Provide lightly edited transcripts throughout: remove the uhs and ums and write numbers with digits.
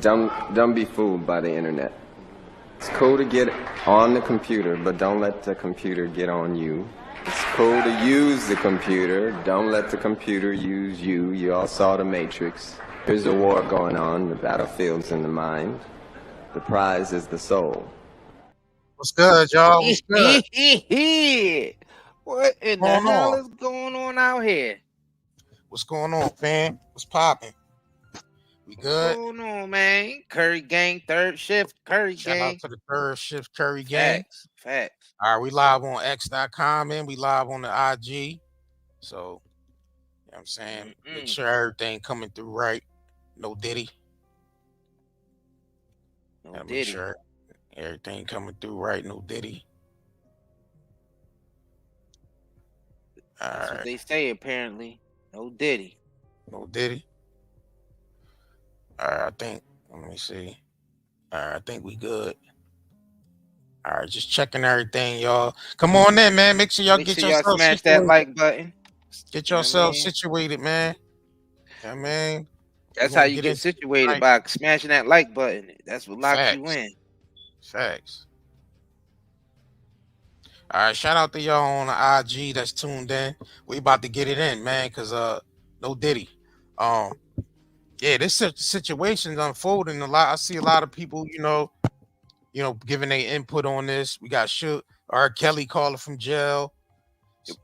Don't be fooled by the internet. It's cool to get on the computer, but don't let the computer get on you. It's cool to use the computer. Don't let the computer use you. You all saw The Matrix. There's a war going on. The battlefield's in the mind. The prize is the soul. What's good, y'all? What's good? What in the hell is going on out here? What's going on, fam? What's popping? We good? What's going on, man? Curry gang, third shift, Curry Shout gang. out to the third shift Curry gang. Facts. All right, we live on X.com and we live on the IG. So, you know what I'm saying? Make sure everything coming through right. No Diddy. Make sure everything coming through right. No Diddy. That's what they say, apparently. No Diddy. No Diddy. All right, let me see. All right, I think we good. All right, just checking everything, y'all. Come on in, man. Make sure y'all get yourself smash situated. that like button. Get yourself situated, man. I mean, that's how you get situated, by smashing that like button. That's what locks you in. Facts. All right, shout out to y'all on the IG that's tuned in. We about to get it in, man, because no Diddy. Yeah, this situation's unfolding a lot. I see a lot of people, you know, giving their input on this. We got R. Kelly calling from jail.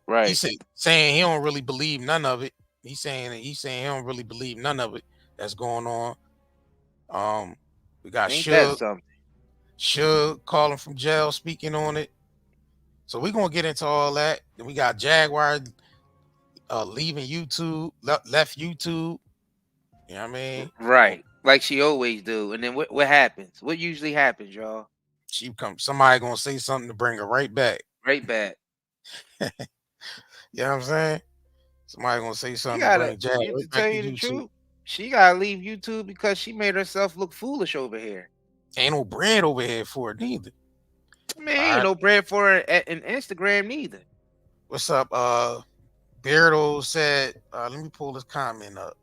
Right. He's saying he don't really believe none of it. He's saying he don't really believe none of it that's going on. We got Suge calling from jail, speaking on it. So we're gonna get into all that. Then we got Jaguar leaving YouTube, left YouTube. You know what I mean? Right. Like she always do. And then what happens? What usually happens, y'all? Somebody gonna say something to bring her right back. Right back. You know what I'm saying? Somebody gonna say something to bring Jack right back to YouTube. Truth, she gotta leave YouTube because she made herself look foolish over here. Ain't no bread over here for it neither. Man, ain't no bread for her in Instagram neither. What's up? Beardo said, let me pull this comment up.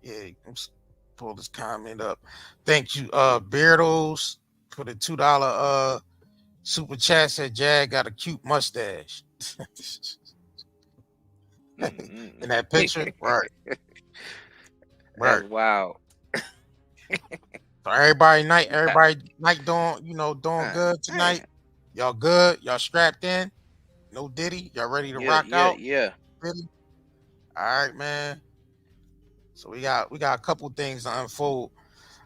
Yeah, let's pull this comment up. Thank you, Beardos, for the $2 super chat. Said Jag got a cute mustache. In that picture, right? That's wow. So everybody night doing good tonight. Y'all good? Y'all strapped in? No Diddy? Y'all ready to rock out? Yeah. Diddy? All right, man. So we got a couple things to unfold.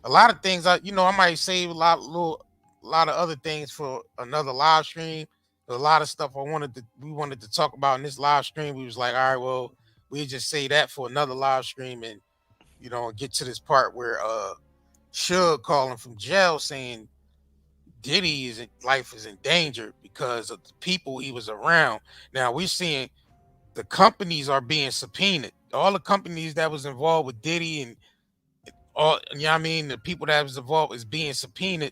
A lot of things I might save a lot of other things for another live stream. There's a lot of stuff we wanted to talk about in this live stream. We was like, all right, well, we just say that for another live stream and get to this part where Suge calling from jail saying Diddy's life is in danger because of the people he was around. Now we're seeing the companies are being subpoenaed. All the companies that was involved with Diddy and all, the people that was involved is being subpoenaed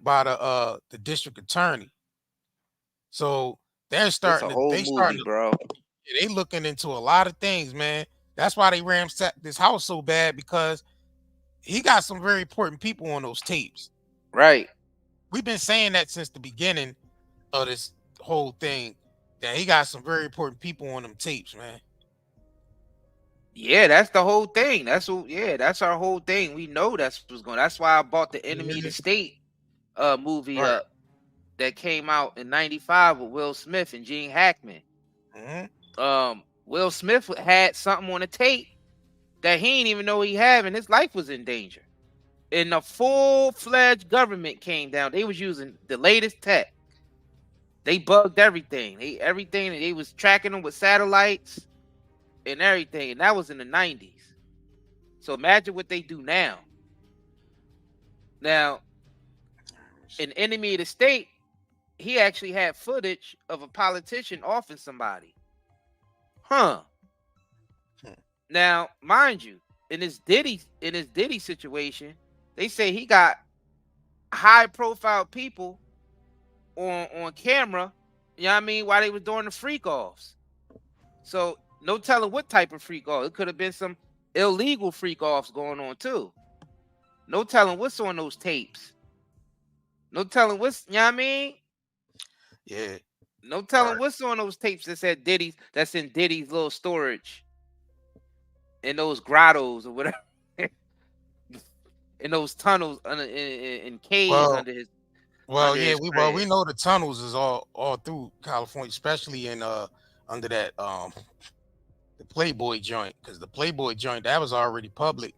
by the district attorney. So they're starting bro. They looking into a lot of things, man. That's why they ransacked this house so bad, because he got some very important people on those tapes. Right. We've been saying that since the beginning of this whole thing, that he got some very important people on them tapes, man. Yeah, that's the whole thing. That's our whole thing. We know that's what's going. That's why I bought the Enemy of the State movie that came out in '95 with Will Smith and Gene Hackman. Mm-hmm. Will Smith had something on the tape that he didn't even know he had, and his life was in danger. And the full-fledged government came down. They was using the latest tech. They bugged everything. They was tracking them with satellites and everything. And that was in the 90s. So imagine what they do now. Now, an Enemy of the State, he actually had footage of a politician offing somebody. Now, mind you, in his Diddy situation, they say he got high-profile people on camera, while they were doing the freak offs. So no telling what type of freak off. It could have been some illegal freak offs going on too. No telling what's on those tapes. No telling what's, you know what I mean? Yeah. No telling Right. what's on those tapes that's at Diddy's, that's in Diddy's little storage. In those grottos or whatever. In those tunnels in caves Well, under yeah, his we crib. know the tunnels is all through California, especially in under that the Playboy joint, because the Playboy joint that was already public.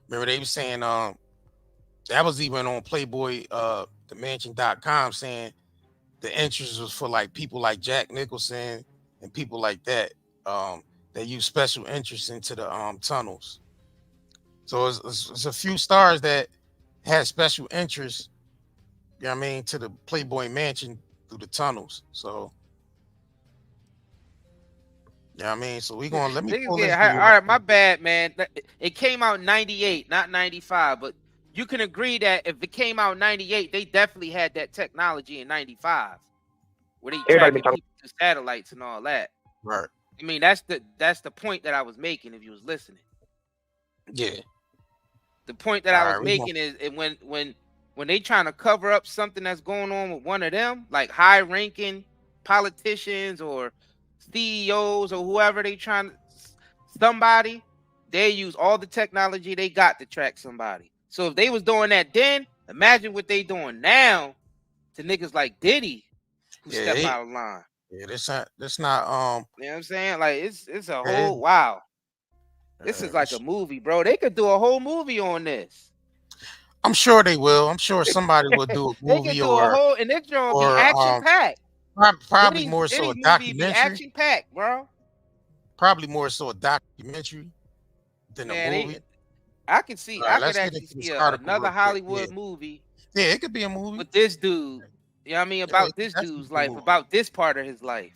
Remember they were saying that was even on Playboy the mansion.com saying the interest was for like people like Jack Nicholson and people like that. They use special interest into the tunnels. So it's a few stars that had special interest, you know what I mean, to the Playboy mansion through the tunnels. So, you know what I mean? So let me Niggas pull get this high. dude All up. right, my bad, man. It came out in 98, not 95. But you can agree that if it came out in 98, they definitely had that technology in 95, where they tracking people to satellites and all that. Right. I mean, that's the point that I was making. If you was listening, Yeah. the point that All I was right. making is when they trying to cover up something that's going on with one of them, like high-ranking politicians or CEOs or whoever they trying to, somebody, they use all the technology they got to track somebody. So if they was doing that then, imagine what they doing now to niggas like Diddy who step out of line. Yeah, that's not You know what I'm saying? Like it's a whole wow. This is like a movie, bro. They could do a whole movie on this. I'm sure they will. I'm sure somebody will do a They could movie do a whole, and this gonna be action packed. probably more so Diddy's a movie be documentary. action packed, bro. Probably more so a documentary than a movie. I could see, All right, I could let's get actually into this see article another real quick. Hollywood movie Yeah, it could be a movie. with this dude. You know what I mean? Yeah, About this dude's life, about this part of his life.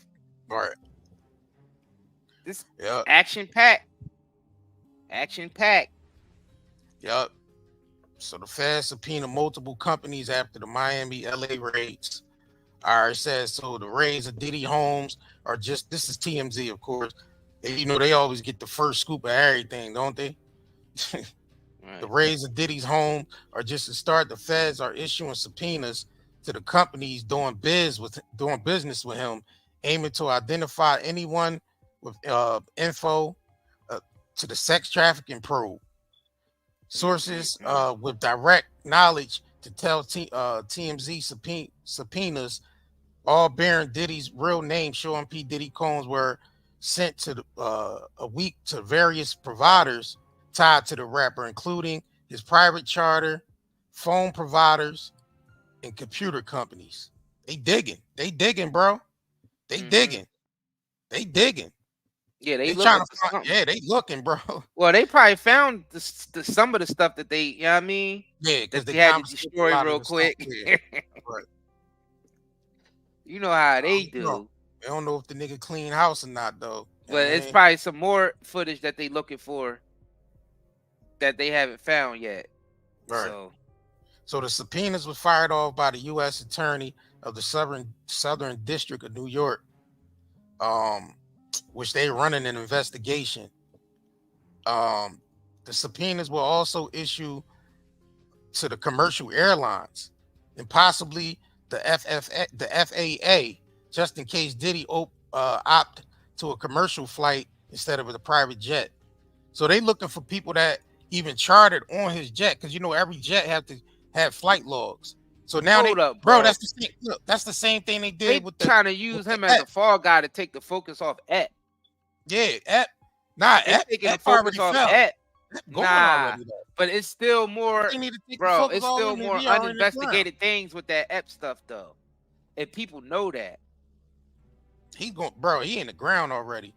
Right. This action packed. Action packed. Yep. So the Fed subpoena multiple companies after the Miami, LA raids. All right, it says so the raids of Diddy homes are just, this is TMZ, of course. You know, they always get the first scoop of everything, don't they? Right. The raids of Diddy's home are just to start. The feds are issuing subpoenas to the companies doing business with him, aiming to identify anyone with info to the sex trafficking probe. Sources with direct knowledge to tell TMZ subpoenas, all bearing Diddy's real name, showing P. Diddy Combs, were sent to a week to various providers tied to the rapper, including his private charter, phone providers, and computer companies. They digging, bro. They digging. Yeah, they trying to find. Yeah, they looking, bro. Well, they probably found some of the stuff that they, you know what I mean? Yeah, because they had to destroy real quick. Yeah. Right. You know how they do. I don't know if the nigga clean house or not, though. But it's probably some more footage that they looking for that they haven't found yet. Right. So the subpoenas were fired off by the U.S. Attorney of the Southern District of New York, which they running an investigation. The subpoenas will also issue to the commercial airlines and possibly the FAA, just in case Diddy opt to a commercial flight instead of a private jet. So they looking for people that even chartered on his jet, because you know every jet have to have flight logs. So now bro, that's the same thing they did with trying to use him as a fall guy to take the focus off Ep. Yeah, Ep. Nah, taking the focus off Ep. Nah, but it's still more, bro. It's still more uninvestigated things with that Ep stuff, though. And people know that. He in the ground already,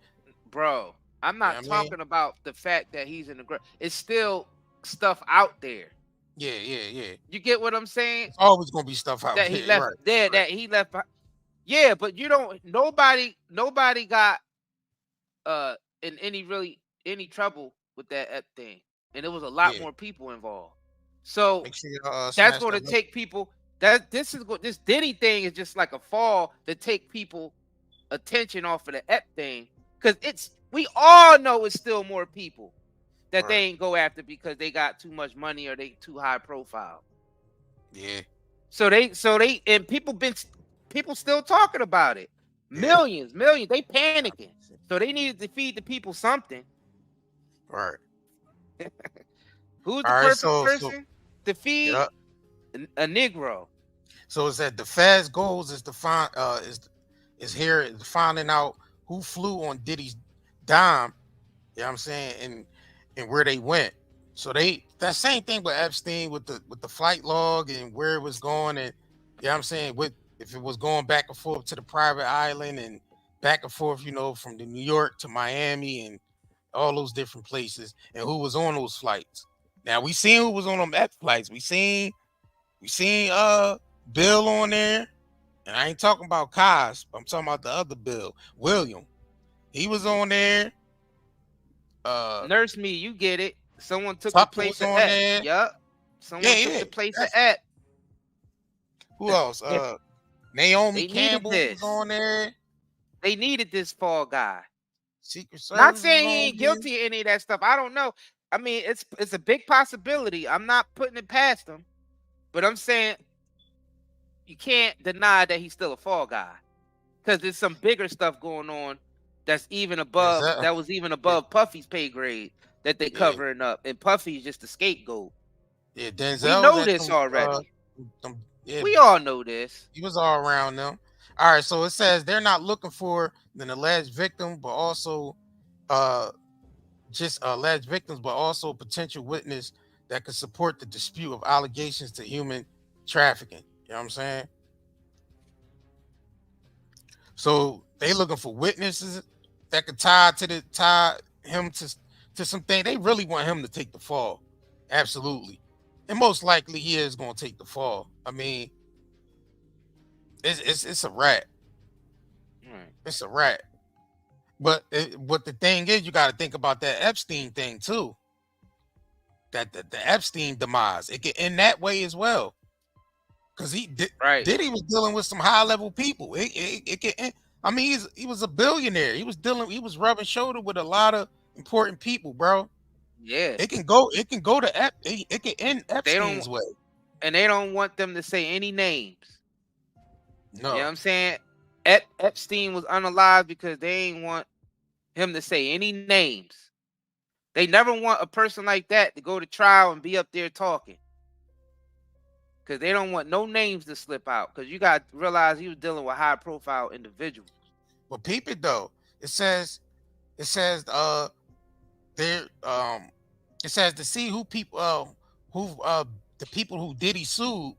bro. I'm not talking about the fact that he's in the ground. It's still stuff out there. Yeah. You get what I'm saying? It's always gonna be stuff out that there. He left there. That he left. Yeah, but you don't. Nobody got in any trouble with that Ep thing, and there was a lot more people involved. So sure that's going to take people. This Diddy thing is just like a fall to take people attention off of the Ep thing, because we all know it's still more people. that they ain't go after because they got too much money or they too high profile. Yeah. So they and people still talking about it. Millions, they panicking. So they needed to feed the people something. Right. Who's the perfect person to feed? A Negro. So it's that the Fed's goals is to find is finding out who flew on Diddy's dime, you know what I'm saying, and where they went. So that same thing with Epstein with the flight log and where it was going, and you know what I'm saying, with if it was going back and forth to the private island and back and forth, you know, from the New York to Miami and all those different places, and who was on those flights. Now we seen who was on them flights. We seen Bill on there, and I ain't talking about Cos, I'm talking about the other Bill, William. He was on there. Nurse me, you get it. Someone took Tucker the place was of on Ep. there. Yup. Someone took the place of Ep. Who else? Naomi They needed Campbell this. was on there. They needed this fall guy. Secret Service. Not saying he ain't guilty of any of that stuff. I don't know. I mean, it's a big possibility. I'm not putting it past him, but I'm saying you can't deny that he's still a fall guy because there's some bigger stuff going on that's even above. That was even above Puffy's pay grade that they covering up, and Puffy's just a scapegoat. Yeah, Denzel. We know this already. We all know this. He was all around them. All right, so it says they're not looking for an alleged victim, but also just alleged victims, but also a potential witness that could support the dispute of allegations to human trafficking. You know what I'm saying? So they looking for witnesses that could tie him to something. They really want him to take the fall. Absolutely. And most likely he is going to take the fall. I mean, it's a rat. It's a rat. But the thing is, you got to think about that Epstein thing too. That the Epstein demise, it can end that way as well. Because Diddy was dealing with some high level people. It can end. I mean, he was a billionaire. He was rubbing shoulder with a lot of important people, bro. Yeah. It can go to it can end Epstein's way. And they don't want them to say any names. No. You know what I'm saying? Epstein was unalive because they ain't want him to say any names. They never want a person like that to go to trial and be up there talking. Because they don't want no names to slip out. Because you got to realize he was dealing with high profile individuals. But peep it though. It says it says to see who people the people who Diddy sued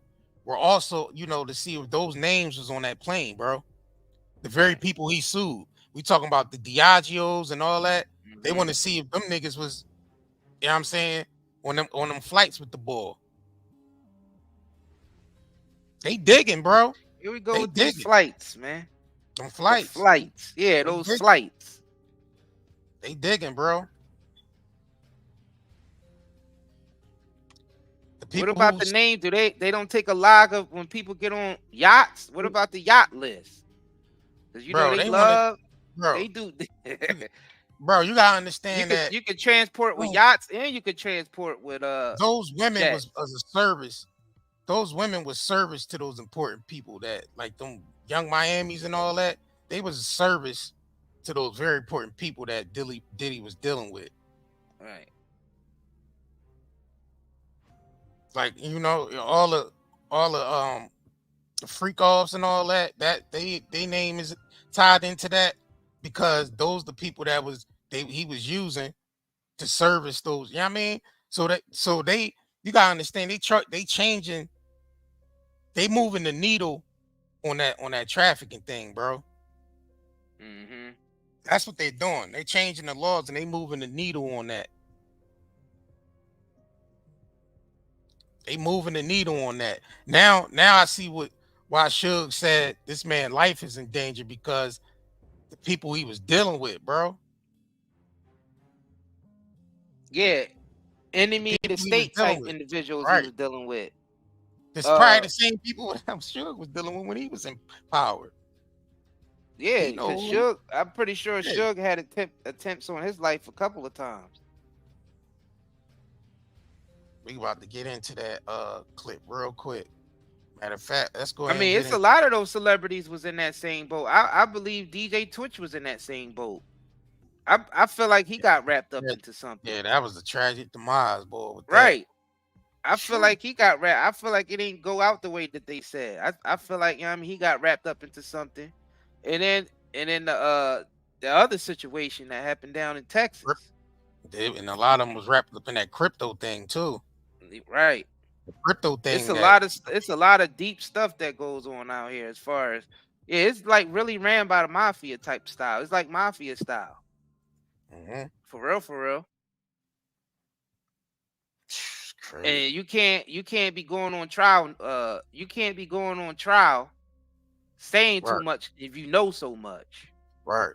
were also, you know, to see if those names was on that plane, bro. The very people he sued. We talking about the Diageos and all that. Mm-hmm. They want to see if them niggas was, you know what I'm saying, on them flights with the ball. They digging, bro. Here we go with these flights, man. Them flights. Flights. Yeah, those flights. They digging, bro. What about the name? Do they don't take a log of when people get on yachts? What about the yacht list? Because you know they love, they do. Bro, you gotta understand that you can transport with yachts and you can transport with those women was as a service. Those women was service to those important people that like them young Miamis and all that. They was a service to those very important people that Diddy was dealing with. Right. Like, you know, all the freak offs and all that they name is tied into that because those the people that he was using to service those, you know what I mean? So they you gotta understand they changing, they moving the needle on that trafficking thing, bro. Mm-hmm. That's what they're doing. They changing the laws and they moving the needle on that. They moving the needle on that. Now I see why Suge said this man's life is in danger because the people he was dealing with, bro. Yeah. Enemy of the state type individuals he was dealing with. It's probably the same people that Suge was dealing with when he was in power. Yeah, because Suge, I'm pretty sure Suge had attempts on his life a couple of times. We about to get into that clip real quick. Matter of fact, let's go I ahead and mean, get it's a in. lot of those celebrities was in that same boat. I believe DJ Twitch was in that same boat. I feel like he got wrapped up into something. Yeah, that was a tragic demise, boy. With that, Right. I feel like he got wrapped. I feel like it didn't go out the way that they said. I feel like, you know what I mean, he got wrapped up into something. And then the other situation that happened down in Texas. and a lot of them was wrapped up in that crypto thing too. Right. The crypto thing. It's a lot of deep stuff that goes on out here as far as it's like really ran by the mafia type style. It's like mafia style. Mm-hmm. For real. Crazy. And you can't be going on trial. You can't be going on trial saying too much if you know so much. Right.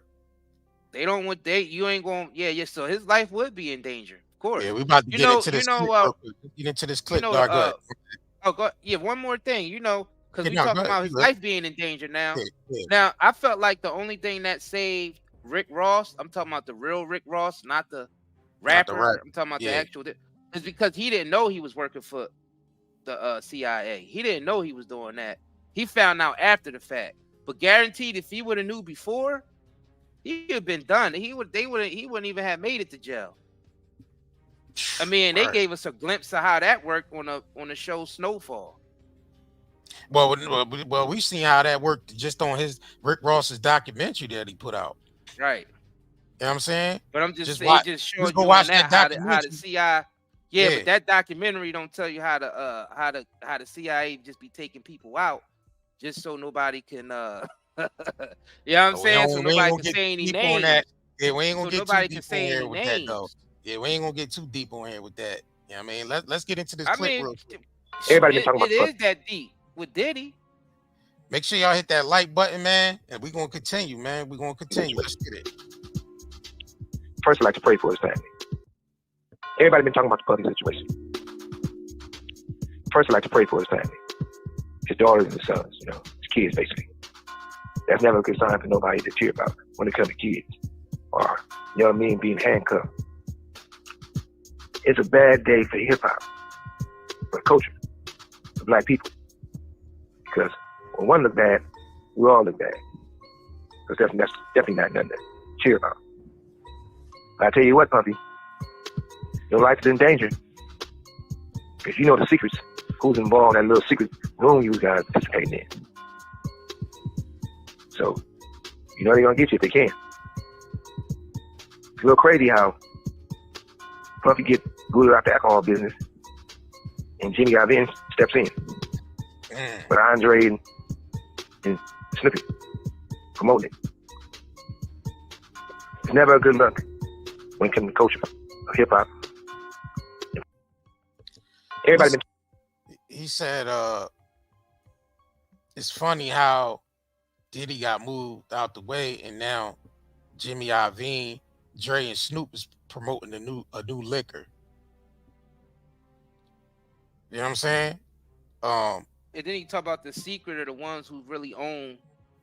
They don't want you ain't going. Yeah. So his life would be in danger, of course. Yeah, we about to get into this. Get into this clip. Go ahead. Yeah, one more thing. Because we talking about his life being in danger now. Yeah. Now, I felt like the only thing that saved Rick Ross, I'm talking about the real Rick Ross, not the rapper. I'm talking about the actual. Is because he didn't know he was working for the CIA. He didn't know he was doing that. He found out after the fact. But guaranteed, if he would have knew before, he'd have been done. He wouldn't even have made it to jail. I mean, they gave us a glimpse of how that worked on the show Snowfall. Well, we seen how that worked just on his Rick Ross's documentary that he put out. Right. You know what I'm saying? But I'm just saying, just showing you on that how the CIA. Yeah, but that documentary don't tell you how the CIA just be taking people out just so nobody can you know what I'm saying? So nobody can say any names. Yeah, we ain't gonna get too deep on here with that though. Yeah, we ain't gonna get too deep on here with that. You know what I mean? Let's get into this clip real quick. Everybody been talking about it is that deep with Diddy. Make sure y'all hit that like button, man, and we're gonna continue, man. We're gonna continue. Let's get it. First, I'd like to pray for his family. Everybody been talking about the Puffy situation. First, I'd like to pray for his family. His daughters and his sons, his kids, basically. That's never a good sign for nobody to cheer about when it comes to kids. Or, being handcuffed. It's a bad day for hip-hop, for culture, for black people. Because when one look bad, we all look bad. Because that's definitely not nothing to cheer about. But I tell you what, Puffy, your life is in danger. Because you know the secrets, who's involved in that little secret room you guys participating in. So, they're going to get you if they can. It's a little crazy how Puffy get booted out the alcohol business and Jimmy Iovine steps in. But Andre and Snoopy promoting it. It's never a good look when it comes to culture of hip-hop. Everybody he said it's funny how Diddy got moved out the way and now Jimmy Iovine, Dre, and Snoop is promoting a new liquor. You know what I'm saying? And then he talk about the secret of the ones who really own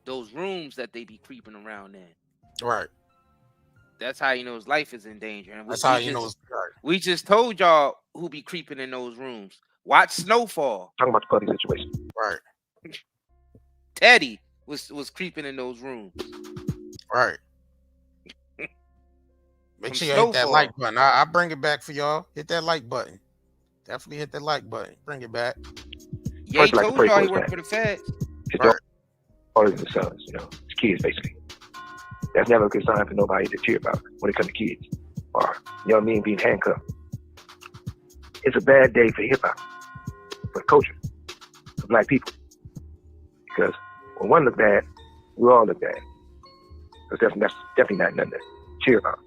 those rooms that they be creeping around in. Right. That's how you know his life is in danger. And that's how you know it's right. We just told y'all who be creeping in those rooms. Watch Snowfall. Talking about the Puffy situation. Right. Teddy was creeping in those rooms. Right. Make sure you hit that like button. I'll bring it back for y'all. Hit that like button. Definitely hit that like button. Bring it back. Yeah, he told y'all he worked for the feds. His daughters and sons, his kids, basically. That's never a good sign for nobody to cheer about when it comes to kids. Or, being handcuffed. It's a bad day for hip-hop, for culture, for black people. Because when one look bad, we all look bad. Because that's definitely not nothing to cheer about.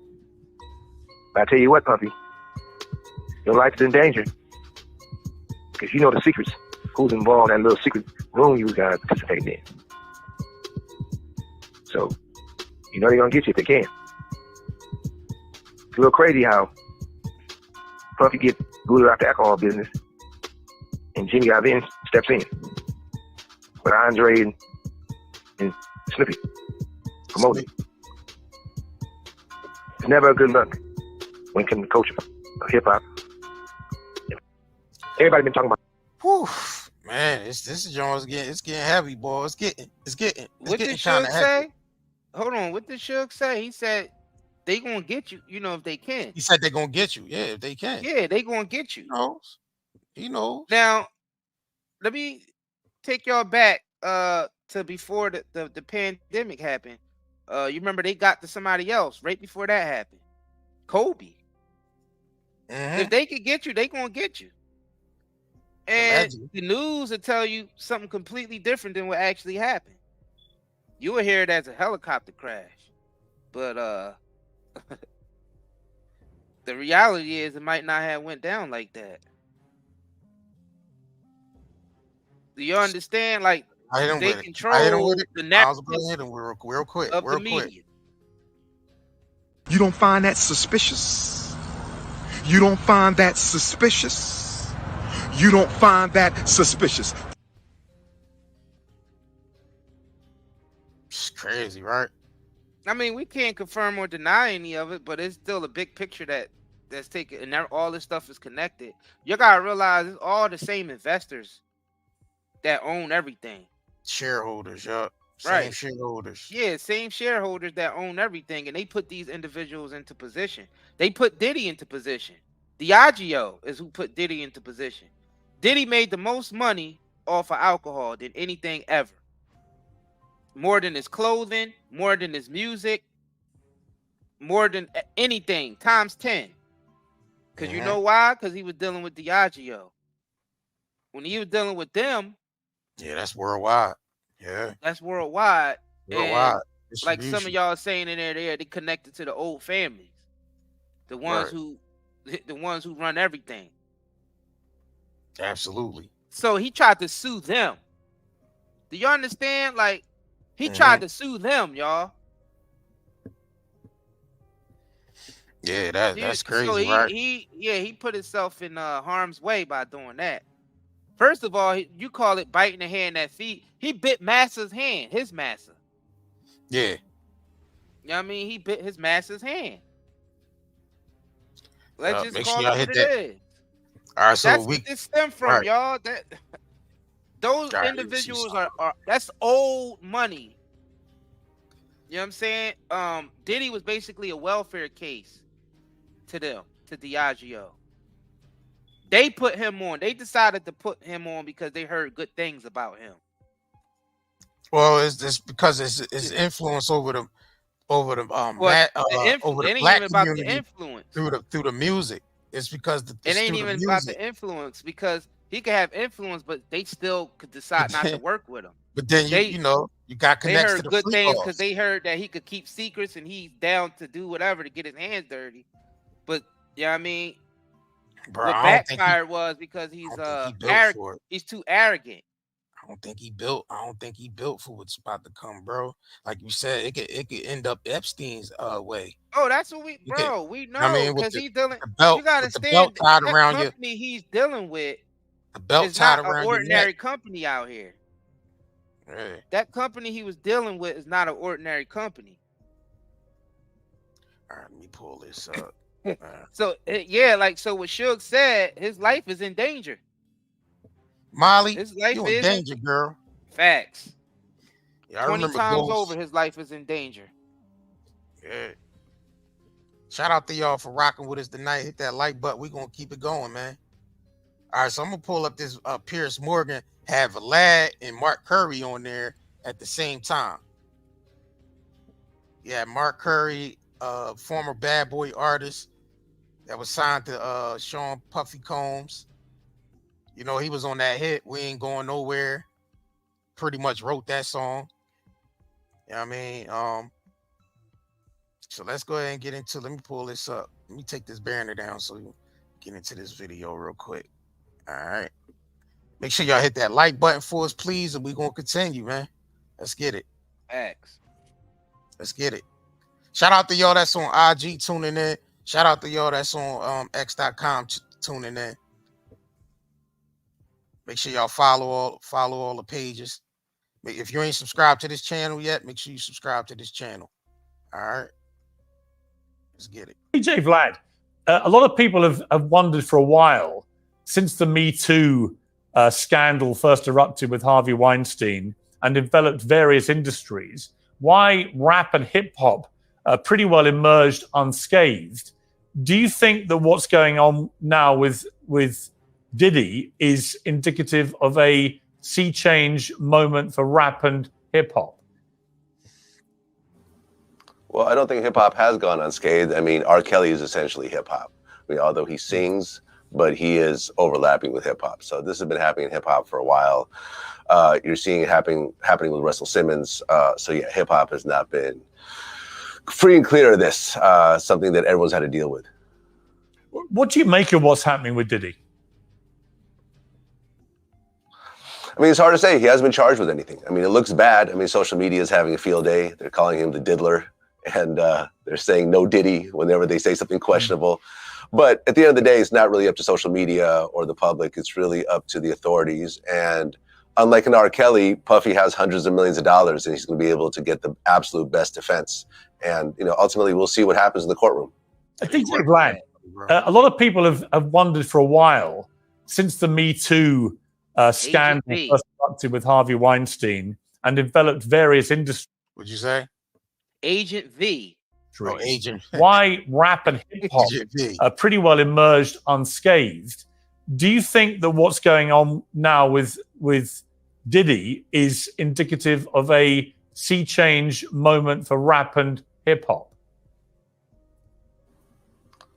But I tell you what, Puffy, your life is in danger. Because you know the secrets, who's involved in that little secret room you guys participating in. So, they're going to get you if they can. It's a little crazy how Puffy get booted out the alcohol business and Jimmy Iovine steps in. But Andre and Snoopy promoting it. It's never a good look when it comes to culture of hip-hop. Everybody been talking about. Whew, man, this joint's getting heavy, boy. It's getting What did kind Suge of heavy. say? Hold on. What did Suge say? He said they gonna get you. You know, if they can. He said they're gonna get you. Yeah, if they can. Yeah, they gonna get you. He knows. Now, let me take y'all back to before the pandemic happened. You remember they got to somebody else right before that happened. Kobe. If they could get you, they gonna get you. And the news will tell you something completely different than what actually happened. You will hear it as a helicopter crash. But the reality is it might not have went down like that. Do you understand? Like they control the narrative real quick of the media. You don't find that suspicious? You don't find that suspicious? You don't find that suspicious? It's crazy, right? I mean, we can't confirm or deny any of it, but it's still a big picture that's taken, and all this stuff is connected. You gotta realize it's all the same investors that own everything. Shareholders, yeah. Right. Same shareholders. Yeah, same shareholders that own everything, and they put these individuals into position. They put Diddy into position. Diageo is who put Diddy into position. Diddy made the most money off of alcohol than anything ever. More than his clothing, more than his music, more than anything, times 10. Because you know why? Because he was dealing with Diageo. When he was dealing with them, yeah, that's worldwide. Yeah, that's worldwide. Worldwide. And like some of y'all saying in there, they connected to the old families, the ones who run everything. Absolutely. So he tried to sue them. Do you understand? Like he tried to sue them, y'all. Yeah, that's crazy, so right? He put himself in harm's way by doing that. First of all, you call it biting the hand that feed. He bit Massa's hand, his Massa. Yeah. You know what I mean? He bit his Massa's hand. Let's just call it what it is. All right, so that's what this stem from, y'all. That those individuals are that's old money. You know what I'm saying? Diddy was basically a welfare case to them, to Diageo. They put him on. They decided to put him on because they heard good things about him. Well, it's because it's influence over the over the black community through the music. It's because it ain't even about the influence, because he could have influence, but they still could decide not to work with him. But then you got connected. They heard good things because they heard that he could keep secrets and he's down to do whatever to get his hands dirty. But you know what I mean? Bro, what backfired was because he's arrogant. He's too arrogant. I don't think he built for what's about to come, bro. Like you said, it could end up Epstein's way. Oh, that's what we know. I mean, because he's dealing. You gotta stand. Tied around the company he's dealing with. The belt is tied not around an ordinary company out here. Right. That company he was dealing with is not an ordinary company. All right, let me pull this up. So so what Suge said, his life is in danger. Molly, his life you is in danger, girl. Facts. Yeah, 20 times over, his life is in danger. Yeah. Shout out to y'all for rocking with us tonight. Hit that like button. We're gonna keep it going, man. All right, so I'm gonna pull up this Piers Morgan, have Vlad and Mark Curry on there at the same time. Yeah, Mark Curry, former Bad Boy artist that was signed to Sean Puffy Combs. You know, he was on that hit, We Ain't Going Nowhere. Pretty much wrote that song. You know what I mean? So let's go ahead and get into, let me pull this up. Let me take this banner down so we can get into this video real quick. All right. Make sure y'all hit that like button for us, please, and we're going to continue, man. Let's get it. X. Let's get it. Shout out to y'all that's on IG tuning in. Shout out to y'all that's on x.com tuning in. Make sure y'all follow all the pages. If you ain't subscribed to this channel yet, make sure you subscribe to this channel. All right. Let's get it. DJ Vlad, a lot of people have wondered for a while since the Me Too scandal first erupted with Harvey Weinstein and enveloped various industries, why rap and hip hop pretty well emerged unscathed. Do you think that what's going on now with Diddy is indicative of a sea change moment for rap and hip hop? Well, I don't think hip hop has gone unscathed. I mean, R. Kelly is essentially hip hop. I mean, although he sings, but he is overlapping with hip hop. So this has been happening in hip hop for a while. You're seeing it happening with Russell Simmons. So yeah, hip hop has not been free and clear of this. Something that everyone's had to deal with. What do you make of what's happening with Diddy? I mean, it's hard to say. He hasn't been charged with anything. I mean, it looks bad. I mean, social media is having a field day. They're calling him the diddler, and they're saying no Diddy whenever they say something questionable. But at the end of the day, it's not really up to social media or the public. It's really up to the authorities. And unlike an R. Kelly, Puffy has hundreds of millions of dollars, and he's going to be able to get the absolute best defense. And ultimately, we'll see what happens in the courtroom. I think you're right. A lot of people have wondered for a while, since the Me Too scandal first erupted with Harvey Weinstein and enveloped various industries. What'd you say? Agent V. Oh, Agent. Why rap and hip hop pretty well emerged unscathed. Do you think that what's going on now with Diddy is indicative of a sea change moment for rap and hip hop?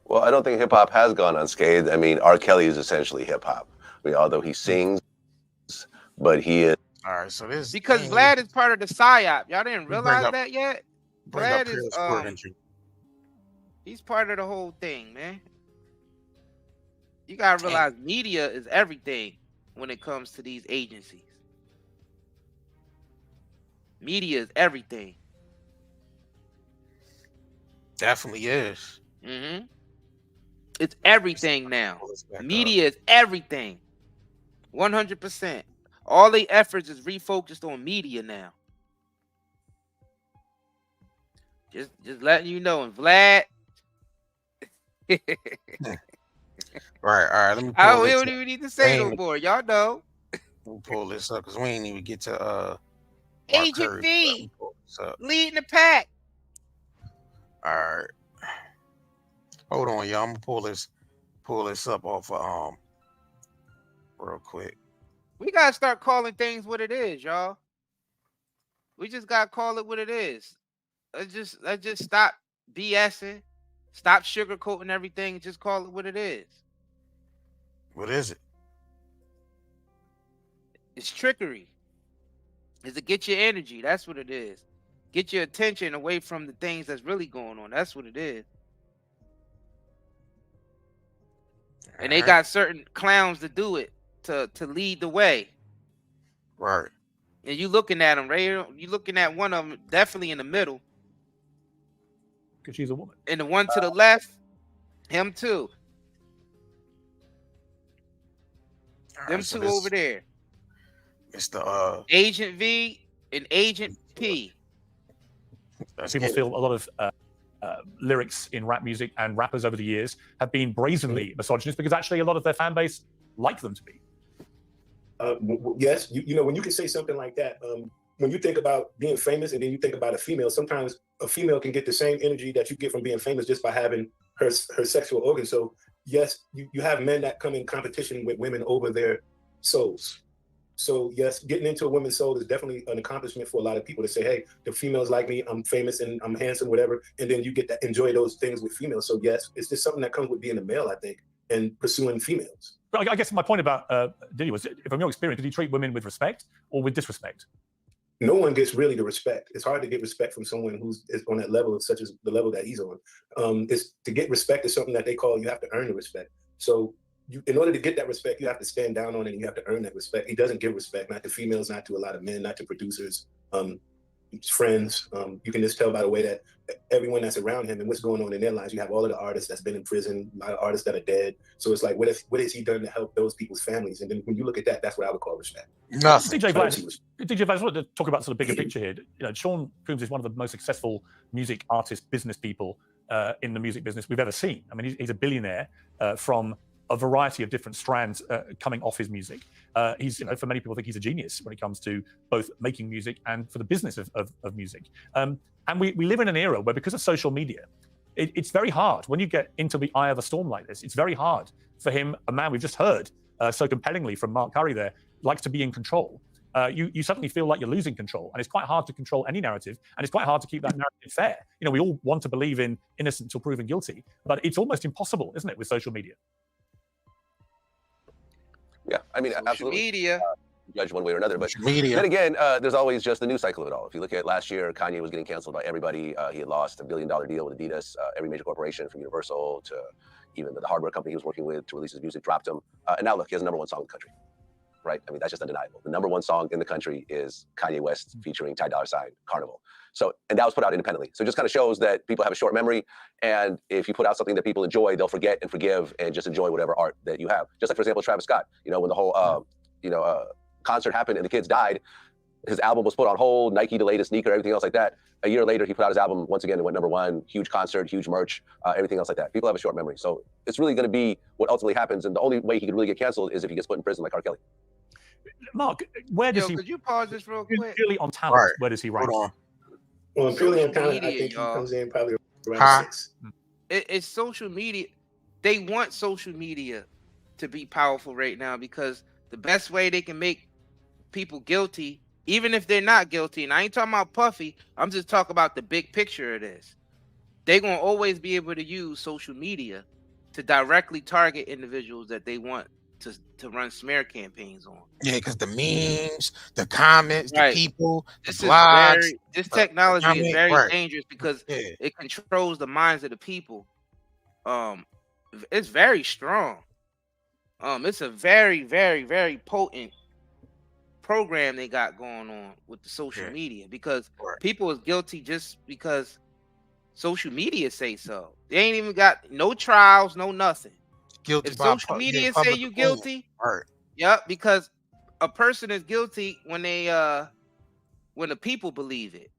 Well, I don't think hip hop has gone unscathed. I mean, R. Kelly is essentially hip hop. I mean, although he sings, but he is. All right, so this because Vlad is part of the PSYOP. Y'all didn't realize that yet? Vlad is he's part of the whole thing, man. You gotta realize media is everything when it comes to these agencies. Media is everything. Definitely is. Mm-hmm. It's everything now. Media is everything. 100%. All the efforts is refocused on media now. Just letting you know. And Vlad. Right. Let me pull we don't even need to say no more. Y'all know. Let me pull this up because we ain't even get to Agent V leading the pack. All right. Hold on, y'all. I'm gonna pull this up off real quick. We gotta start calling things what it is, y'all. We just gotta call it what it is. Let's just stop BSing, stop sugarcoating everything, and just call it what it is. What is it? It's trickery. It's to get your energy. That's what it is. Get your attention away from the things that's really going on. That's what it is. And they got certain clowns to do it, to lead the way. Right. And you looking at them, right? You looking at one of them definitely in the middle. Because she's a woman. And the one to the left, him too. Them two over there. It's the Agent V and Agent P. People feel a lot of lyrics in rap music and rappers over the years have been brazenly misogynist because actually a lot of their fan base like them to be. Yes, you know, when you can say something like that, when you think about being famous and then you think about a female, sometimes a female can get the same energy that you get from being famous just by having her sexual organ. So yes, you have men that come in competition with women over their souls. So yes, getting into a woman's soul is definitely an accomplishment for a lot of people to say, hey, the females like me, I'm famous and I'm handsome, whatever. And then you get to enjoy those things with females. So yes, it's just something that comes with being a male, I think, and pursuing females. But I guess my point about Diddy was, from your experience, did he treat women with respect or with disrespect? No one gets really the respect. It's hard to get respect from someone who's on that level, such as the level that he's on. It's to get respect is something that they call you have to earn the respect. So in order to get that respect, you have to stand down on it and you have to earn that respect. He doesn't give respect, not to females, not to a lot of men, not to producers, friends. You can just tell by the way that everyone that's around him and what's going on in their lives. You have all of the artists that's been in prison, a lot of artists that are dead. So it's like, what has he done to help those people's families? And then when you look at that, that's what I would call respect. Nothing. DJ Vlad, I wanted to talk about sort of bigger picture here. You know, Sean Combs is one of the most successful music artist, business people in the music business we've ever seen. I mean, he's a billionaire from a variety of different strands coming off his music. He's, for many people, think he's a genius when it comes to both making music and for the business of music. And we live in an era where, because of social media, it's very hard when you get into the eye of a storm like this. It's very hard for him, a man we've just heard so compellingly from Mark Curry there, likes to be in control. You suddenly feel like you're losing control, and it's quite hard to control any narrative, and it's quite hard to keep that narrative fair. We all want to believe in innocent until proven guilty, but it's almost impossible, isn't it, with social media? Yeah, I mean, Social absolutely. media. Judge one way or another, but Media. then again, there's always just the news cycle of it all. If you look at last year, Kanye was getting canceled by everybody. He had lost $1 billion deal with Adidas. Every major corporation, from Universal to even the hardware company he was working with to release his music, dropped him. And now look, he has the #1 song in the country, right? I mean, that's just undeniable. The #1 song in the country is Kanye West featuring Ty Dolla $ign, Carnival. So, and that was put out independently. So it just kind of shows that people have a short memory, and if you put out something that people enjoy, they'll forget and forgive and just enjoy whatever art that you have. Just like, for example, Travis Scott. When the whole concert happened and the kids died, his album was put on hold, Nike delayed a sneaker, everything else like that. A year later, he put out his album once again. It went #1, huge concert, huge merch, everything else like that. People have a short memory. So it's really going to be what ultimately happens. And the only way he could really get canceled is if he gets put in prison like R. Kelly. Mark, where does he... Could you pause this real quick? Purely on talent, Right. where does he rank? Hold on. Well, purely on Social talent, I media, think he y'all. comes in probably around Huh? 6. It's social media. They want social media to be powerful right now, because the best way they can make people guilty, even if they're not guilty, and I ain't talking about Puffy, I'm just talking about the big picture of this. They're going to always be able to use social media to directly target individuals that they want to run smear campaigns on. Yeah, because the memes, the comments, Right. the people, the This blogs. this technology is comment, very right. dangerous because Yeah. it controls the minds of the people. It's very strong. It's a very, very, very potent program they got going on with the social Yeah. media, because Right. people is guilty just because social media say so. They ain't even got no trials, no nothing. Guilty If by social pu- media yeah, say public you opinion. guilty, Right. yep, because a person is guilty when when the people believe it.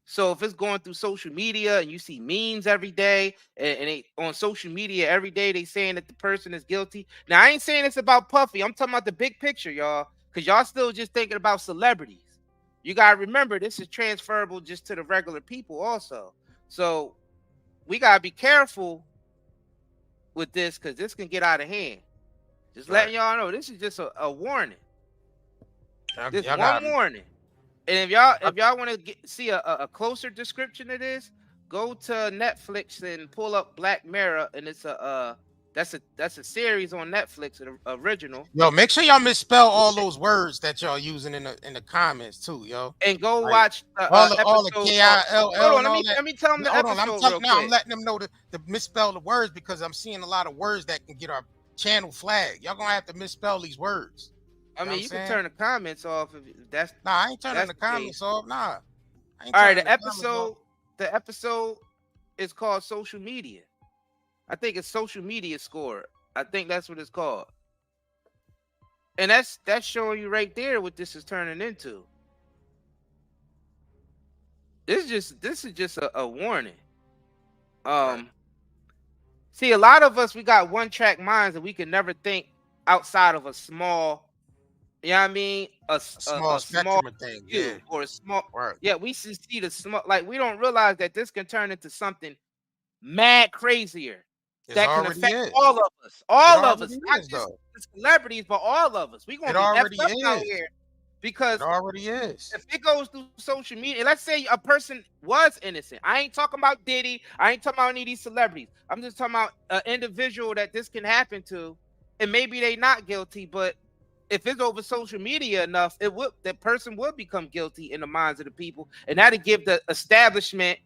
So if it's going through social media and you see memes every day, and they on social media every day they saying that the person is guilty. Now I ain't saying it's about Puffy. I'm talking about the big picture, y'all, because y'all still just thinking about celebrities. You gotta remember, this is transferable just to the regular people also. So we gotta be careful with this, because this can get out of hand. Just letting y'all know, this is just a warning. Just Y'all one got warning. And if y'all want to see a closer description of this, go to Netflix and pull up Black Mirror, and it's that's a series on Netflix, an original. Yo, make sure y'all misspell all those words that y'all using in the comments too, yo. And go Like, watch all the episode. KILL. Hold on, and all that. let me tell them the Hold on, episode real I'm quick. letting them know to misspell the words, because I'm seeing a lot of words that can get our channel flagged. Y'all gonna have to misspell these words. I mean, what you I'm can saying? turn the comments off if that's. Nah, I ain't turning That's the the comments off. Nah. I ain't All right, turning the comments off. episode is called Social Media. I think it's Social Media Score. I think that's what it's called. And that's showing you right there what this is turning into. This is just a warning. See, a lot of us, we got one track minds, and we can never think outside of a small, you know what I mean? A Small spectrum of things. view, Yeah. or a small. Right. Yeah, we should see the small. Like, we don't realize that this can turn into something mad crazier It that can already affect is. all of us. All It of us, already not is, just though. the celebrities, but all of us. We gonna It be already effed up out is. here, because It already is. if it goes through social media, let's say a person was innocent. I ain't talking about Diddy. I ain't talking about any of these celebrities. I'm just talking about an individual that this can happen to, and maybe they not guilty, but if it's over social media enough, that person would become guilty in the minds of the people, and that'll give the establishment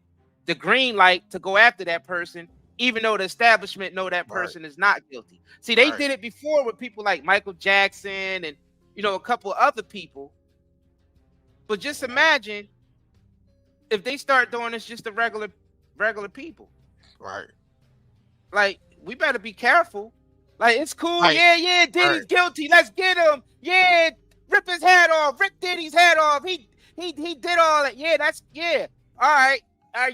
the green light to go after that person, even though the establishment know that person is not guilty. See, they did it before with people like Michael Jackson and a couple other people. But just imagine if they start doing this just to regular people. Right. Like, we better be careful. Like, it's cool. Right. Yeah, Diddy's guilty. Let's get him. Yeah, rip his head off. Rip Diddy's head off. He did all that. Yeah, all right.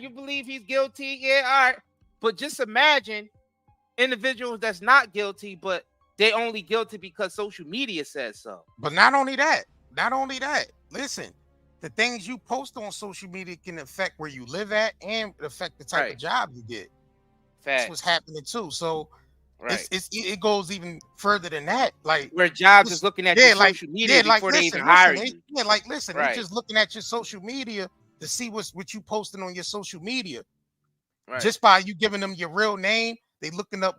You believe he's guilty? Yeah, all right. But just imagine individuals that's not guilty, but they only guilty because social media says so. But not only that, listen, the things you post on social media can affect where you live at and affect the type of job you get. That's what's happening too. So it goes even further than that. Like where jobs is looking at your social media before they even hire you. They're just looking at your social media to see what you posting on your social media. Right. Just by you giving them your real name, they looking up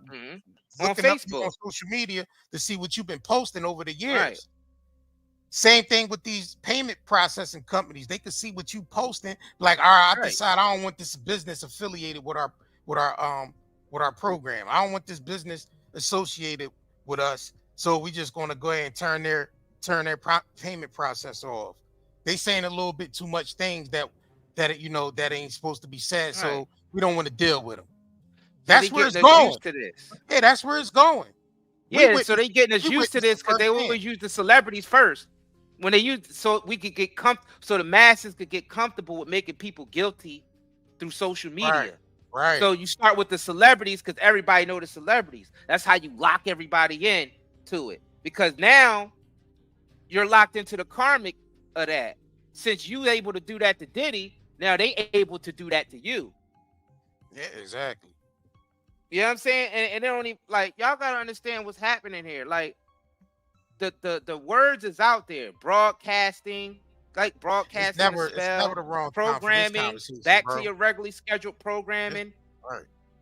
on Facebook, on social media to see what you've been posting over the years. Right. Same thing with these payment processing companies. They can see what you posting. Like, all right, I decide I don't want this business affiliated with our program. I don't want this business associated with us. So we just going to go ahead and turn their payment process off. They saying a little bit too much things that ain't supposed to be said. So we don't want to deal with them. That's where it's going. Used to this. Yeah, that's where it's going. Yeah, so they getting us used to this because they always use the celebrities first. When they use, so we could get so the masses could get comfortable with making people guilty through social media. Right. So you start with the celebrities because everybody know the celebrities. That's how you lock everybody in to it. Because now you're locked into the karmic of that. Since you able to do that to Diddy, now they able to do that to you. Yeah, exactly. You know what I'm saying? And they don't even y'all gotta understand what's happening here. Like the words is out there. Broadcasting, broadcasting, it's never the wrong programming, back to your regularly scheduled programming.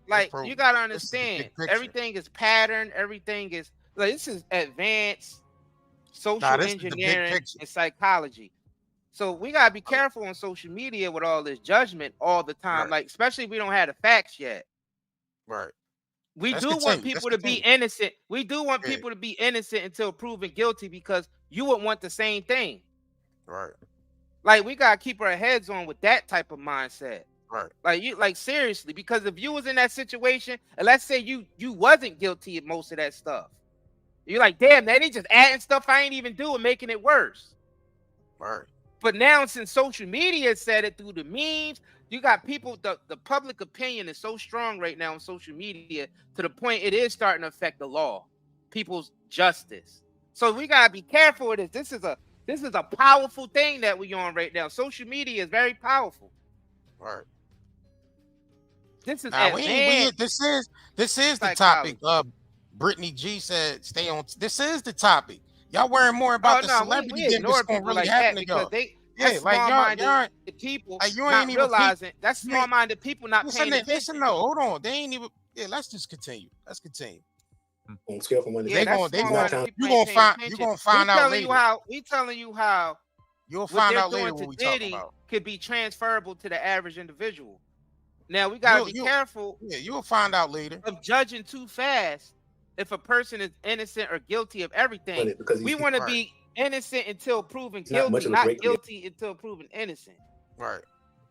Right. You gotta understand, everything is patterned, everything is this is advanced social engineering and psychology. So we gotta be careful on social media with all this judgment all the time, especially if we don't have the facts yet. Right. We do want people to be innocent. We do want people to be innocent until proven guilty because you would want the same thing. Right. We gotta keep our heads on with that type of mindset. Right. Seriously, because if you was in that situation, and let's say you wasn't guilty of most of that stuff, you're like, damn, they just adding stuff I ain't even doing, making it worse. Right. But now since social media said it through the memes, you got people, the public opinion is so strong right now on social media to the point it is starting to affect the law, people's justice. So we gotta be careful with this. This is a powerful thing that we on right now. Social media is very powerful. Right. This is this is the topic. Brittany G said, "Stay on." This is the topic. Y'all worrying more about the celebrity than what's going to really happen to y'all. Small-minded people you not realizing that's small-minded people not paying attention. Listen, no, hold on. They ain't even. Yeah, let's just continue. Let's continue. On scale from 1 to 10, you gonna find out later. We telling you how you'll find out later what we talking about. Could be transferable to the average individual. Now we gotta be careful. Yeah, you'll find out later. Of judging too fast if a person is innocent or guilty of everything. We want to be innocent until proven guilty, not guilty until proven innocent. Right.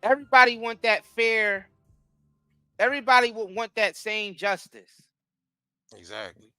Everybody want that fair. Everybody would want that same justice. Exactly.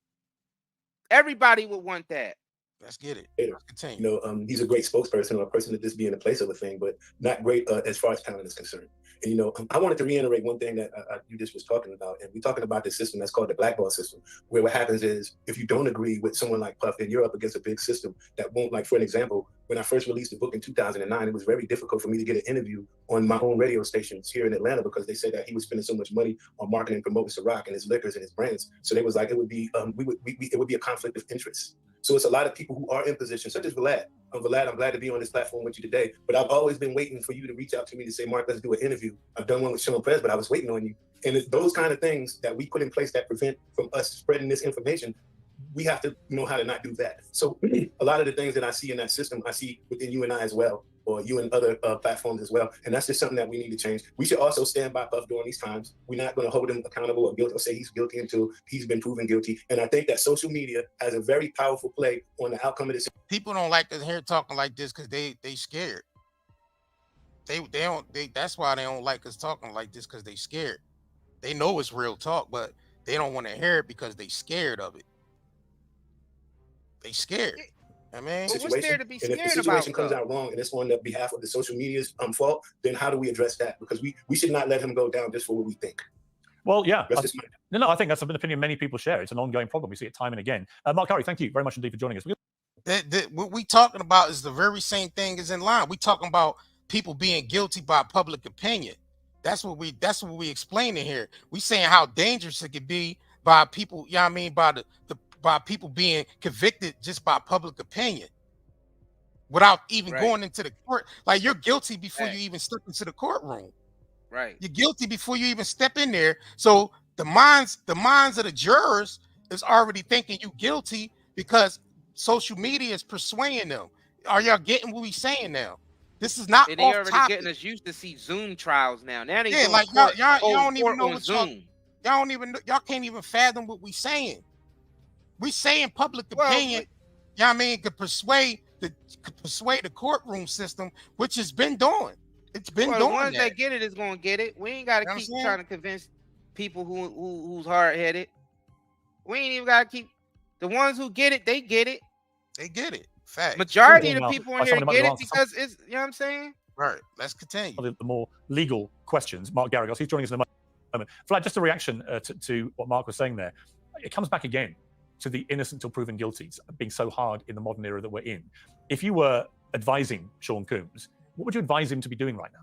Everybody would want that. Let's get it. Let's continue. He's a great spokesperson or a person to just be in the place of a thing, but not great as far as talent is concerned. And, I wanted to reiterate one thing that you just was talking about. And we're talking about this system that's called the blackball system, where what happens is if you don't agree with someone like Puff, then you're up against a big system that won't, for an example, when I first released the book in 2009, it was very difficult for me to get an interview on my own radio stations here in Atlanta because they said that he was spending so much money on marketing and promoting Ciroc and his liquors and his brands. So they was like, it would be a conflict of interest. So it's a lot of people who are in positions, such as Vlad. Vlad, I'm glad to be on this platform with you today, but I've always been waiting for you to reach out to me to say, Mark, let's do an interview. I've done one with Sean Perez, but I was waiting on you. And it's those kind of things that we put in place that prevent from us spreading this information. We have to know how to not do that. So a lot of the things that I see in that system, I see within you and I as well, or you and other platforms as well. And that's just something that we need to change. We should also stand by Puff during these times. We're not going to hold him accountable or guilty or say he's guilty until he's been proven guilty. And I think that social media has a very powerful play on the outcome of this. People don't like to hear talking like this because they scared. That's why they don't like us talking like this, because they scared. They know it's real talk, but they don't want to hear it because they scared of it. They scared. I mean, what's there to be scared about? If the situation comes out wrong and it's on the behalf of the social media's fault, then how do we address that? Because we should not let him go down just for what we think. Well, yeah. That's just my No, I think that's an opinion many people share. It's an ongoing problem. We see it time and again. Mark Curry, thank you very much indeed for joining us. What we talking about is the very same thing as in line. We talking about people being guilty by public opinion. That's what we explaining here. We saying how dangerous it could be by people, you know what I mean, by people being convicted just by public opinion without even going into the court. Like, you're guilty before you even step into the courtroom. Right. You're guilty before you even step in there. So the minds of the jurors is already thinking you guilty because social media is persuading them. Are y'all getting what we saying now? This is not and they off already topic. getting us used to see Zoom trials now. Now they like court, y'all don't even know on what Zoom. Y'all can't even fathom what we saying. We saying public opinion, you know what I mean, could persuade the courtroom system, which has been doing. It's been doing. The ones that that get it is gonna get it. We ain't gotta keep trying to convince people who's hard headed. We ain't even gotta keep the ones who get it. They get it. They get it. Fact. Majority of the people in here get it because it's, you know what I'm saying? Right. Let's continue. The more legal questions. Mark Garrigos, he's joining us in a moment. Vlad, just a reaction to what Mark was saying there. It comes back again to the innocent till proven guilty being so hard in the modern era that we're in. If you were advising Sean Combs, what would you advise him to be doing right now?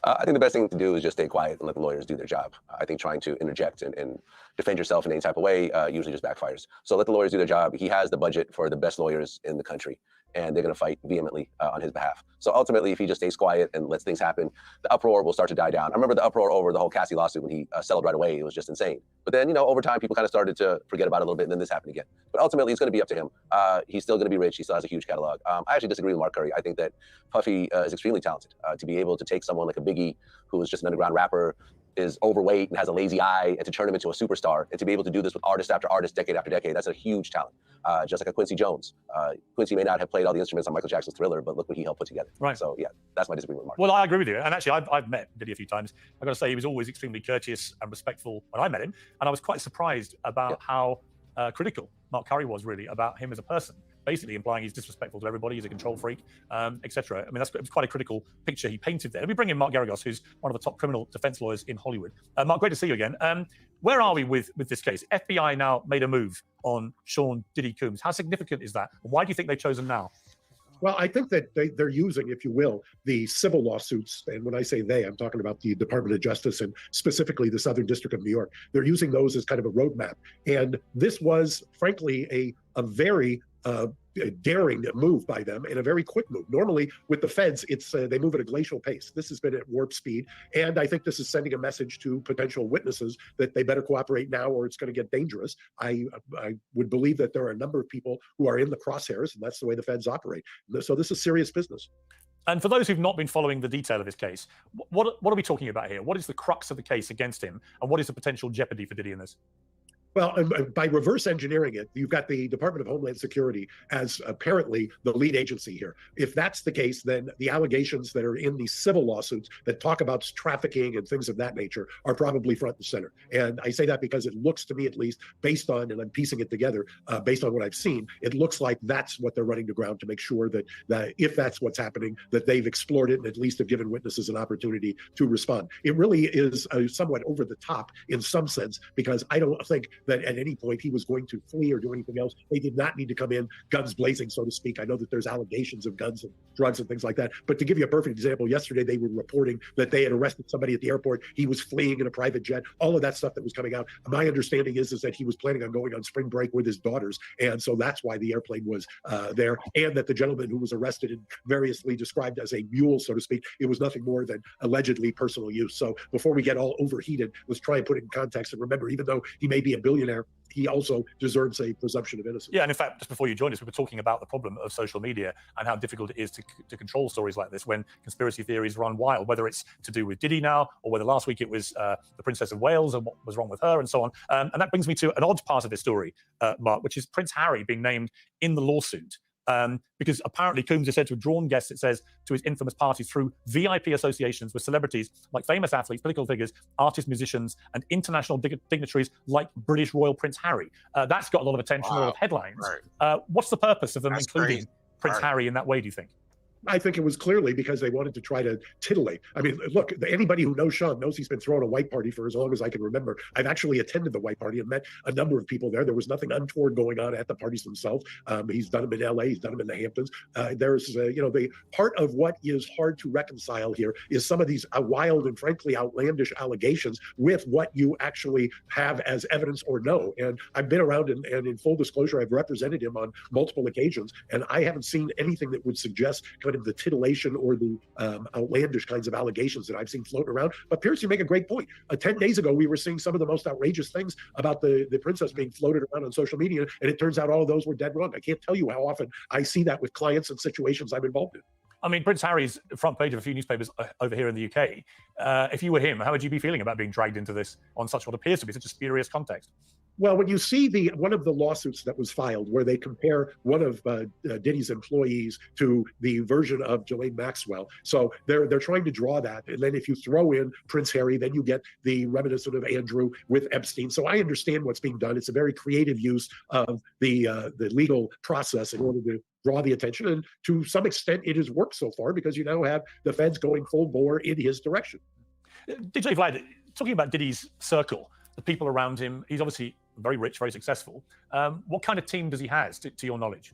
I think the best thing to do is just stay quiet and let the lawyers do their job. I think trying to interject and defend yourself in any type of way usually just backfires. So let the lawyers do their job. He has the budget for the best lawyers in the country, and they're going to fight vehemently on his behalf. So ultimately, if he just stays quiet and lets things happen, the uproar will start to die down. I remember the uproar over the whole Cassie lawsuit when he settled right away. It was just insane. But then, you know, over time, people kind of started to forget about it a little bit, and then this happened again. But ultimately, it's going to be up to him. He's still going to be rich. He still has a huge catalog. I actually disagree with Mark Curry. I think that Puffy is extremely talented to be able to take someone like a Biggie, who is just an underground rapper, is overweight and has a lazy eye, and to turn him into a superstar, and to be able to do this with artist after artist, decade after decade, that's a huge talent. Just like a Quincy Jones. Quincy may not have played all the instruments on Michael Jackson's Thriller, but look what he helped put together. Right. So yeah, that's my disagreement with Mark. Well, I agree with you. And actually, I've met Diddy a few times. I've got to say, he was always extremely courteous and respectful when I met him. And I was quite surprised about how critical Mark Curry was really about him as a person, basically implying he's disrespectful to everybody, he's a control freak, etc. I mean, it was quite a critical picture he painted there. Let me bring in Mark Garrigos, who's one of the top criminal defense lawyers in Hollywood. Mark, great to see you again. Where are we with this case? FBI now made a move on Sean Diddy Combs. How significant is that? Why do you think they've chosen now? Well, I think that they're using, if you will, the civil lawsuits. And when I say they, I'm talking about the Department of Justice and specifically the Southern District of New York. They're using those as kind of a roadmap. And this was, frankly, a very daring move by them and a very quick move. Normally with the feds, it's they move at a glacial pace. This has been at warp speed. And I think this is sending a message to potential witnesses that they better cooperate now or it's going to get dangerous. I would believe that there are a number of people who are in the crosshairs, and that's the way the feds operate. So this is serious business. And for those who've not been following the detail of his case, what are we talking about here? What is the crux of the case against him? And what is the potential jeopardy for Diddy in this? Well, by reverse engineering it, you've got the Department of Homeland Security as apparently the lead agency here. If that's the case, then the allegations that are in these civil lawsuits that talk about trafficking and things of that nature are probably front and center. And I say that because it looks to me, at least, based on, and I'm piecing it together, based on what I've seen, it looks like that's what they're running to ground to make sure that if that's what's happening, that they've explored it and at least have given witnesses an opportunity to respond. It really is somewhat over the top in some sense, because I don't think that at any point he was going to flee or do anything else. They did not need to come in guns blazing, so to speak. I know that there's allegations of guns and drugs and things like that. But to give you a perfect example, yesterday they were reporting that they had arrested somebody at the airport. He was fleeing in a private jet, all of that stuff that was coming out. My understanding is that he was planning on going on spring break with his daughters. And so that's why the airplane was there. And that the gentleman who was arrested and variously described as a mule, so to speak, it was nothing more than allegedly personal use. So before we get all overheated, let's try and put it in context. And remember, even though he may be a billionaire, he also deserves a presumption of innocence. Yeah, and in fact, just before you joined us, we were talking about the problem of social media and how difficult it is to control stories like this when conspiracy theories run wild, whether it's to do with Diddy now, or whether last week it was the Princess of Wales and what was wrong with her and so on. And that brings me to an odd part of this story, Mark, which is Prince Harry being named in the lawsuit. Because apparently Combs is said to have drawn guests, it says, to his infamous parties through VIP associations with celebrities like famous athletes, political figures, artists, musicians, and international dignitaries like British Royal Prince Harry. That's got a lot of attention, a lot of headlines. Right. What's the purpose of them That's including crazy. Prince Harry in that way, do you think? I think it was clearly because they wanted to try to titillate. I mean, look, anybody who knows Sean knows he's been throwing a white party for as long as I can remember. I've actually attended the white party and met a number of people there. There was nothing untoward going on at the parties themselves. He's done them in LA, he's done them in the Hamptons. There's, the part of what is hard to reconcile here is some of these wild and frankly outlandish allegations with what you actually have as evidence or know. And I've been around and in full disclosure, I've represented him on multiple occasions, and I haven't seen anything that would suggest kind of the titillation or the outlandish kinds of allegations that I've seen floating around. But Pierce, you make a great point. 10 days ago, we were seeing some of the most outrageous things about the princess being floated around on social media, and it turns out all of those were dead wrong. I can't tell you how often I see that with clients and situations I'm involved in. I mean, Prince Harry's front page of a few newspapers over here in the UK. If you were him, how would you be feeling about being dragged into this on such what appears to be such a spurious context? Well, when you see one of the lawsuits that was filed where they compare one of Diddy's employees to the version of Ghislaine Maxwell, so they're trying to draw that, and then if you throw in Prince Harry, then you get the reminiscent of Andrew with Epstein. So I understand what's being done. It's a very creative use of the legal process in order to draw the attention, and to some extent, it has worked so far because you now have the feds going full bore in his direction. DJ Vlad, talking about Diddy's circle, the people around him, he's obviously very rich, very successful. What kind of team does he have, to your knowledge?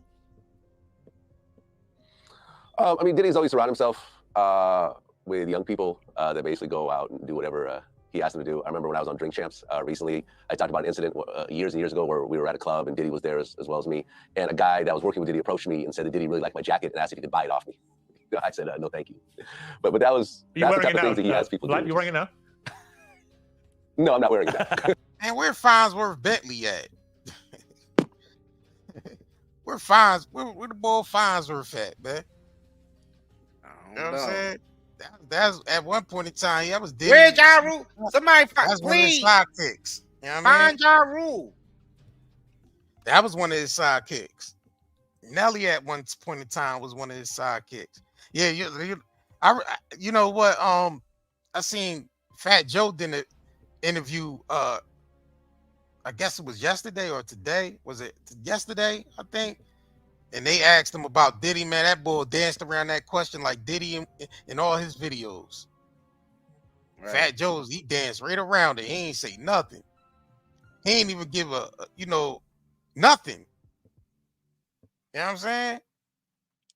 I mean, Diddy's always surrounded himself with young people that basically go out and do whatever he asked them to do. I remember when I was on Drink Champs recently, I talked about an incident years and years ago where we were at a club and Diddy was there as well as me. And a guy that was working with Diddy approached me and said that Diddy really liked my jacket and asked if he could buy it off me. I said, no, thank you. But that's the type of things that he has people do. You wearing it now? No, I'm not wearing it now. And where Farnsworth Bentley at? Where the boy Farnsworth at, man? You know what I'm saying? That's at one point in time, that was Diddy. Where's Ja Rule? Somebody That's one of his please sidekicks. You know what I mean? find Ja Rule. That was one of his sidekicks. Nelly at one point in time was one of his sidekicks. Yeah, you know what? I seen Fat Joe did an interview. I guess it was yesterday or today. Was it yesterday? I think. And they asked him about Diddy. Man, that boy danced around that question like Diddy in all his videos. Right. Fat Joe's, he danced right around it. He ain't say nothing. He ain't even give nothing. You know what I'm saying?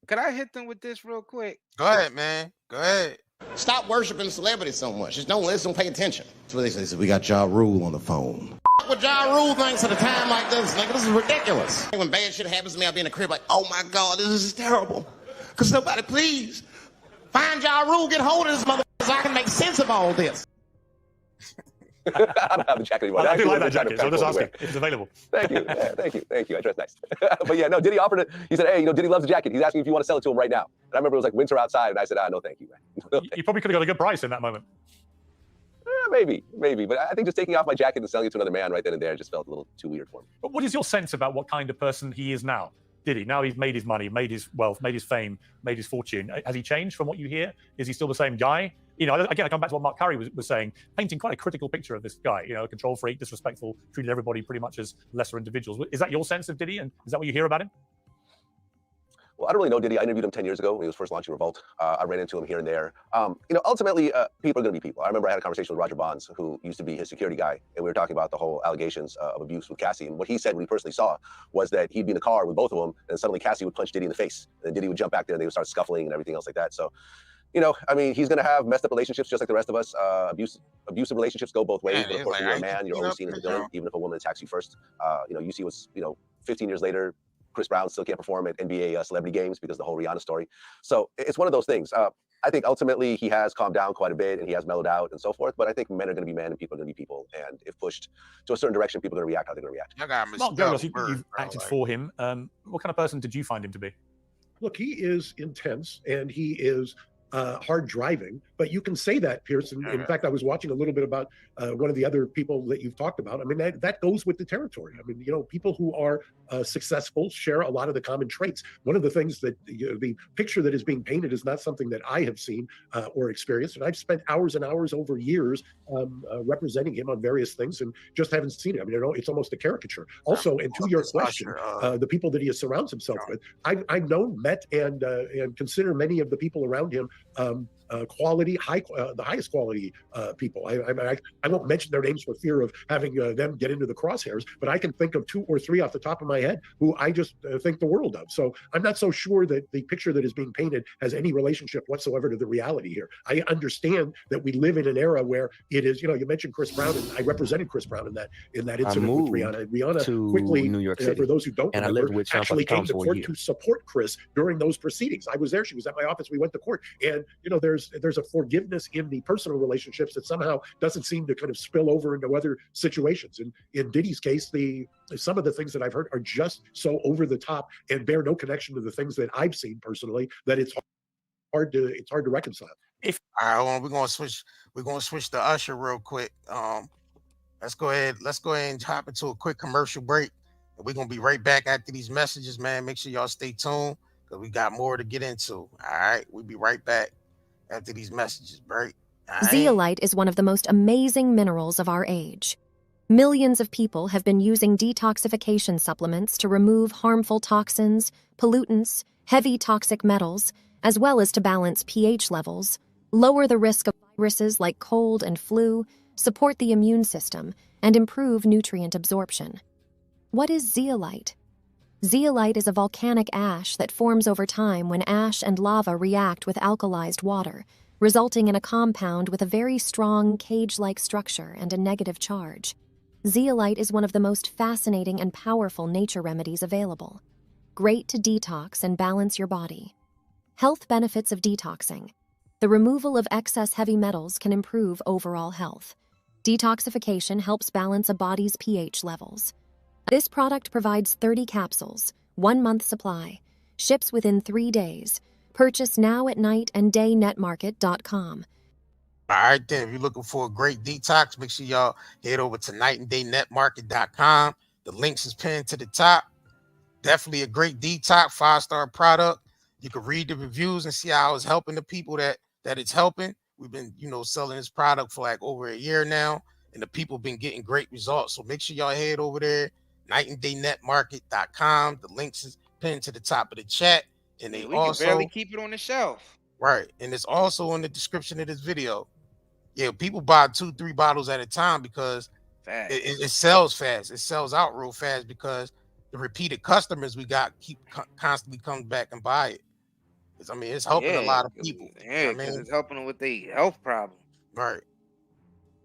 Could I hit them with this real quick? Go ahead, man. Go ahead. Stop worshiping celebrities so much. Just don't listen, pay attention. That's what they say. They said, we got Ja Rule on the phone. What Ja Rule thinks at a time like this, nigga, this is ridiculous. When bad shit happens to me, I'll be in the crib like, oh my God, this is terrible. Could somebody please find Ja Rule, get hold of this motherfucker so I can make sense of all this. I don't have the jacket anymore. I do like that jacket, so I'm just asking if it's available. Thank you. Yeah, thank you. I dress nice. But yeah, no, Diddy offered it. He said, hey, Diddy loves the jacket. He's asking if you want to sell it to him right now. And I remember it was like winter outside, and I said, no, thank you, man. You probably could have got a good price in that moment. Maybe. But I think just taking off my jacket and selling it to another man right then and there just felt a little too weird for me. But what is your sense about what kind of person he is now? Diddy, now he's made his money, made his wealth, made his fame, made his fortune. Has he changed from what you hear? Is he still the same guy? Again, I come back to what Mark Curry was saying, painting quite a critical picture of this guy, a control freak, disrespectful, treated everybody pretty much as lesser individuals. Is that your sense of Diddy, and is that what you hear about him? Well, I don't really know Diddy. I interviewed him 10 years ago when he was first launching Revolt. I ran into him here and there. Ultimately, people are going to be people. I remember I had a conversation with Roger Bonds, who used to be his security guy, and we were talking about the whole allegations of abuse with Cassie. And what he said when he personally saw was that he'd be in the car with both of them, and suddenly Cassie would punch Diddy in the face. And Diddy would jump back there, and they would start scuffling and everything else like that. So, he's going to have messed up relationships just like the rest of us. Abusive relationships go both ways. But of course, when you're a man, you're always seen as a villain, even if a woman attacks you first. You see what's, 15 years later, Chris Brown still can't perform at NBA celebrity games because of the whole Rihanna story. So it's one of those things. I think ultimately he has calmed down quite a bit and he has mellowed out and so forth. But I think men are going to be men and people are going to be people. And if pushed to a certain direction, people are going to react how they're going to react. Mark Douglas, you've acted for him. What kind of person did you find him to be? Look, he is intense and he is hard driving. But you can say that, Pearson. In fact, I was watching a little bit about one of the other people that you've talked about. I mean, that goes with the territory. I mean, people who are successful share a lot of the common traits. One of the things that the picture that is being painted is not something that I have seen or experienced. And I've spent hours and hours over years representing him on various things and just haven't seen it. I mean, it's almost a caricature. Also, and to your question, the people that he surrounds himself with, I've known, met, and consider many of the people around him quality, the highest quality people. I won't mention their names for fear of having them get into the crosshairs, but I can think of 2 or 3 off the top of my head who I just think the world of. So I'm not so sure that the picture that is being painted has any relationship whatsoever to the reality here. I understand that we live in an era where it is, you mentioned Chris Brown, and I represented Chris Brown in that incident with Rihanna. Rihanna quickly, New York City, for those who don't and remember, I lived with actually came to court to support Chris during those proceedings. I was there. She was at my office. We went to court, and there's a forgiveness in the personal relationships that somehow doesn't seem to kind of spill over into other situations. And in Diddy's case, some of the things that I've heard are just so over the top and bear no connection to the things that I've seen personally that it's hard to reconcile. All right, we're gonna switch to Usher real quick. Let's go ahead and hop into a quick commercial break. And we're gonna be right back after these messages, man. Make sure y'all stay tuned because we got more to get into. All right, we'll be right back after these messages, right? Zeolite is one of the most amazing minerals of our age. Millions of people have been using detoxification supplements to remove harmful toxins, pollutants, heavy toxic metals, as well as to balance pH levels, lower the risk of viruses like cold and flu, support the immune system, and improve nutrient absorption. What is zeolite? Zeolite is a volcanic ash that forms over time when ash and lava react with alkalized water, resulting in a compound with a very strong cage-like structure and a negative charge. Zeolite is one of the most fascinating and powerful nature remedies available. Great to detox and balance your body. Health benefits of detoxing. The removal of excess heavy metals can improve overall health. Detoxification helps balance a body's pH levels. This product provides 30 capsules, 1 month supply, ships within 3 days. Purchase now at nightanddayNetmarket.com. All right, then, if you're looking for a great detox, make sure y'all head over to nightanddayNetmarket.com. The links is pinned to the top. Definitely a great detox, 5-star product. You can read the reviews and see how it's helping the people that it's helping. We've been, selling this product for like over a year now, and the people been getting great results. So make sure y'all head over there, nightanddayNetmarket.com. The links is pinned to the top of the chat. And we can barely keep it on the shelf. Right. And it's also in the description of this video. Yeah, people buy 2-3 bottles at a time because it sells fast. It sells out real fast because the repeated customers we got constantly come back and buy it. It's helping a lot of people. Yeah, because it's helping them with their health problems. Right.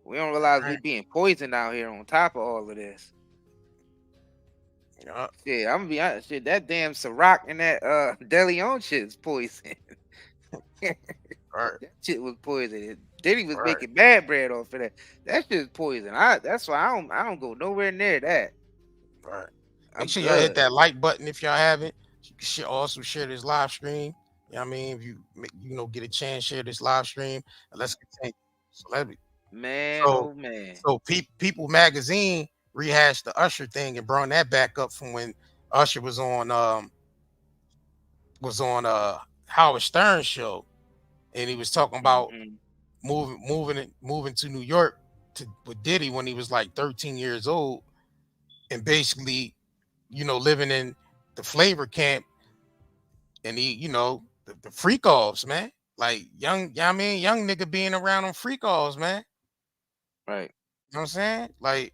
We don't realize we being poisoned out here on top of all of this. Yeah. Shit, I'm gonna be honest. Shit, that damn Ciroc and that De Leon shit is poison. Right. That shit was poison. Diddy was making bad bread off of that. That shit is poison. That's why I don't go nowhere near that. Right. Make sure y'all hit that like button if y'all haven't. You can also share this live stream. You know what I mean? If you get a chance, share this live stream and let's continue. So People Magazine rehashed the Usher thing and brought that back up from when Usher was on Howard Stern's show, and he was talking about moving to New York with Diddy when he was like 13 years old, and basically, living in the flavor camp, and he, the freak offs, man, like young nigga being around on freak offs, man. Right. You know what I'm saying? Like,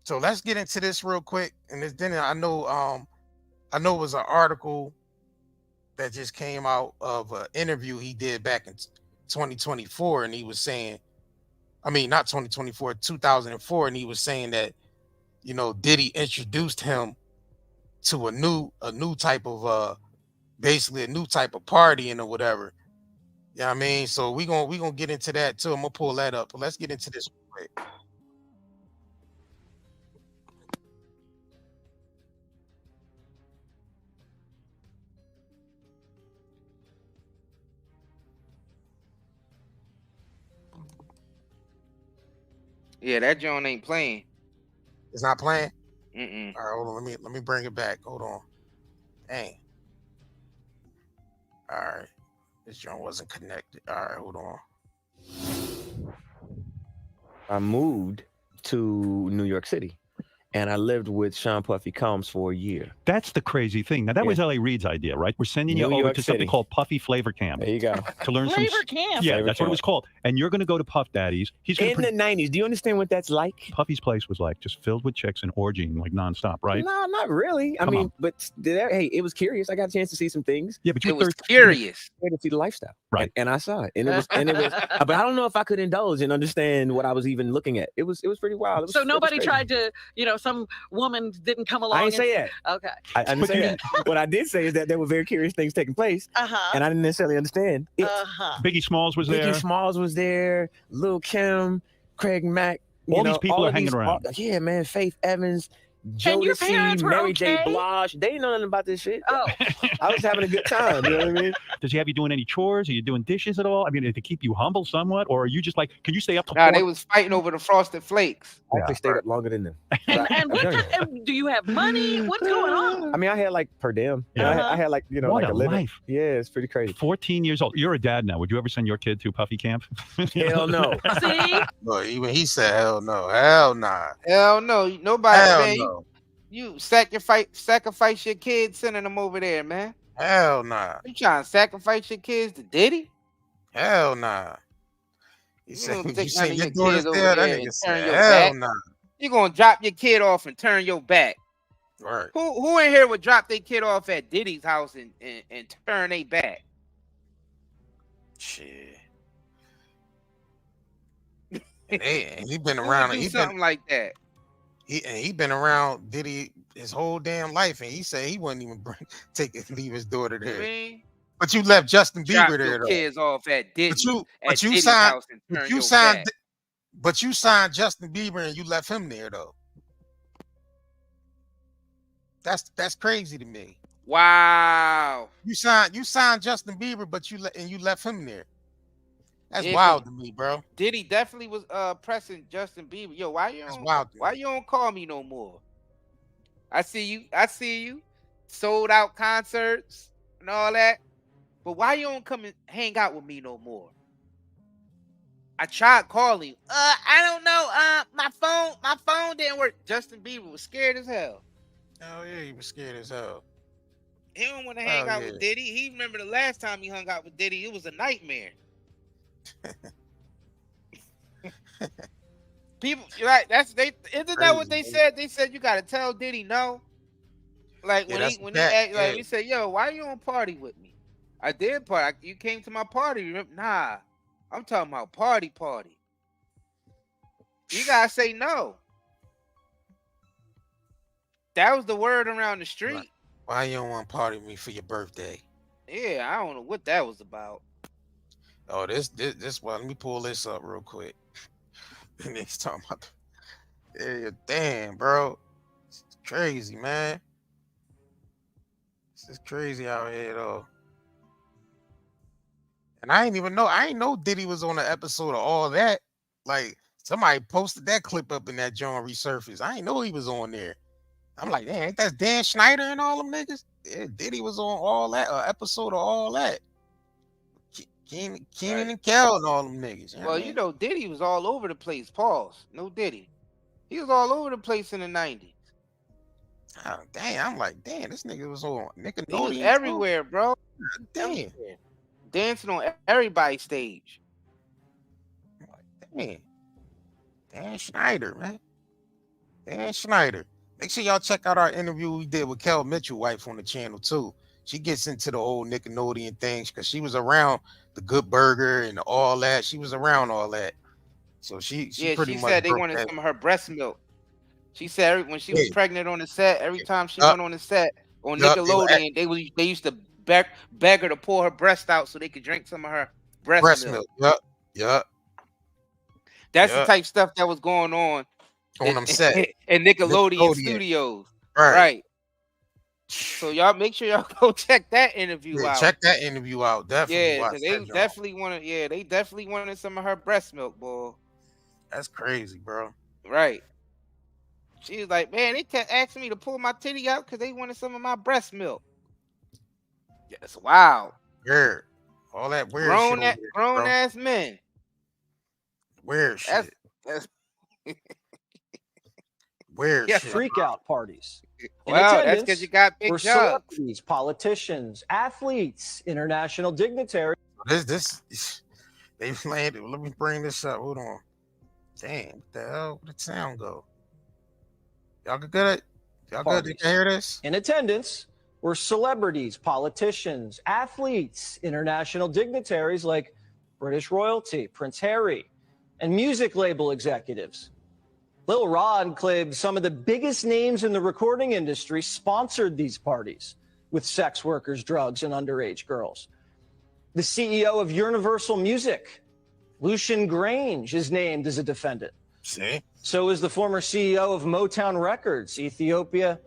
so let's get into this real quick. And then I know it was an article that just came out of an interview he did back in 2024, and he was saying, not 2024, 2004, and he was saying that, Diddy introduced him to a new type of basically a new type of partying or whatever. You know what I mean? So we gonna get into that too. I'm gonna pull that up, but let's get into this real quick. Yeah, that joint ain't playing. It's not playing. Mm-mm. All right, hold on. Let me bring it back. Hold on. Dang. All right. This joint wasn't connected. All right, hold on. I moved to New York City, and I lived with Sean Puffy Combs for a year. That's the crazy thing. Now, that was L.A. Reid's idea, right? We're sending you New over York to something City. called Puffy Flavor Camp. There you go. To learn Flavor some... Camp. Yeah, Flavor that's what it Camp. was called. And you're going to go to Puff Daddy's. He's going In the 90s. Do you understand what that's like? Puffy's place was like just filled with chicks and orgying like nonstop, right? No, not really. I Come mean, on. but hey, it was curious. I got a chance to see some things. Yeah, but It you was were curious. To see the lifestyle, Right. And I saw it, and it was, but I don't know if I could indulge and understand what I was even looking at. It was pretty wild. So nobody tried to, some woman didn't come along. I didn't say that. Okay. I didn't say that. What I did say is that there were very curious things taking place, and I didn't necessarily understand it. Biggie Smalls was there. Biggie Smalls was there. Lil' Kim, Craig Mack. All these people are hanging around. Yeah, man. Faith Evans. And your parents Jodeci, were Mary J. okay? Blige. They didn't know nothing about this shit. Oh. I was having a good time. You know what I mean? Does he have you doing any chores? Are you doing dishes at all? I mean, to keep you humble somewhat? Or are you just like, can you stay up till Nah, 4? they was fighting over the Frosted Flakes. I actually stayed up longer than them. And do you have money? What's going on? I mean, I had like per diem. Yeah. I had like, What like a living. life. Yeah, it's pretty crazy. 14 years old. You're a dad now. Would you ever send your kid to Puffy Camp? Hell no. See? Look, even he said, hell no. Hell nah. Hell no. Nobody, Hell man. no. You sacrifice your kids sending them over there, man. Hell nah. You trying to sacrifice your kids to Diddy? Hell nah. He You said, don't you take seen none of your your daughters kids over there? That there nigga and said, turn your hell back. nah. You gonna drop your kid off and turn your back. Right. Who in here would drop their kid off at Diddy's house and turn their back? Shit. And he been around. He something like that. He been around Diddy his whole damn life, and he said he wouldn't even leave his daughter I there. mean, But you left Justin drop Bieber there your though. kids off at Diddy. But you Diddy's signed. house and But turn you your signed. back. But you signed Justin Bieber and you left him there though. That's crazy to me. Wow. You signed Justin Bieber, but you left him there. That's Yeah, wild to me, bro. Diddy definitely was pressing Justin Bieber. Yo, why you That's don't, wild. why you don't call me no more? I see you. Sold out concerts and all that. But why you don't come and hang out with me no more? I tried calling you. I don't know. My phone didn't work. Justin Bieber was scared as hell. Oh yeah, he was scared as hell. He don't want to hang out yeah. with Diddy. He remember the last time he hung out with Diddy, it was a nightmare. People, right? Isn't that what they said? They said you gotta tell Diddy no. Like Yeah, when that's he asked, like yeah. he said, "Yo, why you don't party with me?" I did party. You came to my party. Remember? Nah, I'm talking about party. You gotta say no. That was the word around the street. Why you don't want to party with me for your birthday? Yeah, I don't know what that was about. Oh, this one. Let me pull this up real quick. And he's talking about, yeah, damn, bro, it's crazy, man. This is crazy out here, though. And I ain't know Diddy was on an episode of all that. Like somebody posted that clip up in that John resurfaced. I ain't know he was on there. I'm like, damn, ain't that Dan Schneider and all them niggas? Yeah, Diddy was on all that, episode of all that. Keenan and Kel and all them niggas. Well, you know, Diddy was all over the place. Pause. No Diddy. He was all over the place in the 90s. Oh, damn, I'm like, damn, this nigga was on Nickelodeon. He was everywhere, bro. Damn. Everywhere. Dancing on everybody's stage. Damn. Dan Schneider, man. Dan Schneider. Make sure y'all check out our interview we did with Kel Mitchell, wife on the channel too. She gets into the whole Nickelodeon things because she was around the Good Burger and all that. She was around all that. So she pretty much said they wanted some of her breast milk. She said when she was pregnant on the set, every time she went on the set on Nickelodeon, they used to beg her to pull her breast out so they could drink some of her breast milk. Yep. That's the type of stuff that was going on them set in Nickelodeon studios. Right. So y'all make sure y'all go check that interview out. Check that interview out. Definitely. Yeah, because they definitely wanted some of her breast milk, boy. That's crazy, bro. Right. She was like, man, they kept asking me to pull my titty out because they wanted some of my breast milk. Yeah, it's wild. Weird. All that weird shit over there, Grown bro. ass men. Weird shit. That's Weird yes, shit. Freak out parties. In Well, that's attendance because you got big were jugs. celebrities, politicians, athletes, international dignitaries. This they landed. Let me bring this up. Hold on. Damn, what the hell? Where'd the sound go? Y'all good? Y'all good? Did you hear this? In attendance were celebrities, politicians, athletes, international dignitaries like British royalty, Prince Harry, and music label executives. Lil Rod claimed some of the biggest names in the recording industry sponsored these parties with sex workers, drugs, and underage girls. The CEO of Universal Music, Lucian Grange, is named as a defendant. See? So is the former CEO of Motown Records, Ethiopia,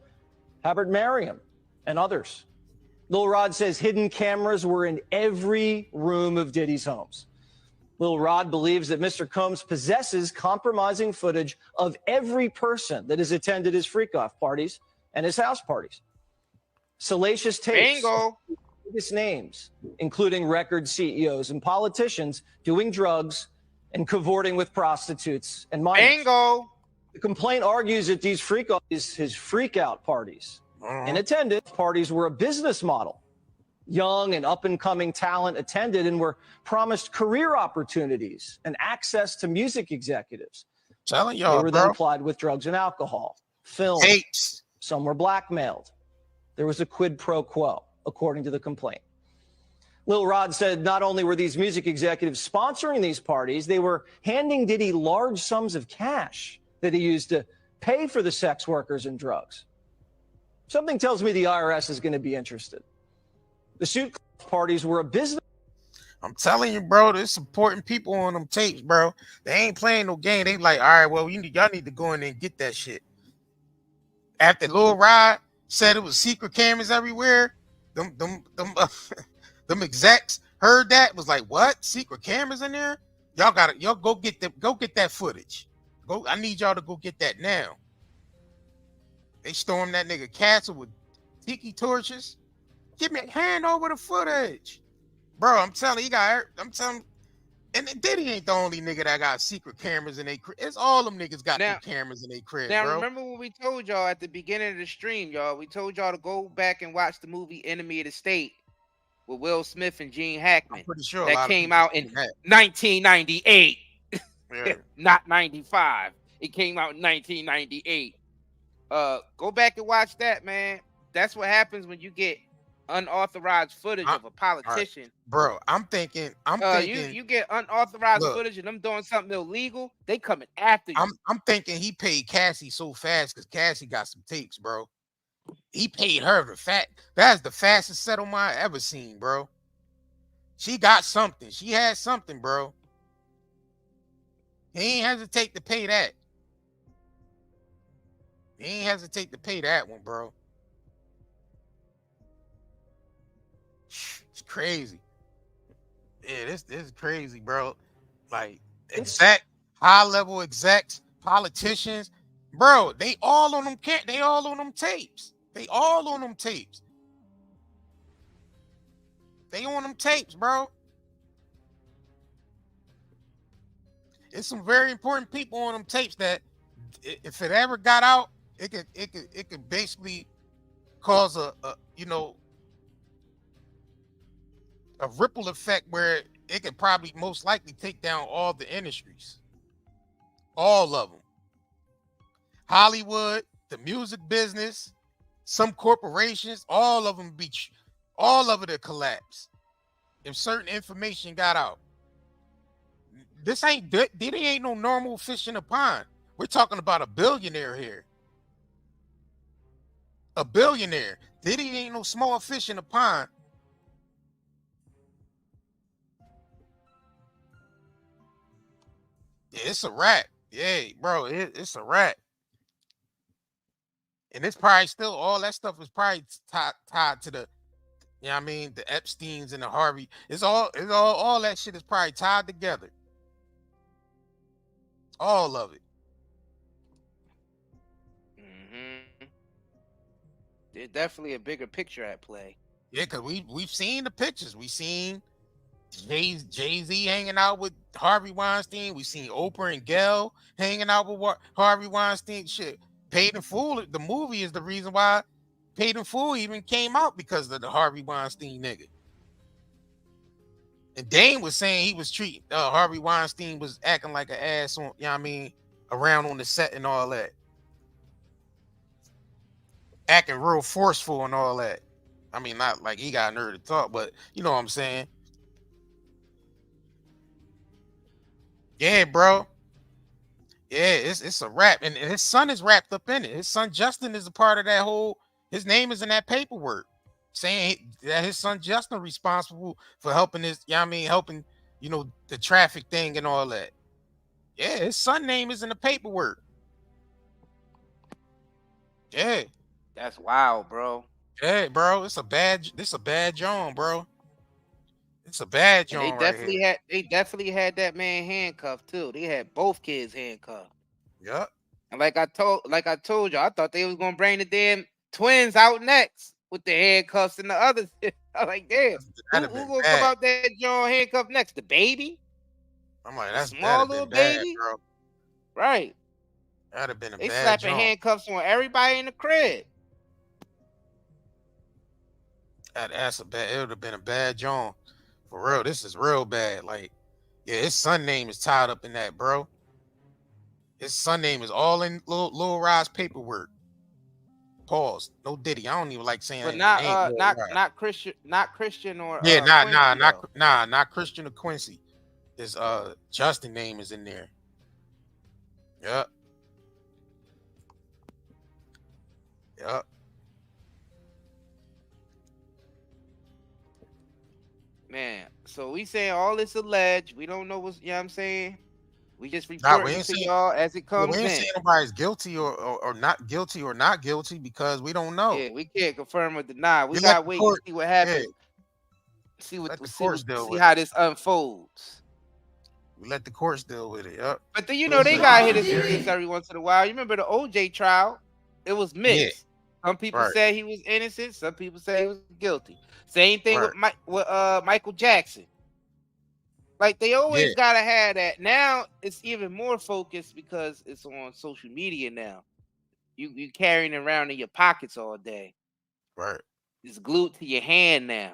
Habert Mariam, and others. Lil Rod says hidden cameras were in every room of Diddy's homes. Lil Rod believes that Mr. Combs possesses compromising footage of every person that has attended his freak-off parties and his house parties. Salacious tapes. Bingo. Biggest names, including record CEOs and politicians doing drugs and cavorting with prostitutes and minors. Bingo. The complaint argues that these his freak-out parties. In attendance, parties were a business model. Young and up-and-coming talent attended and were promised career opportunities and access to music executives. Telling y'all, they were bro. then plied with drugs and alcohol, film. Tapes. Some were blackmailed. There was a quid pro quo, according to the complaint. Lil Rod said not only were these music executives sponsoring these parties, they were handing Diddy large sums of cash that he used to pay for the sex workers and drugs. Something tells me the IRS is going to be interested. The suit parties were a business. I'm telling you, bro, there's supporting people on them tapes, bro. They ain't playing no game. They like, all right, well, y'all need to go in there and get that shit. After Lil Rod said it was secret cameras everywhere, them execs heard that, was like, what? Secret cameras in there? Y'all go get that footage. I need y'all to go get that now. They stormed that nigga castle with tiki torches. Give me hand over the footage. Bro, I'm telling you, and Diddy ain't the only nigga that got secret cameras in their crib. It's all them niggas got them cameras in their crib, Now, bro. remember what we told y'all at the beginning of the stream, y'all? We told y'all to go back and watch the movie Enemy of the State with Will Smith and Gene Hackman. I'm pretty sure that came out in 1998, not 95. It came out in 1998. Go back and watch that, man. That's what happens when you get unauthorized footage of a politician. Right. Bro, I'm thinking you get unauthorized footage of them doing something illegal, they coming after you. I'm thinking he paid Cassie so fast because Cassie got some tapes, bro. He paid her that's the fastest settlement I ever seen, bro. She got something. She had something, bro. He ain't hesitate to pay that. He ain't hesitate to pay that one, bro. It's crazy. Yeah, this is crazy, bro. Like high level execs, politicians, bro. They all on them tapes. They all on them tapes. They on them tapes, bro. It's some very important people on them tapes that if it ever got out, it could basically cause a ripple effect where it could probably most likely take down all the industries. All of them. Hollywood, the music business, some corporations, all of them to collapse if certain information got out. Diddy ain't no normal fish in a pond. We're talking about a billionaire here. A billionaire. Diddy ain't no small fish in a pond. Yeah, it's a rat. Yeah, bro, it's a rat. And it's probably still, all that stuff is probably tied to the, you know what I mean, the Epsteins and the Harvey. All that shit is probably tied together. All of it. Mm-hmm. There's definitely a bigger picture at play. Yeah, because we've seen the pictures. We seen Jay-Z hanging out with Harvey Weinstein. We seen Oprah and Gail hanging out with Harvey Weinstein. Shit, Paid in Full. The movie is the reason why Paid in Full even came out, because of the Harvey Weinstein nigga. And Dane was saying he was treating Harvey Weinstein was acting like an ass on, you know what I mean, around on the set and all that. Acting real forceful and all that. I mean, not like he got a nerve to talk, but you know what I'm saying. Yeah, bro. Yeah, it's a rap. And his son is wrapped up in it. His son Justin is a part of that whole, his name is in that paperwork saying that his son Justin responsible for helping his, you know what I mean, helping, you know, the traffic thing and all that. Yeah, his son name is in the paperwork. Yeah. That's wild, bro. Yeah, bro. This a bad John, bro. It's a bad And they John right here. definitely had that man handcuffed too. They had both kids handcuffed. Yep. And like I told you, I thought they was gonna bring the damn twins out next with the handcuffs and the others. I'm like, damn, who gonna come out that John handcuffed next? The baby? I'm like, that's small little baby, bro. Right? That'd have been a They bad slapping John. handcuffs on everybody in the crib. That's a bad. It would have been a bad John. For real, this is real bad. Like, yeah, his son name is tied up in that, bro. His son name is all in Lil Rod's paperwork. Pause. No Diddy. I don't even like saying But that. not Christian or yeah, Quincy, not Christian or Quincy. His Justin name is in there. Yep. Yep. Man, so we saying all this alleged. We don't know what's, you know what I'm saying? We just reporting to y'all as it comes we ain't in. saying nobody's guilty or not guilty because we don't know. Yeah, we can't confirm or deny. We gotta wait and see what happens. Yeah. See how this unfolds. We let the courts deal with it. Yep. But then, you know, they got hit us with this every once in a while. You remember the OJ trial? It was mixed. Yeah. Some people said he was innocent. Some people said he was guilty. Same thing with Michael Jackson. Like, they always gotta have that. Now it's even more focused because it's on social media now. You carrying it around in your pockets all day. Right. It's glued to your hand now.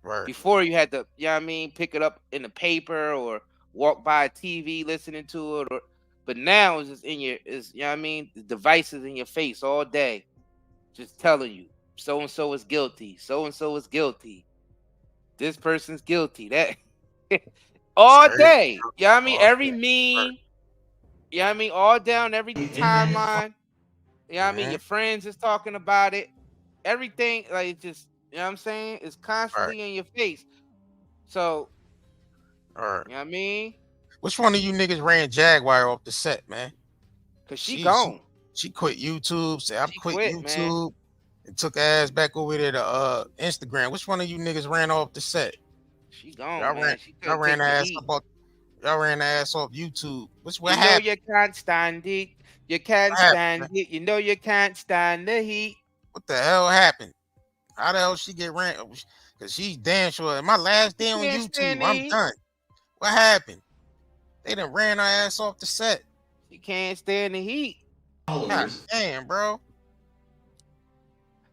Right. Before you had to, you know what I mean, pick it up in the paper or walk by a TV listening to it, but now it's just in your, you know what I mean, the devices in your face all day, just telling you so and so is guilty, so and so is guilty, this person's guilty, that all day. You know what I mean? Every meme, you know what I mean, all down every timeline. You know what I mean? Your friends is talking about it. Everything, like, just, you know what I'm saying? It's constantly in your face. So, you know what I mean? Which one of you niggas ran Jaguar off the set, man? Cause she gone. She quit YouTube. Said I quit YouTube, man. And took her ass back over there to Instagram. Which one of you niggas ran off the set? She gone, y'all man. Y'all ran her ass off YouTube. What you happened? Know you can't stand it. You can't stand it. You know you can't stand the heat. What the hell happened? How the hell she get ran? Cause she's damn sure. My last day on YouTube, I'm done. What happened? They done ran her ass off the set. She can't stand the heat. God damn, bro.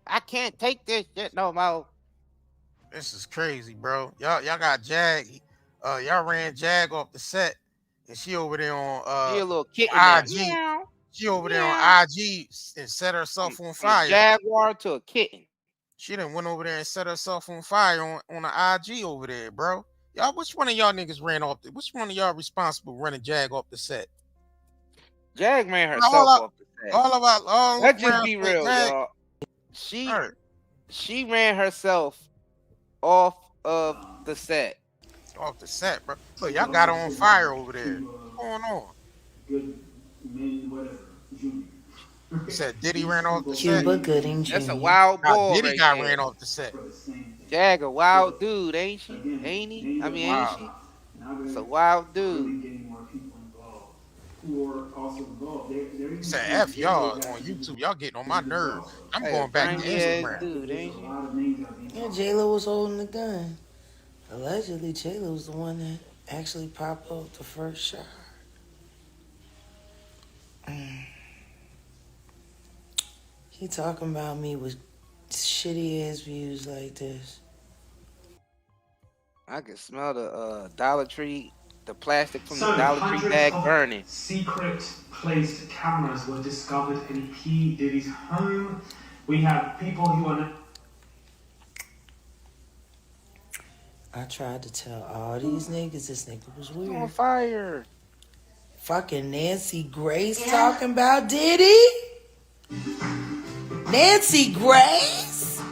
I can't take this shit no more. This is crazy, bro. Y'all got Jag. Y'all ran Jag off the set, and she over there on she a little kitten IG. She over there on IG and set herself on fire. Jaguar to a kitten. She done went over there and set herself on fire on the IG over there, bro. Y'all, which one of y'all niggas ran off which one of y'all responsible running Jag off the set? Jag ran herself off the set. Let's just be real, y'all. She ran herself off of the set. Off the set, bro. Look, y'all got her on fire over there. What's going on? Good men, whatever. Junior. You said Diddy ran off the set. Cuba Gooding Jr. That's a wild boy. Diddy got ran off the set. Jag a wild dude, ain't she? Ain't he? I mean, ain't she? It's a wild dude. who are also involved. They're even Say saying F y'all J-Lo on has to YouTube. Y'all getting on my be nerve. also. I'm Hey, going back to grimy ass Instagram. dude, There's ain't a you? lot of names that are being Yeah, talked J-Lo was holding the gun. Allegedly, J-Lo was the one that actually popped off the first shot. He talking about me with shitty ass views like this. I can smell the Dollar Tree, the plastic from the So, Dollar Tree hundreds bag of burning. secret placed cameras were discovered in P. Diddy's home. We have people who are... I tried to tell all these niggas this nigga was It's on weird. fire. Fucking Nancy Grace talking about Diddy? Nancy Grace?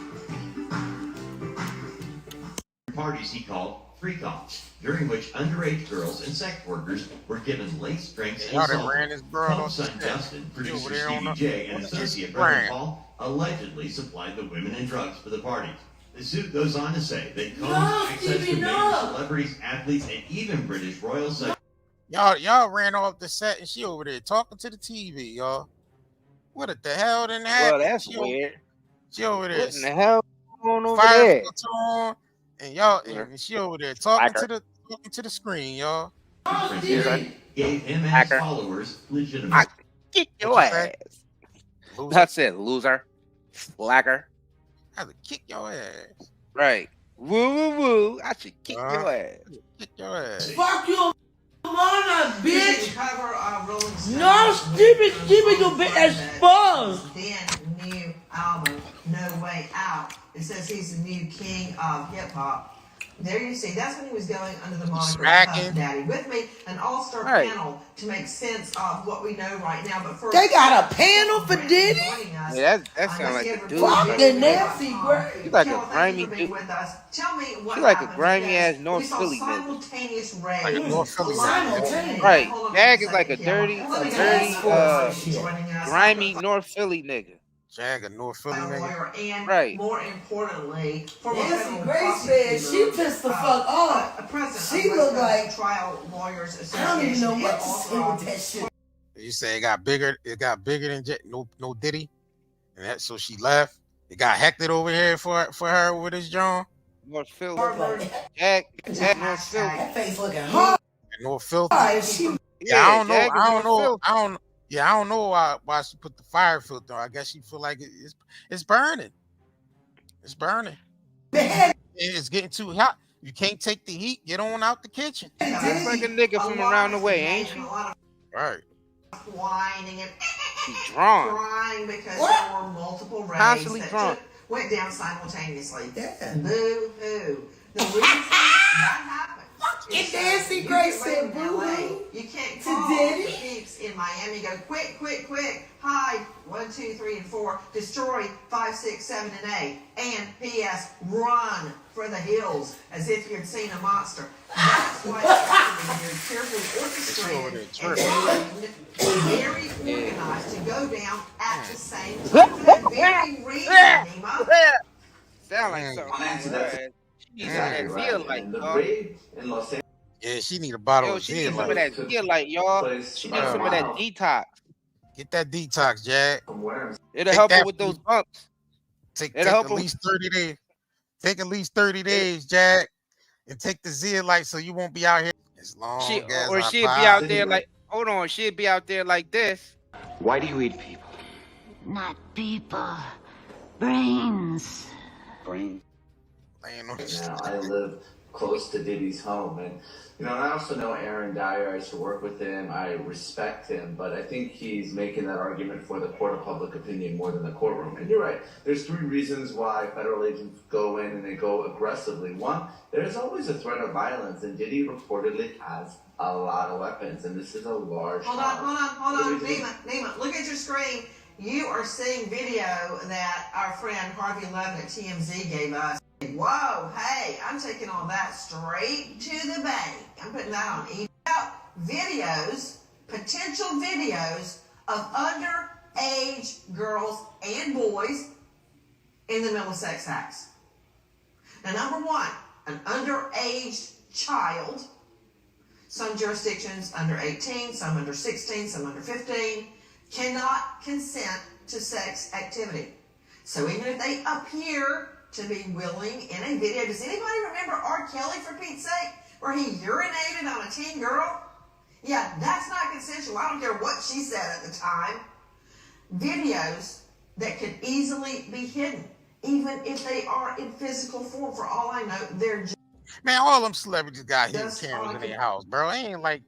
Parties he called freak-offs, during which underage girls and sex workers were given laced drinks and Y'all done salted. ran this girl Trump's off son the set. Justin, She producer over there on Stevie the J, and on the associate brother Instagram. Paul allegedly supplied the women and drugs for the parties. The suit goes on to say that Combs access to major celebrities, athletes, and even British royal such. Y'all ran off the set and she over there talking to the TV, y'all. What the hell didn't happen? Well, that's She weird. She over there. What in the hell going on over Fire there? filter on, and y'all, and she over there talking to the screen, y'all. Gave him and his followers legitimate. I kick your What'd you say? ass. Loser. That's it, loser. Slacker. I have to kick your ass. Right. Woo woo woo. I should kick your ass. Kick your ass. Fuck you, mama, bitch! No, stupid, you bitch, that's fun! Then new album, No Way Out. It says he's the new king of hip hop. There you see, that's when he was going under the moniker Puff Daddy. With me, an all-star panel to make sense of what we know right now. But first, They got a panel for Diddy? Yeah, that sounds like a dude. Fucking Nancy Grace. She's like a grimy dude. Tell me what She's like a happened, grimy ass because North we saw Philly nigga. simultaneous rage. Like a North Philly Simultaneous. Right. Hold on Jag a is like a second, dirty, grimy North Philly nigga. Jag, a North Philly lawyer, and right. more importantly, Nancy Grace said she pissed the fuck off. She looked like Trial Lawyers Association. I don't even know what to say with that shit. You say it got bigger. It got bigger than no Diddy, and that so she left. It got hectic over here for her with this John. North Philly. Jag North Philly. That face looking hard. North Philly. Yeah, I don't know. Jag I don't North know. Philly. I don't. Yeah, I don't know why she put the fire filter on. I guess she feel like it's burning. It's burning. It's getting too hot. You can't take the heat. Get on out the kitchen. Looks like a nigga from around the way, ain't she? Right. Whining and She's drawn. crying because there were multiple raids Constantly that drunk. went down simultaneously. Boo hoo. The reason that happened. Fucking Nancy Grace said boo hoo. You can't To call Diddy? the peeps in Miami. Go quick, quick, quick. Hide 1, 2, 3, and 4. Destroy 5, 6, 7, and 8. And P.S. Run for the hills as if you'd seen a monster. That's why it's carefully orchestrated and very organized to go down at the same time. For that very reason, Nima. Sound like something. She needs some of that Zia light, dog. Yeah, she need a bottle Yo, of she Zia needs some of light. that Zia light, y'all. She needs some of that detox. Get that detox, Jag. It'll help her with those bumps. Take It'll help at her. least 30 days. Take at least 30 days, Jag, and take the Zia light so you won't be out here as long as Or I she'd be buy. out there like, hold on, she'd be out there like this. Why do you eat people? Not people. Brains. Brain. Now, I live close to Diddy's home, and and I also know Aaron Dyer. I used to work with him. I respect him, but I think he's making that argument for the court of public opinion more than the courtroom. And you're right. There's 3 reasons why federal agents go in and they go aggressively. 1, there's always a threat of violence, and Diddy reportedly has a lot of weapons, and this is a large. Hold on. Nima, look at your screen. You are seeing video that our friend Harvey Levin at TMZ gave us. Whoa, hey, I'm taking all that straight to the bank. I'm putting that on videos, potential videos of underage girls and boys in the middle of sex acts. Now, number 1, an underage child Some jurisdictions under 18, some under 16, some under 15 cannot consent to sex activity. So even if they appear to be willing in a video, does anybody remember R. Kelly, for Pete's sake, where he urinated on a teen girl? Yeah, that's not consensual. I don't care what she said at the time. Videos that could easily be hidden, even if they are in physical form. For all I know, they're just... Man, all them celebrities got hidden cameras in their house, bro. It ain't like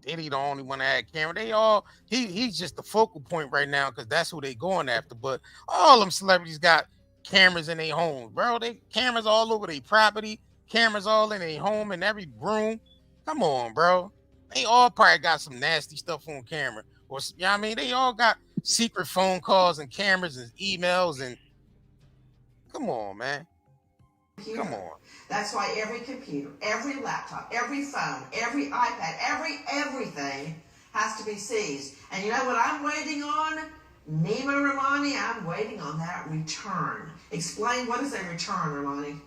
Diddy the only one that had camera. They all he's just the focal point right now because that's who they going after. But all them celebrities got cameras in their homes, bro. They cameras all over their property, cameras all in their home in every room. Come on, bro. They all probably got some nasty stuff on camera. Or you know what I mean? They all got secret phone calls and cameras and emails and come on, man. Come on. That's why every computer, every laptop, every phone, every iPad, everything has to be seized. And you know what I'm waiting on? Nima Rahmani, I'm waiting on that return. Explain, what is a return, Rahmani?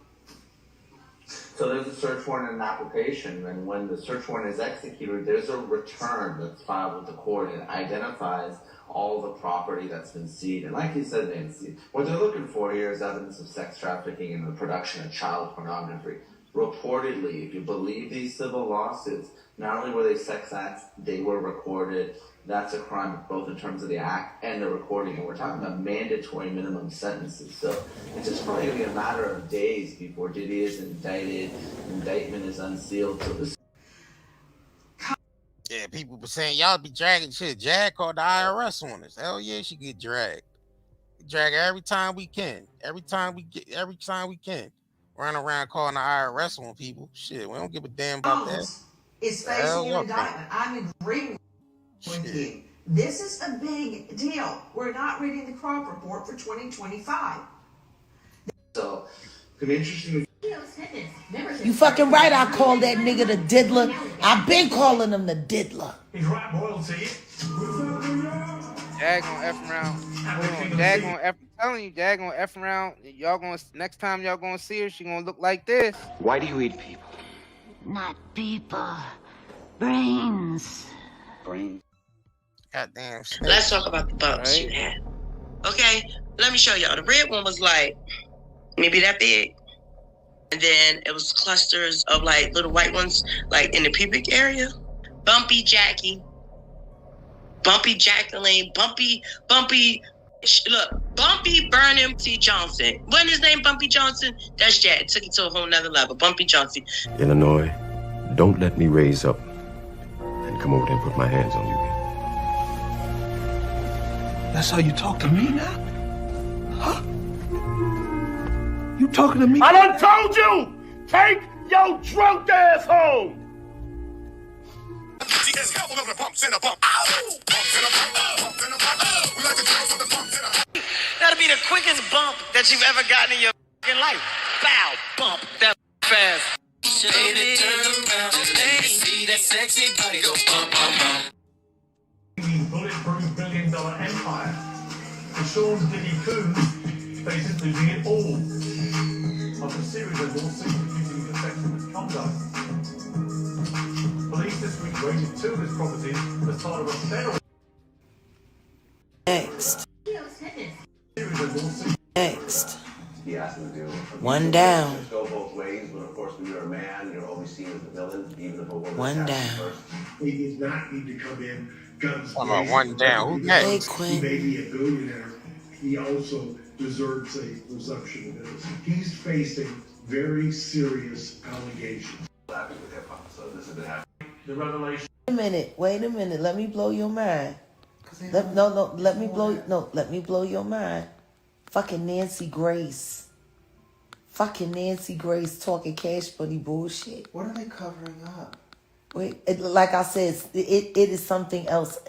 So there's a search warrant and an application, and when the search warrant is executed, there's a return that's filed with the court and identifies all the property that's been seized. And like you said, Nancy, what they're looking for here is evidence of sex trafficking and the production of child pornography. Reportedly, if you believe these civil lawsuits, not only were they sex acts, they were recorded. That's a crime both in terms of the act and the recording. And we're talking about mandatory minimum sentences. So it's just probably going to be a matter of days before Diddy is indicted, indictment is unsealed. So this. Yeah, people were saying y'all be dragging shit. Jag called the IRS on us. Hell yeah, she get dragged. Drag her every time we can. Every time we can. Run around calling the IRS on people. Shit, we don't give a damn about that. Is facing an indictment. I'm agreeing with you. This is a big deal. We're not reading the crop report for 2025. So it could be interesting. You fucking right, I call that nigga the diddler. I've been calling him the diddler. He's right royalty. Jag gonna F around. Hold on, Jag gonna F. I'm telling you, Jag gonna F around. Y'all gonna, next time y'all gonna see her, she gonna look like this. Why do you eat people? Not people. Brains. Brains. Goddamn shit. Let's talk about the bumps you had. Okay, let me show y'all. The red one was like maybe that big. And then it was clusters of like little white ones, like in the pubic area. Bumpy Jackie. Bumpy Jacqueline. Bumpy, look, Bumpy Burnham T. Johnson. Wasn't his name Bumpy Johnson? That's Jack. Took it to a whole nother level. Bumpy Johnson. Illinois, don't let me raise up and come over there and put my hands on you. That's how you talk to me now? Huh? You talking to me? I done told you! Take your drunk ass home! That'll be the quickest bump that you've ever gotten in your fucking life. Bow, bump, that fast. Lady, turn around and let me see that sexy body go bump, bump, bump. Bulletproof $1 billion empire. For Sean Diddy Coons faces losing it all after a series of lawsuits accusing him of sexual misconduct. Police this week raided 2 of his properties as part of a federal. Next. One down. Go both ways, but of course, when you're a man, you're always seen as the villain, even if a woman. One down. He does not need to come in guns blazing. One down. Who next? He may be a billionaire. He also deserves a presumption of innocence. He's facing very serious allegations. The revelation. Wait a minute. Let me blow your mind. Let me blow your mind. Fucking Nancy Grace talking cash money bullshit. What are they covering up? Wait, like I said, it is something else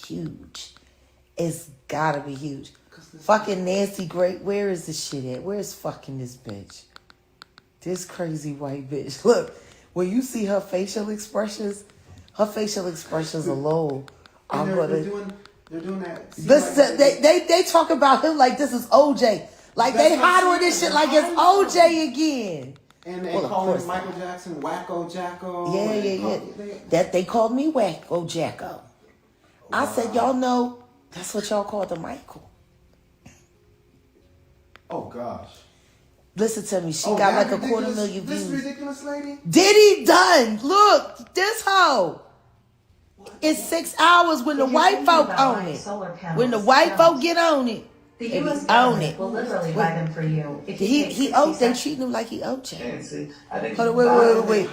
huge. It's gotta be huge. Fucking Nancy Grace, where is this shit at? Where's fucking this bitch? This crazy white bitch. Look, when you see her facial expressions alone, I'm gonna. They're doing that. Listen, they talk about him like this is OJ. Like they hot on this shit like it's OJ again. And they Well, of call course him Michael Jackson Wacko Jacko. Yeah. That they called me Wacko Jacko. I said, y'all know that's what y'all call the Michael. Oh gosh. Listen to me. She got like a 250,000 This views. ridiculous lady? Diddy done. Look, this hoe. It's 6 hours when the white folk own it. When the white folk get on it. The They U.S. own it. government will literally buy them for you. If you He take he 60 owed. They seconds. treating him like he OJ. Nancy, I think Hold on, wait.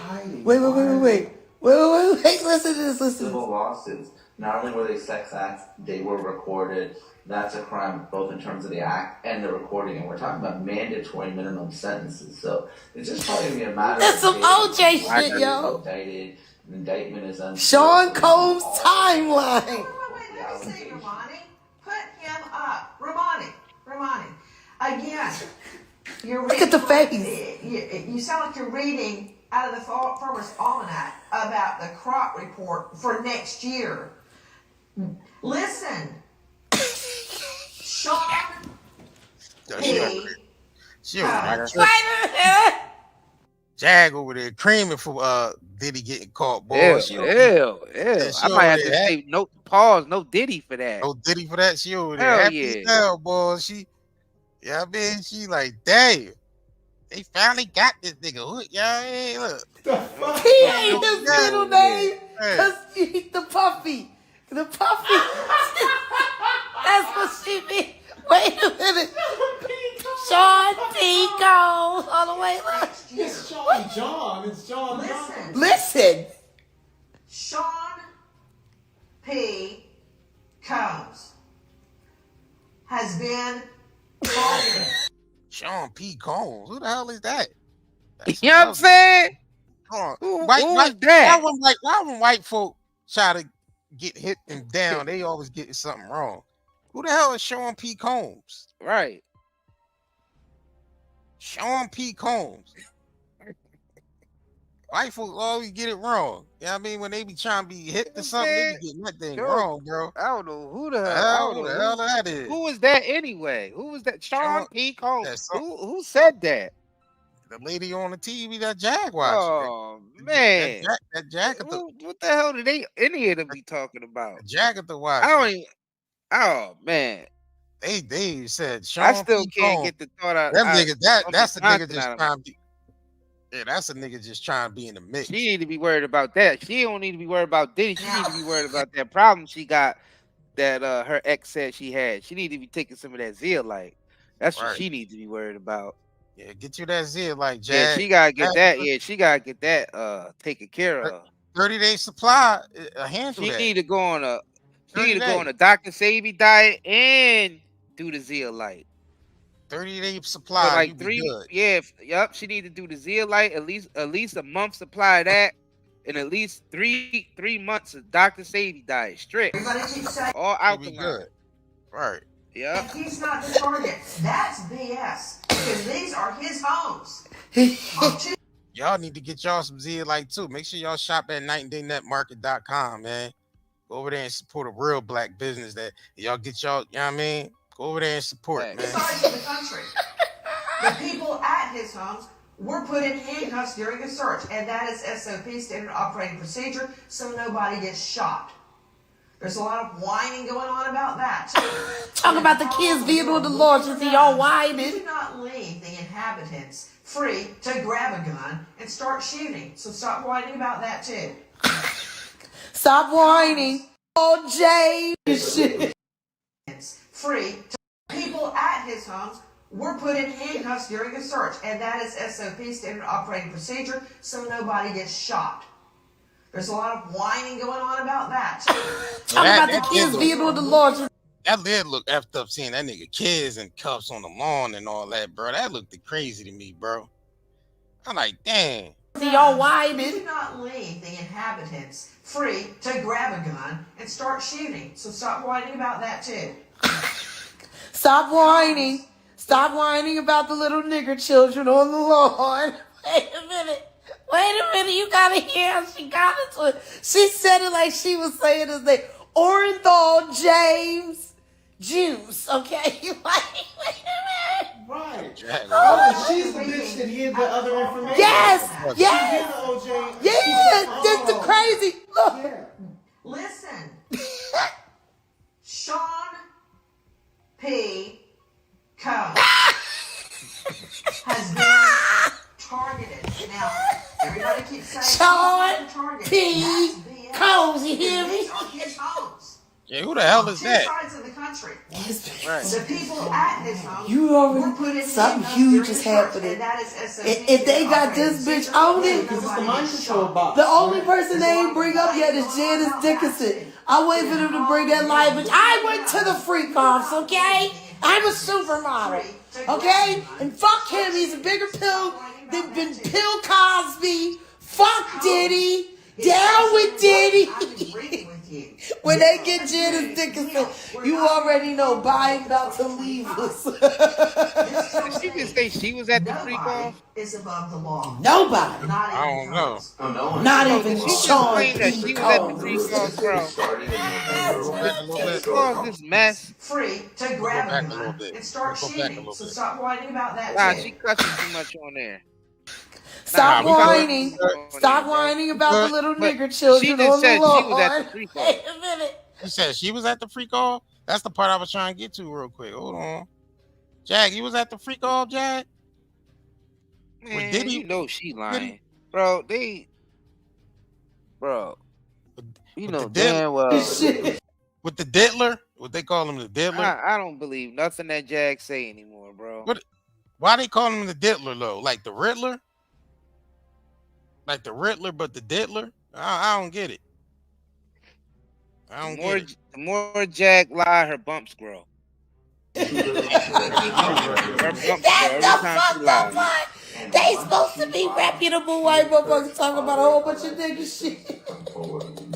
Listen to this. Listen. Civil lawsuits. Not only were they sex acts, they were recorded. That's a crime, both in terms of the act and the recording. And we're talking about mandatory minimum sentences. So it's just probably gonna be a matter. That's some OJ shit, yo. Indicted. An indictment is unsealed. Sean Combs' timeline. Let me see, Romani. Put him up. Romani. Again, you're reading. Look at the face. You sound like you're reading out of the Farmer's Almanac about the crop report for next year. Listen. Sean P. She Jag over there creaming for Diddy getting caught, boy. Hell. I might have to say no Diddy for that. No Diddy for that. She over there happy as hell, boy. She like, damn. They finally got this nigga. Look, y'all, look. He ain't his middle name because he's the Puffy. The Puffy. That's what she mean. Wait a minute. Sean P. Combs. All the way. Look. It's Sean John. It's John. Listen. Sean P. Combs has been targeted. Sean P. Combs. Who the hell is that? You know what I'm saying? Who is that? Why when white folk try to get hit them down, they always getting something wrong? Who the hell is Sean P. Combs? Right. Sean P. Combs. White folk always get it wrong. You know what I mean? When they be trying to be hit to something, they be getting that thing wrong, bro. I don't know who the hell that is. Who was that anyway? Who was that? Sean P. Combs. Yeah, Who said that? The lady on the TV, that Jaguar. Oh man, that Jaguar. What the hell did any of them be talking about? Jaguar watch. I don't even. Oh man, they said Sean I still P. can't Combs. get the thought out. That nigga, that's a nigga just out trying to be. Yeah, that's a nigga just trying to be in the mix. She need to be worried about that. She don't need to be worried about Diddy. She need to be worried about that problem she got that her ex said she had. She need to be taking some of that zeolite. That's what she needs to be worried about. Yeah, get you that zeolite, Jack. Yeah, she gotta get that. Yeah, she gotta get that taken care of. 30-day supply, a handful. She that. need to go on a. She need to go on a Dr. Savvy diet and do the zeolite. 30-day supply, so like 3. Good. Yeah, yup. She need to do the zeolite at least a month supply of that, and at least 3 months of Dr. Savvy diet strict. All alkaline. Good. Right. Yeah. If he's not the target, that's BS. Because these are his homes. Y'all need to get y'all some zeolite too. Make sure y'all shop at nightanddaynetmarket.com, man. Go over there and support a real black business that y'all get y'all, you know what I mean? Go over there and support it, man. Sorry for the country. The people at his homes were put in handcuffs during a search, and that is SOP, standard operating procedure, so nobody gets shot. There's a lot of whining going on about that. Talk about the kids being on the launch and see y'all whining. You do not leave the inhabitants free to grab a gun and start shooting. So stop whining about that too. Stop whining. Oh, James. Free to people at his homes were put in handcuffs during a search, and that is SOP, standard operating procedure, so nobody gets shot. There's a lot of whining going on about that. Talk about the kids being on the launch. That did look effed up, seeing that nigga kids and cuffs on the lawn and all that, bro. That looked crazy to me, bro. I'm like, dang. See y'all whining. You do not leave the inhabitants free to grab a gun and start shooting. So stop whining about that too. Stop whining. Stop whining about the little nigger children on the lawn. Wait a minute. You gotta hear how she got into it. She said it like she was saying his name. Orenthal James Juice. Okay? Like, wait a minute. Right. Jaguar. Oh, she's the bitch that hid the other information. Yes, She yes. hid the OJ. Yeah, that's the crazy. Look. Yeah. Listen, Sean P. Combs has been targeted. Now, everybody keeps saying Sean targeted. P. Combs, you hear me? These are his homes. Yeah, who the hell is Two that? sides of the country. Right. The people at his home. You already put in something handcuffs huge during is the search, happening. and that is SOP. If they got this bitch on it, Because it's the mind control box. the only person they ain't bring up yet is Janice Dickinson. I wait for them to bring that live bitch. I went to the freak offs, okay? I'm a supermodel, okay? And fuck him, he's a bigger pill than Bill Cosby. Fuck Diddy. Down with Diddy. When they get Janice Dickinson, you already know Biden about to leave us. Did she just say she was at the freak off? Is above the law. Nobody. I don't know. Oh, no one. Not No, even did she just Sean claim that P. she was at the Combs. freak off, bro? Started in November. What caused this mess? Free to Go grab back a a little gun bit. and start Go back a shooting. little So bit. stop whining about that Nah, too. she cussing too much on there. Stop Nah, we gotta- whining. Stop whining about the little But nigger children she on just the said lawn. she was at the freak off. Wait a minute. She said she was at the freak off. That's the part I was trying to get to real quick. Hold on. Jag, you was at the freak off, Jag? Man, Diddy- you know she lying. Diddy- Bro, you know damn well. Shit. With the diddler? What they call him, the diddler? I don't believe nothing that Jag say anymore, bro. What? Why they call him the diddler though? Like the Riddler? Like the Riddler, but the diddler? I don't get it. I don't get it. The more Jag lie, her bumps grow. Her bumps grow every That's the time she fucked up lies. part. They supposed to be reputable white motherfuckers talking about a whole bunch of nigga shit.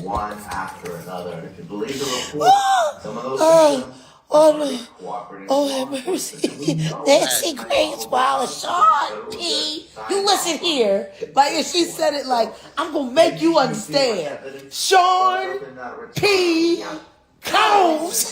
One after another. If you believe the report, some of those victims Oh, have mercy. Nancy Grace Wallace, Sean P. You listen here. Like, if she said it like, I'm going to make you understand. Sean P. Combs.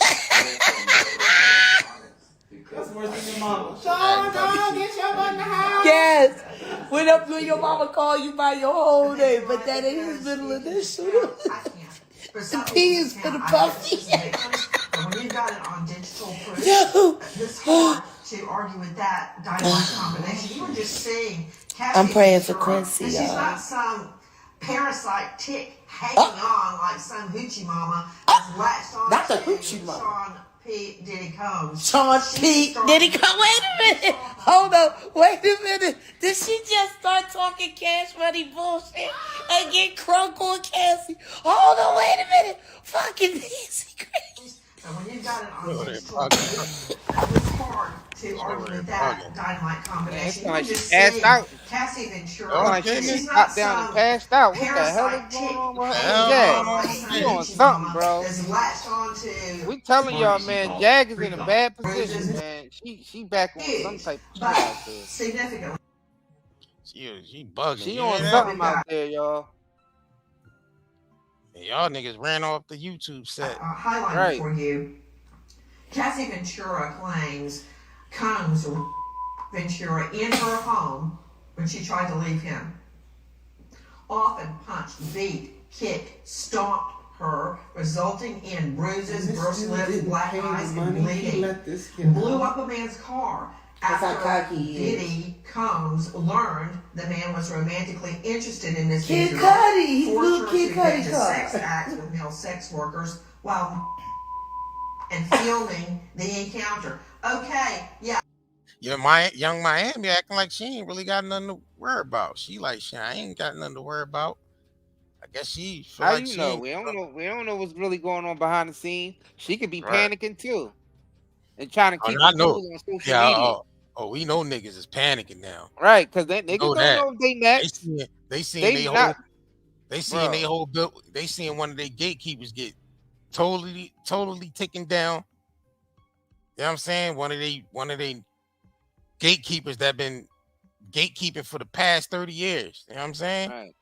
That's worse than your mama. Sean, don't get your butt in the house. Yes. When your mama call you by your whole name, but that ain't his middle initial. The P is for the puffy. And when you've got it on digital proof, No. it's hard to argue with that dynamite combination. You were just seeing Kathy I'm praying for Ventura, Quincy, and she's y'all. not some parasite tick hanging on like some hoochie mama that's latched on Not the to hoochie mama. Sean P. Diddy Combs. Sean P. Diddy Combs. Wait a minute. Hold up. Wait a minute. Did she just start talking cash money bullshit and get crunk on Cassie? Hold on. Wait a minute. Fucking Nancy Grace. And when you've got it on digital proof, it's hard to argue with that dynamite combination. Man, You it's just like she seeing passed out. Cassie Ventura. Oh, like she she's just not popped down and some passed out. What the hell parasite is going on with tick her? Jag, she on something, bro. that's latched onto We telling y'all, man, Jag is in a bad position, man. She back on some type of shit out there. significantly. She bugging. She you on hear something that? out there, y'all. And y'all niggas ran off the YouTube set. Highlighted Right. for you. Cassie Ventura claims Combs Ventura in her home when she tried to leave him. Often punched, beat, kicked, stomped her, resulting in bruises, burst lips, black eyes, and bleeding. Blew up a man's car That's how after cocky he is. Diddy Combs learned the man was romantically interested in this Kid Ventura, Cudi. He's forced little her Kid to Cudi engage in car. sex acts with male sex workers while and filming the encounter. Okay, yeah. Young Miami acting like she ain't really got nothing to worry about. She like, shit, I ain't got nothing to worry about. I guess she feel How like you she know? ain't- We don't know what's really going on behind the scenes. She could be Right. panicking too, and trying to Oh, keep I it know. cool on social Yeah, media. we know niggas is panicking now. Right? Because they We niggas don't that. know if they next. They seeing They they whole not- they seeing they Bro. whole bill. They seeing one of their gatekeepers get totally taken down. You know what I'm saying? One of they gatekeepers that been gatekeeping for the past 30 years. You know what I'm saying? Right.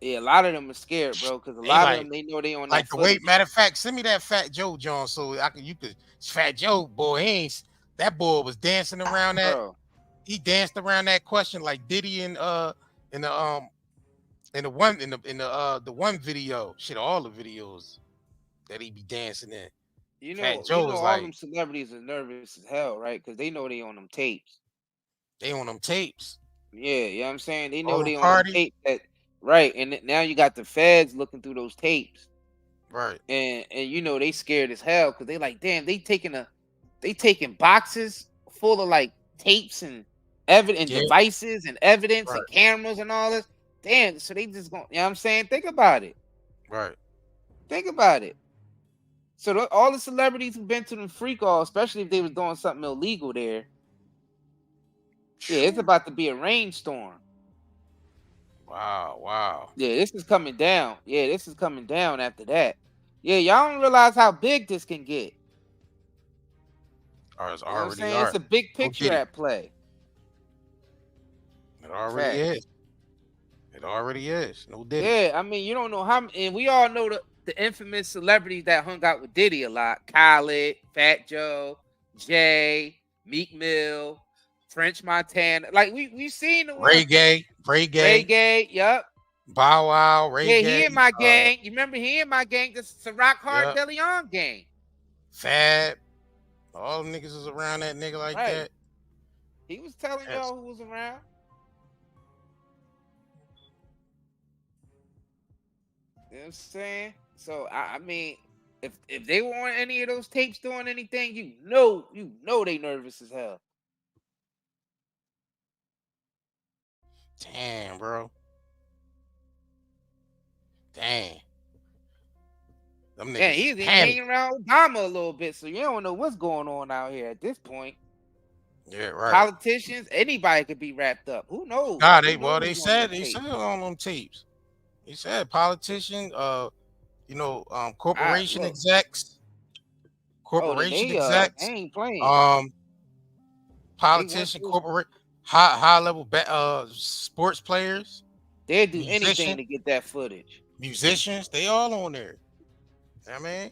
Yeah, a lot of them are scared, bro. Because a They lot like- of them they know they on Like that the way, footage. matter of fact, send me that Fat Joe John so you could Fat Joe boy. That boy was dancing around that. Bro. He danced around that question like Diddy in the one video. Shit, all the videos that he be dancing in. Fat Joe was all like, them celebrities are nervous as hell, right? Because they know they on them tapes. they on them tapes. Yeah, you know what I'm saying? They All know them they on them parties. tapes. Right. And now you got the feds looking through those tapes. Right. And they scared as hell because they like, damn, they taking boxes full of like tapes and evidence and devices and evidence and cameras and all this. Damn, so they just going, you know what I'm saying? Think about it. Right. Think about it. So all the celebrities who've been to them freak off, especially if they was doing something illegal there. Yeah, it's about to be a rainstorm. Wow. Yeah, this is coming down. Yeah, this is coming down after that. Yeah, y'all don't realize how big this can get. It's You know what I'm already saying? It's a big picture at play. It already is. It already is. No Diddy. Yeah, I mean, you don't know how, and we all know the infamous celebrities that hung out with Diddy a lot: Khaled, Fat Joe, Jay, Meek Mill, French Montana. Like we've seen the Ray Gay. Yup. Bow Wow. Ray Gay. Yeah, he in my gang. You remember he in my gang? This Ciroc Hard De Leon gang. Fab. All them niggas was around that nigga like that. He was telling y'all who was around. You know what I'm saying? So I mean, if they were on any of those tapes doing anything, you know they nervous as hell. Damn, bro. Damn. Them Yeah, niggas he's panic. hanging around Obama a little bit, so you don't know what's going on out here at this point. Yeah, right. Politicians, anybody could be wrapped up. Who knows? Nah, Who knows they what's on said them tapes? on them tapes. He said politician, corporation execs, they ain't playing. Politician, corporate, high level sports players. They'd do anything to get that footage. Musicians, they all on there. I mean,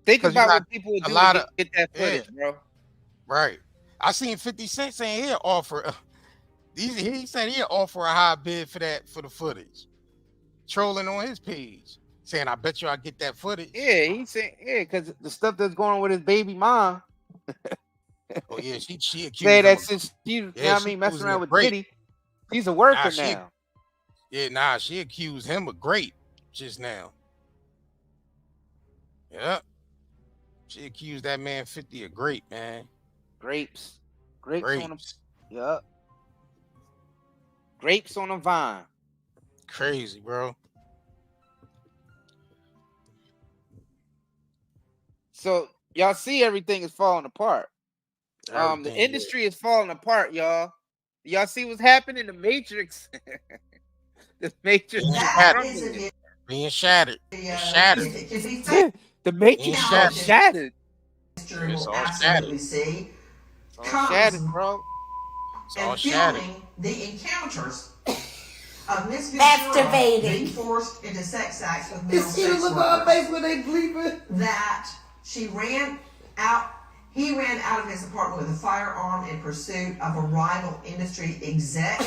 think about what people would do to get that footage, bro. Right. I seen 50 Cent saying he'll offer. He said he'll offer a high bid for the footage. Trolling on his page, saying, "I bet you I get that footage." Yeah, he said, because the stuff that's going on with his baby mom. Oh yeah, she accused say him that of, since she, she messing around with grape. Diddy, he's a worker now. She accused him of grape just now. Yeah, she accused that man 50 of grape, man. Grapes on them. Yeah. Grapes on a vine. Crazy, bro. So y'all see everything is falling apart. The industry is falling apart, y'all. Y'all see what's happening? The Matrix. The Matrix is being shattered. The Matrix is shattered. It's all shattered. See. It's all shattered, bro. It's all shattered. The encounters of Miss Ventura being forced into sex acts with male sex workers. When they bleeping. That he ran out of his apartment with a firearm in pursuit of a rival industry exec.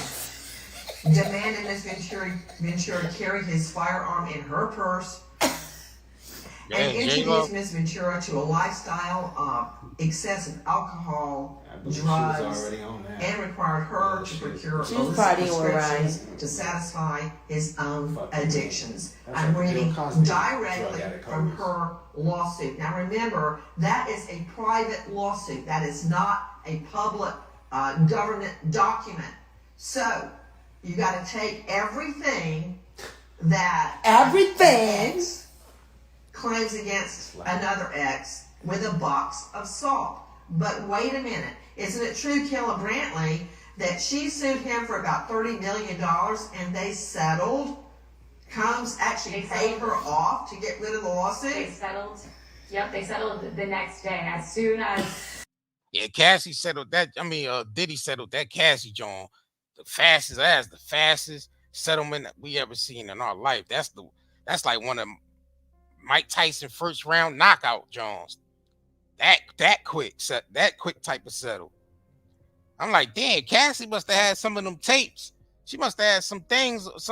Demanded Miss Ventura carry his firearm in her purse. And introduced Miss Ventura to a lifestyle of excessive alcohol, drugs, and required her to procure illicit prescriptions to satisfy his own addictions. I'm reading directly from her lawsuit. Now remember, that is a private lawsuit. That is not a public government document. So you got to take everything that claims against another ex with a box of salt. But wait a minute, isn't it true, Killa Brantley, that she sued him for about $30 million and they settled? Combs actually paid her off to get rid of the lawsuit? They settled. Yep, they settled the next day as soon as. Yeah, Cassie settled that. I mean, Diddy settled that Cassie John. The fastest settlement that we ever seen in our life. That's like one of Mike Tyson first round knockout Jones. that quick type of settle. I'm like, damn, Cassie must have had some of them tapes. She must have had some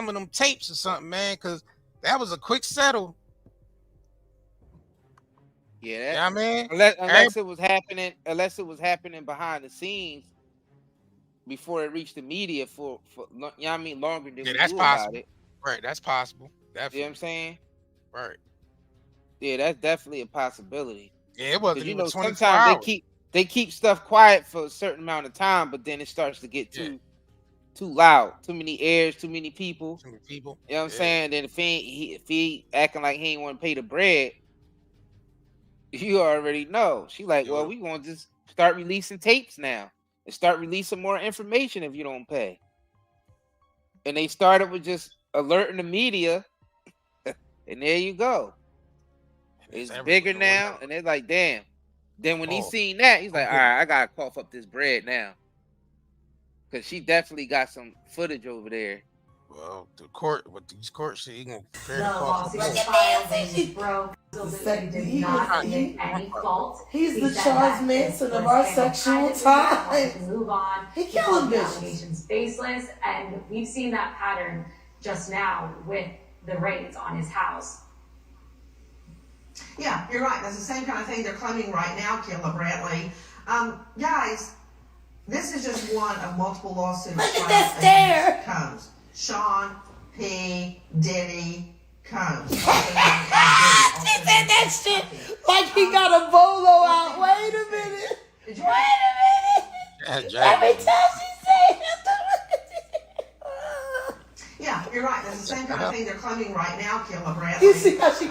of them tapes or something, man, because that was a quick settle. Yeah, I mean, unless it was happening behind the scenes before it reached the media for you know what I mean, longer than we that's knew possible. about it. Right, that's possible. Definitely. You know what I'm saying? Right. Yeah, that's definitely a possibility. Yeah, it wasn't even 24 sometimes hours. they keep stuff quiet for a certain amount of time, but then it starts to get too loud, too many airs, too many people. Too many people. You know what I'm saying? Then if he acting like he ain't want to pay the bread, you already know. She like, well, we gonna just start releasing tapes now and start releasing more information if you don't pay. And they started with just alerting the media, and there you go. It's bigger now, and they're like, damn. Then when he seen that, he's like, all right, I gotta cough up this bread now. Cause she definitely got some footage over there. Well, with these court shit, he gonna prepare The to cough lawsuit was filed and broke. He did not admit any fault. He's the said Charles that Manson this of was our handled sexual privately, that he wanted time. to move on. He He killing called the bitches. allegations baseless, and we've seen that pattern just now with the raids on his house. Yeah, you're right. That's the same kind of thing they're claiming right now, Kayla Bradley. Guys, this is just one of multiple lawsuits. Look at that stare. Combs. Sean P. Diddy Combs. She said that shit like he got a bolo out. Wait a minute. Wait a minute. Every time she said Yeah, you're right. That's the same kind of thing they're claiming right now, Kayla Bradley. You see how she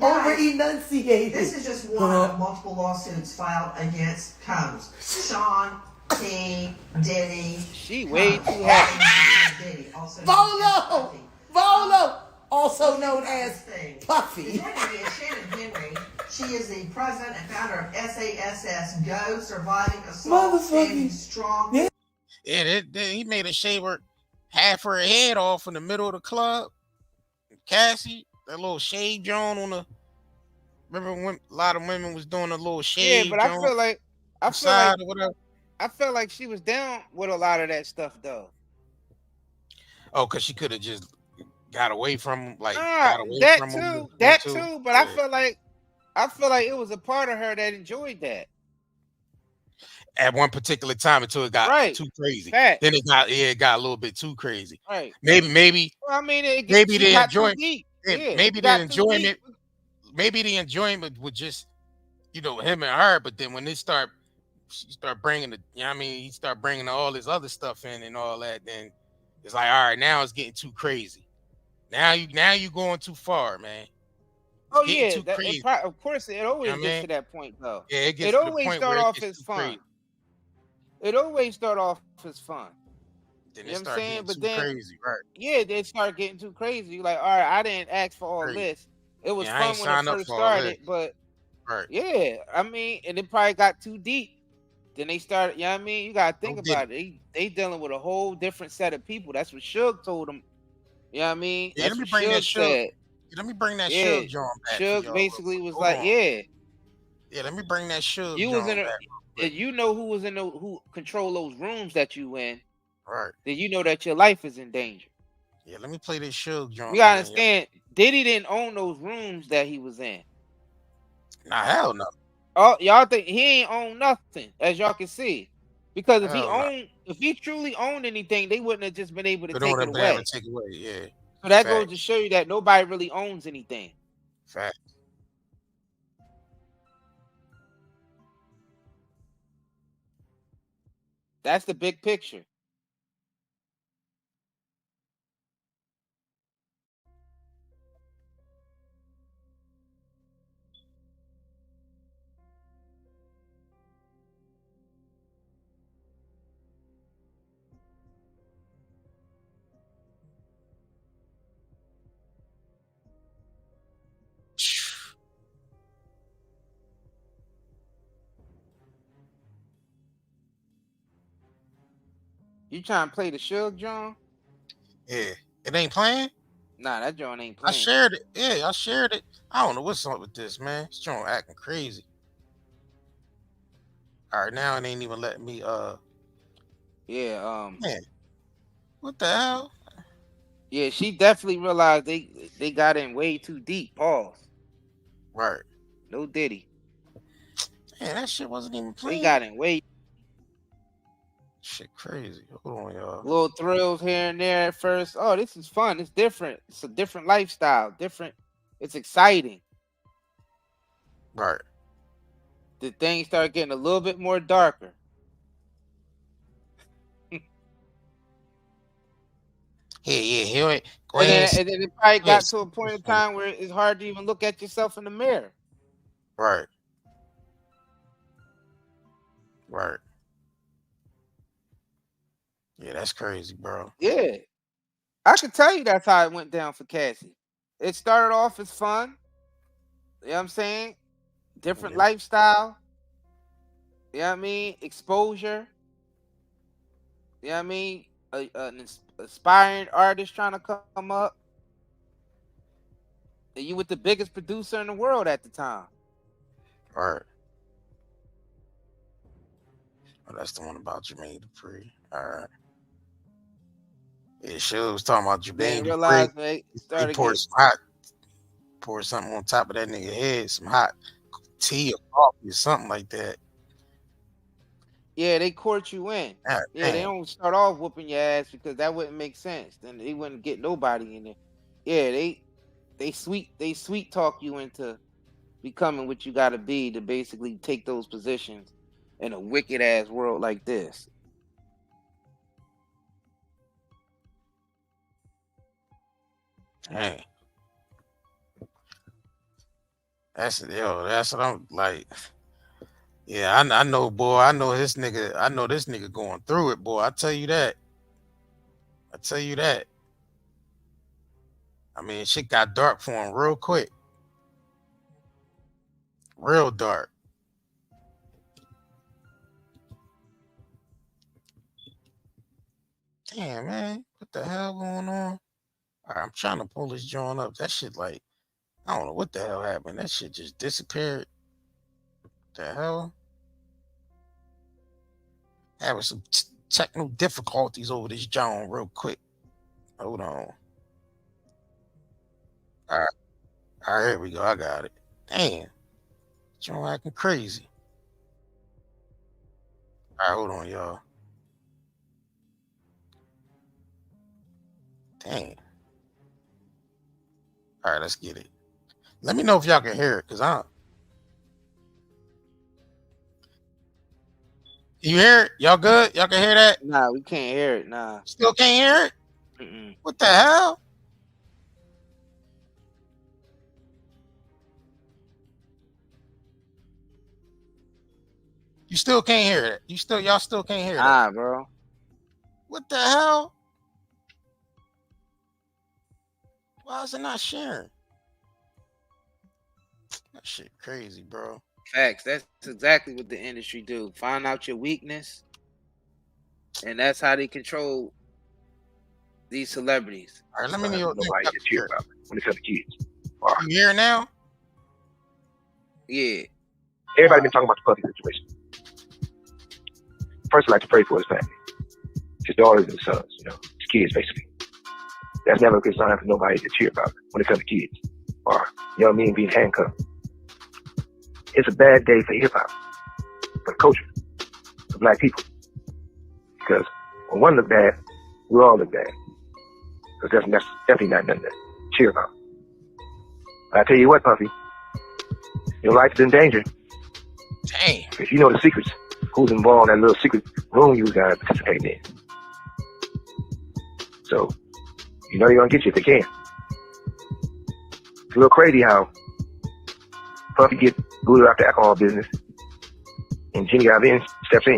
over enunciated. This is just one of multiple lawsuits filed against Combs. Sean P. Diddy. She way too happy. Bolo, also known as Puffy. Joining me is Shannon Henry. She is the president and founder of SASS Go, Surviving Assault, Standing Strong. Yeah, he made a shave half her head off in the middle of the club. Cassie, that little shave joint on the. Remember when a lot of women was doing a little shave? Yeah, but I feel like she was down with a lot of that stuff though. Oh, because she could have just got away from got away that from too. him That too. But I feel like it was a part of her that enjoyed that. At one particular time until it got too crazy. Fact. Then it got a little bit too crazy. Right. Maybe. Well, I mean, maybe the enjoyment. Maybe the enjoyment. Maybe the enjoyment was just, him and her. But then when she start bringing he start bringing all this other stuff in and all that. Then it's like, all right, now it's getting too crazy. Now you going too far, man. Oh yeah, of course it always gets to that point though. Yeah, it always start off as fun. Crazy. It always start off as fun. Then it start getting too crazy, right? Yeah, they start getting too crazy. Like, all right, I didn't ask for all this. It was fun when it first started, but yeah, I mean, and it probably got too deep. Then they started, you know what I mean? You gotta think about it. They dealing with a whole different set of people. That's what Suge told them. You know what I mean? Yeah, That's what Suge said. Let me bring that Suge joint back. Suge basically was like, let me bring that Suge joint back. If you know who control those rooms that you in, right? Then you know that your life is in danger. Yeah, let me play this Suge joint. You gotta understand, Diddy didn't own those rooms that he was in. Nah, hell no. Oh, y'all think he ain't own nothing, as y'all can see. Because if he truly owned anything, they wouldn't have just been able to take it away. Yeah. So that goes to show you that nobody really owns anything. Fact. That's the big picture. You trying to play the Suge John? Yeah. It ain't playing? Nah, that joint ain't playing. I shared it. Yeah, I shared it. I don't know what's up with this, man. This joint acting crazy. All right, now it ain't even letting me. Yeah. Man, what the hell? Yeah, she definitely realized they got in way too deep. Pause. Right. No Diddy. Man, that shit wasn't even playing. They got in way. Shit crazy. Hold on, y'all. Little thrills here and there at first. Oh, this is fun. It's different. It's a different lifestyle. Different. It's exciting. Right. The things start getting a little bit more darker. Yeah. Go And ahead. then it probably got to a point in time where it's hard to even look at yourself in the mirror. Right. Right. Yeah, that's crazy, bro. Yeah. I can tell you that's how it went down for Cassie. It started off as fun. You know what I'm saying? Different lifestyle. You know what I mean? Exposure. You know what I mean? An aspiring artist trying to come up. And you with the biggest producer in the world at the time. All right. Oh, that's the one about Jermaine Dupri. All right. Yeah, she was talking about Jermaine Realize Dupri. they He poured some hot, pour something on top of that nigga head, some hot tea or coffee or something like that. Yeah, they court you in. God, yeah, they damn. don't start off whooping your ass because that wouldn't make sense. Then they wouldn't get nobody in there. Yeah, they sweet talk you into becoming what you gotta be to basically take those positions in a wicked ass world like this. Hey. That's what I'm like. Yeah, I know, boy. I know this nigga going through it, boy. I tell you that. I mean, shit got dark for him real quick. Real dark. Damn, man. What the hell going on? All right, I'm trying to pull this joint up. That shit, like, I don't know what the hell happened. That shit just disappeared. The hell? Having some technical difficulties over this joint real quick. Hold on. All right, here we go. I got it. Damn. Joint acting crazy. All right, hold on, y'all. Dang. All right, let's get it. Let me know if y'all can hear it, because you hear it? Y'all good? Y'all can hear that? Nah, we can't hear it. Nah. Still can't hear it? Mm-mm. What the hell? You still can't hear it. Y'all still can't hear Nah, that. bro. What the hell? Why is it not sharing? That shit crazy, bro. Facts. That's exactly what the industry do. Find out your weakness, and that's how they control these celebrities. All right, let me know. Nobody to cheer about when it comes to kids. You hear now? Yeah. Everybody been talking about the Puffy situation. First, I'd like to pray for his family, his daughters and sons, his kids, basically. That's never a good sign for nobody to cheer about when it comes to kids or young men being handcuffed. It's a bad day for hip hop, for the culture, for black people. Because when one look bad, we all look bad. Because that's definitely not nothing to cheer about. But I tell you what, Puffy, your life's in danger. Damn. If you know the secrets, who's involved in that little secret room you guys participate in. So, they're going to get you if they can. It's a little crazy how Puffy get booted out the alcohol business and Jenny Gavin steps in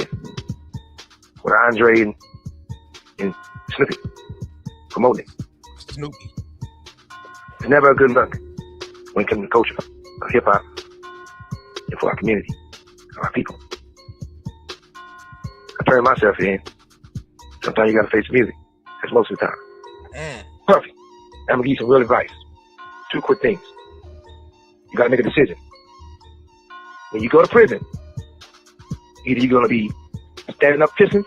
with Andre and Snoopy promoting it. Snoopy. It's never a good look when it comes to culture of hip hop and for our community, our people. I turn myself in. Sometimes you gotta face the music. That's most of the time. Puffy, I'm gonna give you some real advice. 2 quick things. You gotta make a decision. When you go to prison, Either you're gonna be standing up pissing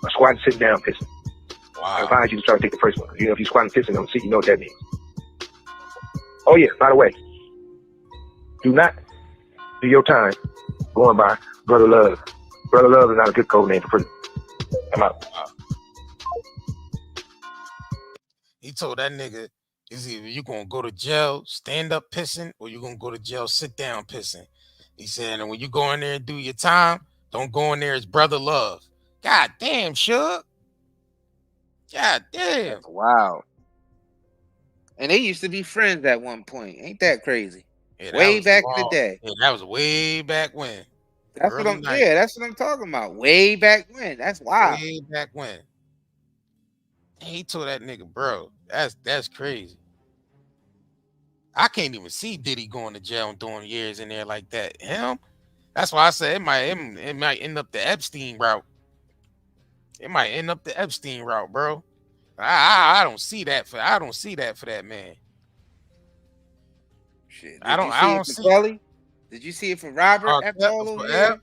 or squatting sitting down pissing. I advise you to try to take the first one. You know, if you're squatting pissing on the seat, you know what that means. Oh yeah, by the way, do not do your time going by Brother Love. Brother Love is not a good code name for prison. I'm out. He told that nigga, is either you gonna go to jail, stand up pissing, or you gonna go to jail, sit down pissing. He said, and when you go in there and do your time, don't go in there as Brother Love. God damn, Suge. God damn. That's wild. And they used to be friends at one point. Ain't that crazy? Yeah, Way back in the day. Yeah, that was way back when. That's what I'm. Yeah, that's what I'm talking about. Way back when. That's wild. Way back when. He told that nigga, bro, that's crazy. I can't even see Diddy going to jail and doing years in there like that. Him? That's why I said it might end up the Epstein route. It might end up the Epstein route, bro. I don't see that for that man. Shit. I don't see Kelly? Did you see it for Robert after all those years?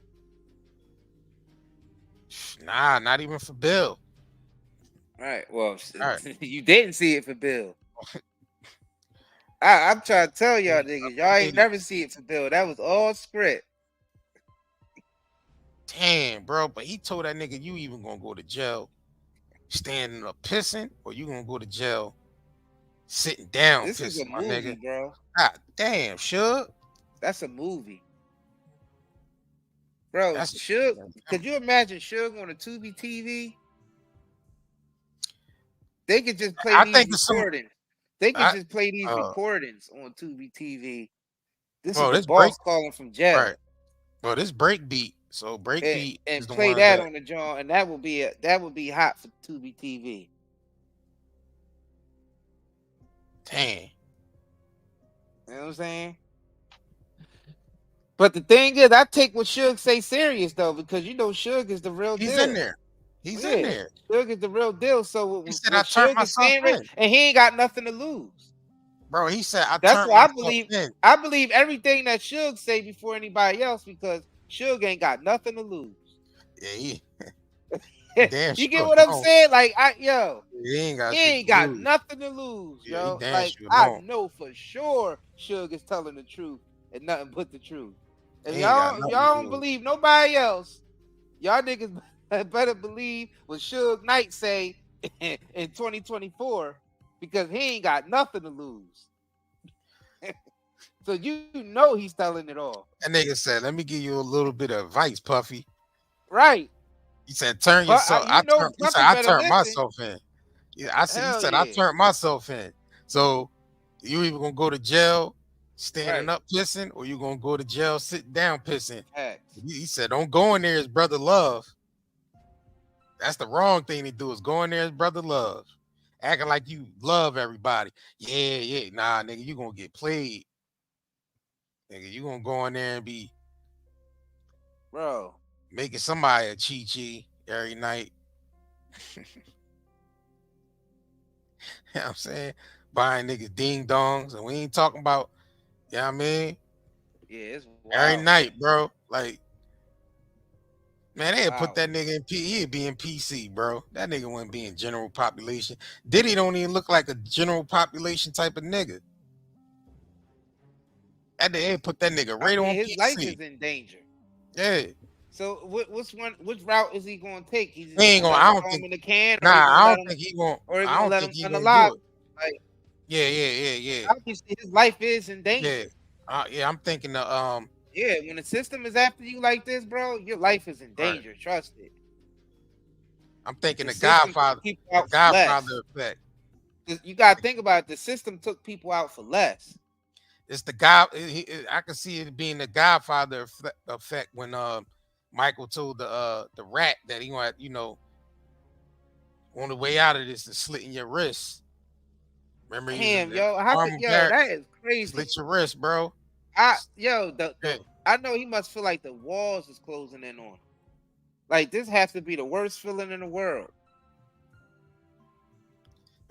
Nah, not even for Bill. Right. Well, you didn't see it for Bill. I'm trying to tell y'all niggas, y'all ain't never see it for Bill. That was all script. Damn, bro. But he told that nigga, you even gonna go to jail standing up pissing, or you gonna go to jail sitting down This pissing, is a my movie, nigga. bro. God damn, Suge. That's a movie. Bro, Suge, could you imagine Suge on a Tubi TV? They could just play these recordings. They could just play these recordings on Tubi TV. This is the boss calling from jail. Right. Well, this breakbeat. So breakbeat and is the play one that on the joint, and that would be hot for Tubi TV. Damn. You know what I'm saying? But the thing is, I take what Suge say serious though, because you know Suge is the real deal. He's in there. He's in there. Suge is the real deal. So he said I turned myself in, and he ain't got nothing to lose. Bro, he said That's turned why myself in. I believe everything that Suge say before anybody else, because Suge ain't got nothing to lose. Yeah, damn. You get what I'm saying? Like he ain't got lose. nothing to lose, Yeah, yo. damn Like sure I don't. know for sure Suge is telling the truth and nothing but the truth. If He ain't got y'all nothing don't to believe nobody else, y'all niggas better believe what Suge Knight say in 2024, because he ain't got nothing to lose. So you know he's telling it all. That nigga said, "Let me give you a little bit of advice, Puffy." Right. He said, "Turn yourself." I turned myself in. Yeah, he said, "I turned myself in." So you either gonna go to jail standing up pissing, or you gonna go to jail sitting down pissing. He said, "Don't go in there as Brother Love." That's the wrong thing to do. Is go in there as Brother Love, acting like you love everybody. Yeah, nah, nigga, you gonna get played. Nigga, you gonna go in there and be, bro, making somebody a chi every night. You know what I'm saying? Buying niggas ding dongs, and we ain't talking about, you know what I mean? Yeah, it's wild. Every night, bro. Like, man, they had put that nigga in he'd be in PC, bro. That nigga wouldn't be in general population. Diddy don't even look like a general population type of nigga. That they put that nigga right on his PC. life is in danger. Yeah. So which route is he gonna take? He's He ain't gonna. I don't think. in the can. I don't think he gonna. Or I don't let think him he run gonna alive. do it. Like, yeah. Obviously, his life is in danger. Yeah, I'm thinking the Yeah, when the system is after you like this, bro, your life is in danger. Trust it. I'm thinking the Godfather effect. You gotta think about it. The system took people out for less. It's the guy. I can see it being the Godfather effect when Michael told the rat that he wanted, on the way out of this is slitting your wrist. Remember? Damn, that is crazy. Slit your wrist, bro. I know he must feel like the walls is closing in on him. Like, this has to be the worst feeling in the world.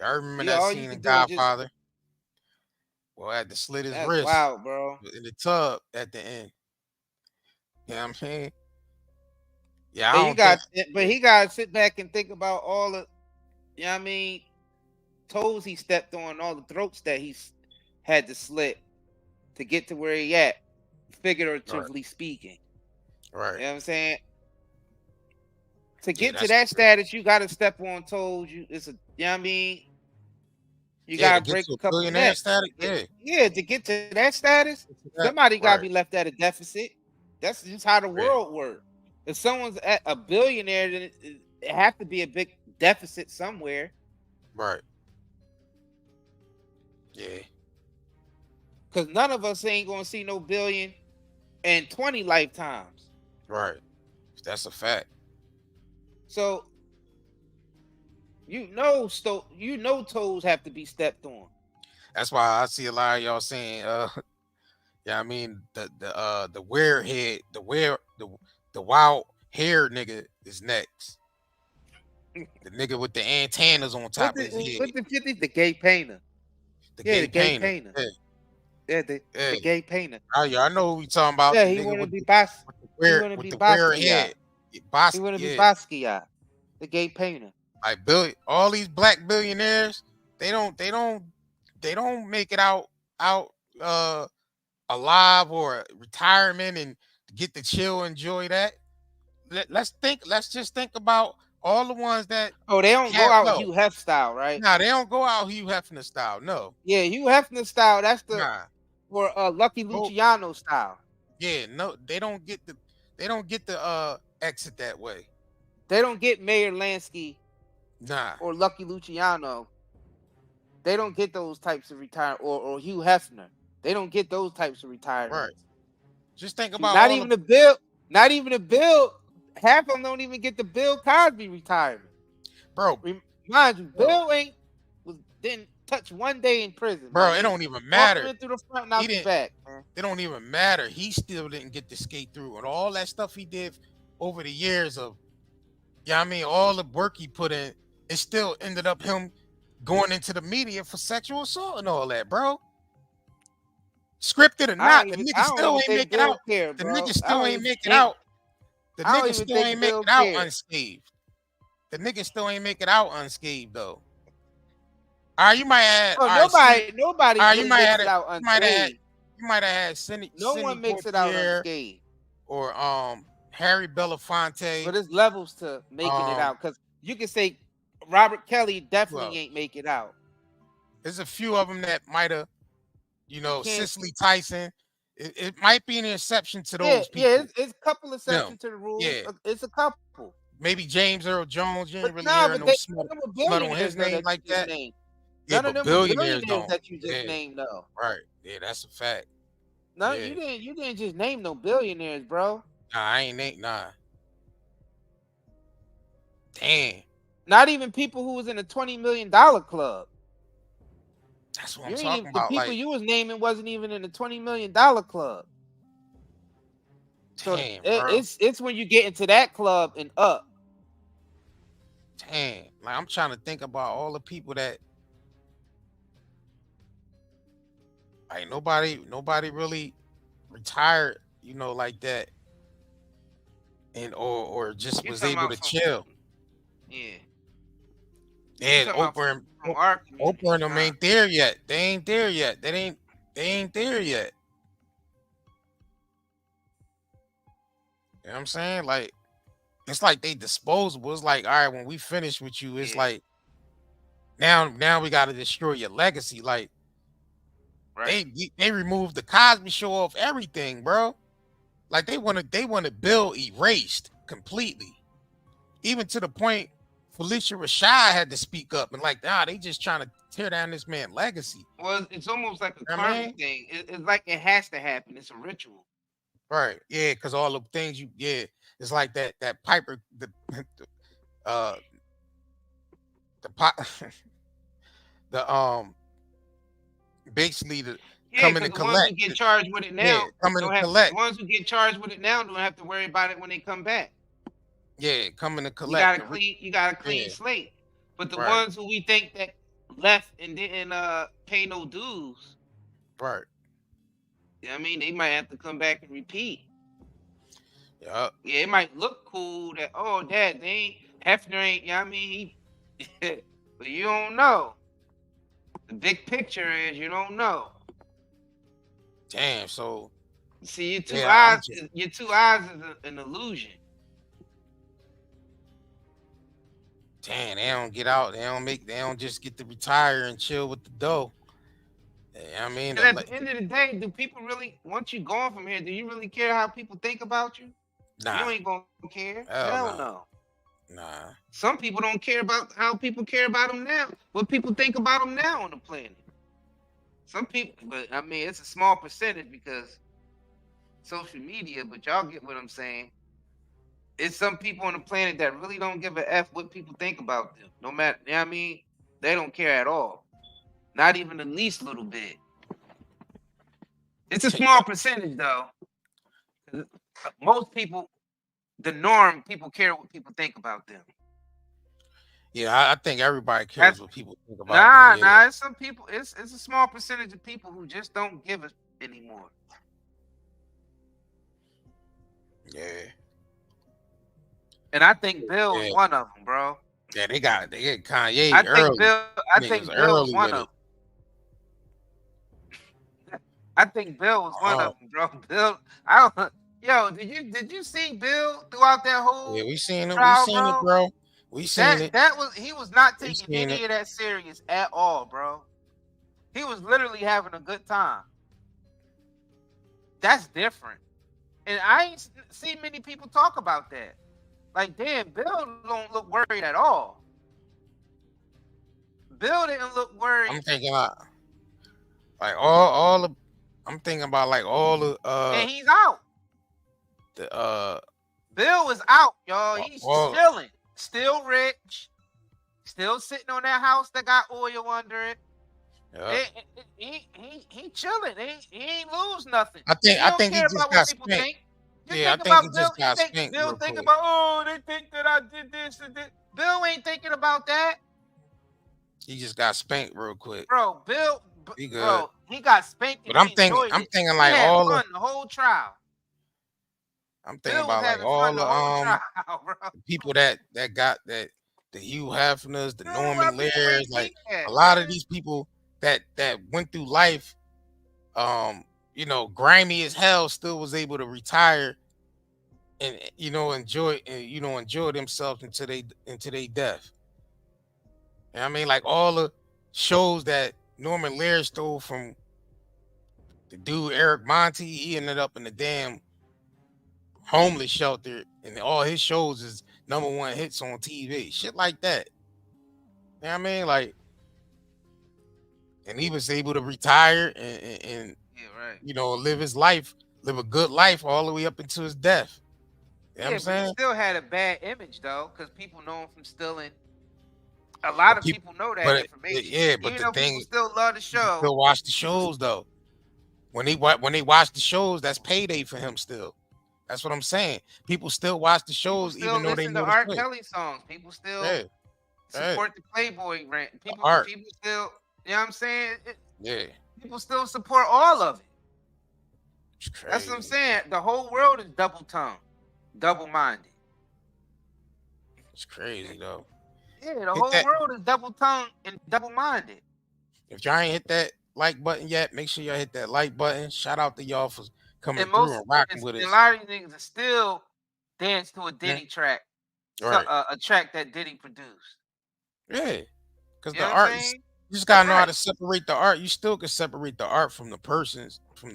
I remember that scene in Godfather. Well, I had to slit his wrist. Wow, bro. In the tub at the end. You know what I'm saying? Yeah, I But don't think. he got to sit back and think about all the, you know what I mean, toes he stepped on, all the throats that he's had to slit to get to where he at, figuratively speaking. Right. You know what I'm saying? To Yeah, get to that's that status, you got to step on toes. You know what I mean? You yeah, got to to get break to a a couple billionaire necks. status. Yeah, Yeah, to get to that status, that, somebody got to right. be left at a deficit. That's just how the Yeah, world works. If someone's at a billionaire, then it have to be a big deficit somewhere. right. Yeah, Because none of us ain't gonna see no billion in 20 lifetimes. right. That's a fact. So toes have to be stepped on. That's why I see a lot of y'all saying, yeah, I mean the wear head, the wild hair nigga is next. The nigga with the antennas on top of his head. The gay painter. The Yeah, gay the gay painter. painter. Yeah, Yeah, yeah. the gay painter. I know who we talking about. Yeah, The he nigga wanna with be the he wanna with be the wear Basquiat. head. He wanna be Yeah. Basquiat, the gay painter. Like all these black billionaires, they don't make it out uh alive or retirement and get to chill, enjoy that. Let's just think about all the ones that Oh, they don't go have out wealth. Hugh Hef style, right? Nah, they don't go out Hugh Hefner style. No. Yeah, Hugh Hefner style. That's the Nah. or Lucky Nope. Luciano style. Yeah, no, they don't get the exit that way. They don't get Mayor Lansky Nah. or Lucky Luciano. They don't get those types of retirement or Hugh Hefner. They don't get those types of retirement. Right. Just think about not even the Bill. Half of them don't even get the Bill Cosby retirement. Bro, mind you, Bill didn't touch one day in prison. Bro, man. it don't even matter. In through the front and out the back, man. It don't even matter. He still didn't get to skate through, and all that stuff he did over the years of, I mean, all the work he put in, it still ended up him going into the media for sexual assault and all that, bro. Scripted or not, the nigga still ain't make it out. The nigga still ain't make it out. The nigga still ain't make it out unscathed. The nigga still ain't make it out unscathed though. All right, you might add. Nobody you might makes it out unscathed. You might have had Cindy. No one makes it out unscathed. Or Harry Belafonte. But there's levels to making it out, because you can say Robert Kelly definitely ain't make it out. There's a few of them that might have, Cicely Tyson. It might be an exception to those people. Yeah, it's a couple exceptions to the rules. Yeah. It's a couple. Maybe James Earl Jones. You ain't really hearing no smut on his name like that. Yeah, but billionaires don't. That you just named though. Right. Yeah, that's a fact. No, you didn't just name no billionaires, bro. Nah, I ain't name. Nah. Damn. Not even people who was in a $20 million club. That's what I'm talking about. The people you was naming wasn't even in the $20 million club. So damn, it's when you get into that club and up. Damn. Like, I'm trying to think about all the people that, like, nobody really retired, like that, and or just was able to chill. Yeah. Yeah, Oprah and them ain't there yet. They ain't there yet. They ain't there yet. You know what I'm saying? Like, it's like they disposable. It's like, all right, when we finish with you, it's like now we gotta destroy your legacy. Like, they removed the Cosby Show off everything, bro. Like, they want Bill erased completely. Even to the point Felicia Rashad had to speak up and like, they just trying to tear down this man's legacy. Well, it's almost like a karma thing. It's like it has to happen. It's a ritual. Right. Yeah, because all the things it's like that Piper, basically coming and collect. The ones who get charged with it now, collect. The ones who get charged with it now don't have to worry about it when they come back. Yeah, coming to collect. You got a clean slate. But the ones who we think that left and didn't pay no dues. Right. I mean, they might have to come back and repeat. Yup. Yeah, it might look cool that they ain't Hefner ain't. You know what I mean, but you don't know. The big picture is you don't know. Damn. So See, your two yeah, I'm eyes. just Your two eyes is an illusion. damn. They don't get out. They don't just get to retire and chill with the dough. I mean, And at the end of the day, do people really? Once you gone from here, do you really care how people think about you? nah. You ain't gonna care. Hell Hell no. no. Nah. Some people don't care about how people care about them now. What people think about them now on the planet. Some people, but I mean, it's a small percentage because social media. But y'all get what I'm saying. It's some people on the planet that really don't give a f what people think about them. No matter, you know what I mean, they don't care at all. Not even the least little bit. It's a small percentage though. Most people, the norm, people care what people think about them. Yeah, I think everybody cares what people think about them. Yeah. Nah. It's some people. It's a small percentage of people who just don't give it anymore. Yeah. And I think Bill is one of them, bro. Yeah, they get Kanye I early. think Bill is one of them. I think Bill was one of them, bro. Bill, did you see Bill throughout that whole Yeah, we seen it. trial, We seen it, bro. We seen it. He was not taking any of that serious at all, bro. He was literally having a good time. That's different. And I ain't seen many people talk about that. Like, damn, Bill don't look worried at all. Bill didn't look worried. I'm thinking like all the. I'm thinking about like all the. And he's out. Bill is out, y'all. He's chilling, still rich, still sitting on that house that got oil under it. Yeah. He chilling. He ain't lose nothing. I think he just got spanked. Yeah, I think he just got spanked. Bill think about, they think that I did this and this. Bill ain't thinking about that. He just got spanked real quick. Bro, Bill, he good. Bro, he got spanked. But I'm thinking like all the whole trial. I'm thinking about like all the people that got that, the Hugh Hefners, the Norman Lears, like a lot of these people that went through life, grimy as hell, still was able to retire and enjoy themselves until they death. And I mean, like all the shows that Norman Lear stole from the dude Eric Monty, he ended up in the damn homeless shelter, and all his shows is #1 hits on TV, shit like that. You know what I mean? Like, and he was able to retire and live his life, live a good life all the way up until his death. You know what I'm saying? He still had a bad image though, because people know him from stealing. A lot of people know that information. Yeah, but even the thing, people still love the show. Still watch the shows though. When they watch the shows, that's payday for him still. That's what I'm saying. People still watch the shows even though they know the R. Kelly songs. People still support the Playboy rant. People still, you know what I'm saying? People still support all of it. That's what I'm saying. The whole world is double-tongued, double-minded. It's crazy though. Yeah, the whole world is double-tongued and double-minded. If y'all ain't hit that like button yet, make sure y'all hit that like button. Shout out to y'all for coming through and rocking with us. A lot of these niggas are still dance to a Diddy track, a track that Diddy produced. Yeah, because the art, you just gotta know how to separate the art. You still can separate the art from the person. You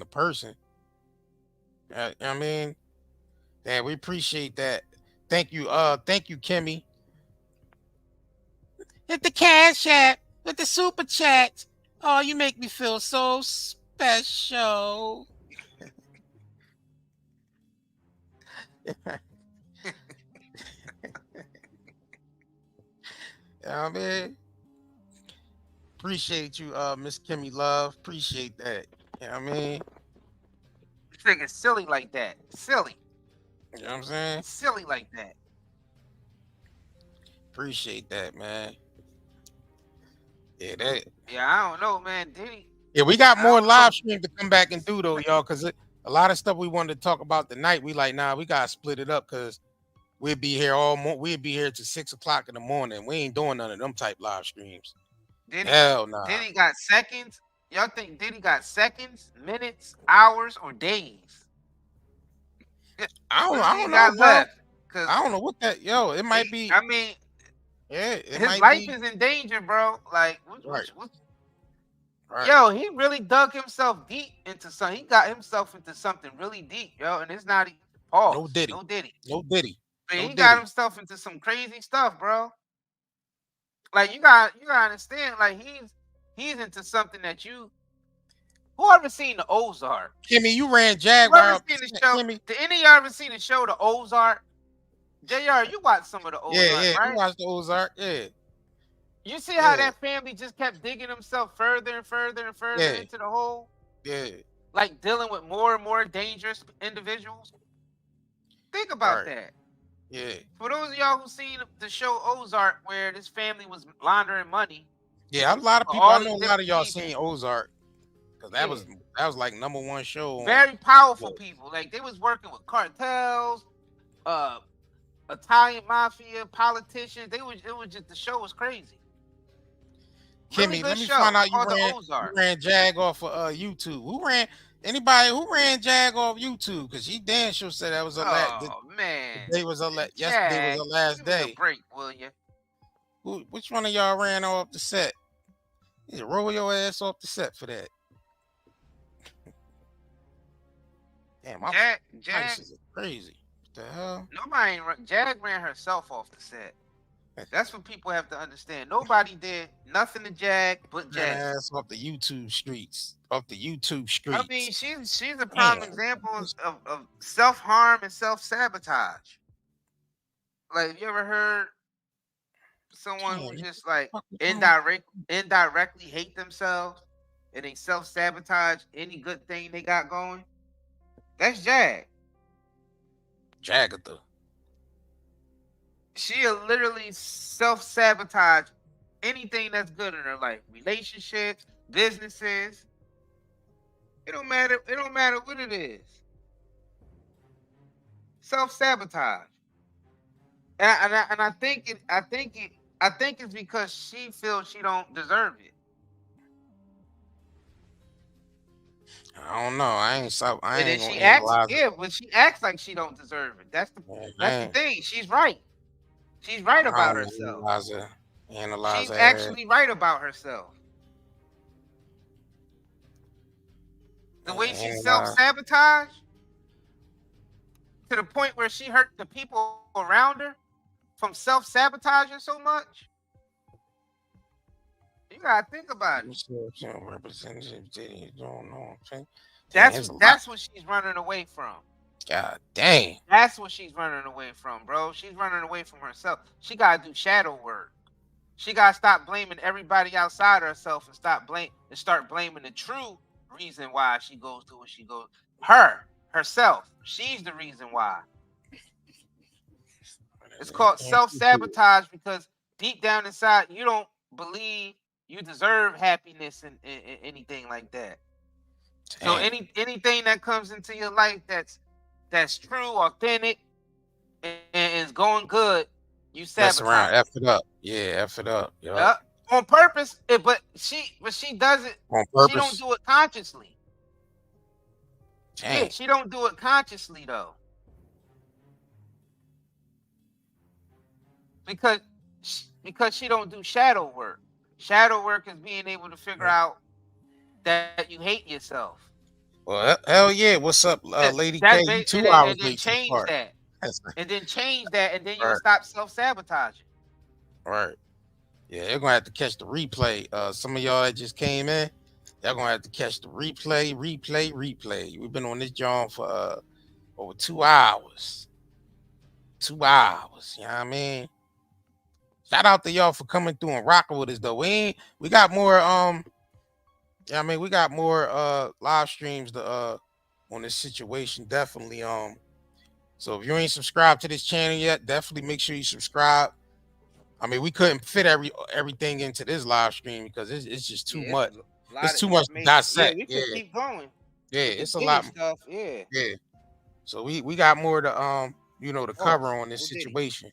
know what I mean? Yeah, we appreciate that. Thank you, Kimmy. Hit the Cash App with the super chat. Oh, you make me feel so special. You know what I mean? Appreciate you, Miss Kimmy Love. Appreciate that. You know what I mean? This nigga's silly like that. Silly. You know what I'm saying? Silly like that. Appreciate that, man. Yeah, I don't know, man. Diddy. Yeah, we got more live streams to come back and do though, y'all, because a a lot of stuff we wanted to talk about tonight. We like, nah, we gotta split it up because we'll be here we'll be here till 6 o'clock in the morning. We ain't doing none of them type live streams. Hell nah. Diddy got seconds. Y'all think Diddy got seconds, minutes, hours, or days? I don't know, bro. I don't know what that. Yo, it might be. I mean, yeah, his life is in danger, bro. Like, yo, he really dug himself deep into something. He got himself into something really deep, yo, and it's not pause. No Diddy. But he got himself into some crazy stuff, bro. Like you gotta understand, like he's into something that who ever seen the Ozark? Kimmy, you ran Jaguar. Did any of y'all ever see the show The Ozark? JR, you watched some of the Ozark, right? You watched the Ozark, yeah. You see how that family just kept digging themselves further and further and further into the hole? Yeah. Like dealing with more and more dangerous individuals? Think about that. Yeah. For those of y'all who seen the show Ozark, where this family was laundering money. Yeah, a lot of people. I know a lot of y'all seen Ozark. Because that was like #1 show. Very powerful people. Like they was working with cartels, Italian mafia, politicians. It was just, the show was crazy. Kimmy, let me find out you ran Jag off of YouTube. Who ran Jag off YouTube? Because she damn sure said that was a yesterday was her last day. Break, will you? Which one of y'all ran off the set? You roll your ass off the set for that. Damn, my prices are crazy. What the hell? Jag ran herself off the set. That's what people have to understand. Nobody did nothing to Jag but Jag. Ass off the YouTube streets. I mean, she's a prime example of self-harm and self-sabotage. Like, you ever heard someone who just like indirectly hate themselves and they self-sabotage any good thing they got going? That's Jag. Jagatha. She'll literally self-sabotage anything that's good in her life. Relationships, businesses. It don't matter what it is. Self-sabotage. And I think it's because she feels she don't deserve it. I don't know. I ain't but she acts like she don't deserve it. That's the thing. She's right. She's right about herself. She's actually right about herself. The way she self-sabotaged to the point where she hurt the people around her from self-sabotaging so much. You gotta think about it. That's what she's running away from. God dang. That's what she's running away from, bro. She's running away from herself. She gotta do shadow work. She gotta stop blaming everybody outside herself and start blaming the true reason why she goes through what she goes. Herself. She's the reason why. It's called self-sabotage because deep down inside you don't believe you deserve happiness and anything like that. Damn. So anything that comes into your life that's true, authentic, and is going good, you sabotage. Mess around, F it up. Yeah, F it up. Yep. On purpose, but she does it. On purpose. She don't do it consciously. Dang. Yeah, she don't do it consciously though. Because she don't do shadow work. Shadow work is being able to figure out that you hate yourself. Well, hell yeah. What's up, Lady K? You 2 hours and then late. Change that. And then change that, and then you'll stop self-sabotaging. Right. Yeah, they're gonna have to catch the replay. Some of y'all that just came in, they're gonna have to catch the replay. We've been on this joint for over 2 hours. 2 hours. You know what I mean? Shout out to y'all for coming through and rocking with us though. We got more we got more live streams to on this situation. Definitely. So if you ain't subscribed to this channel yet, definitely make sure you subscribe. I mean, we couldn't fit everything into this live stream because it's just too much. It's too much to dissect. Yeah, we could keep going. Yeah, With the it's a Diddy lot. stuff, yeah. Yeah. So we got more to to cover on this No Diddy. situation.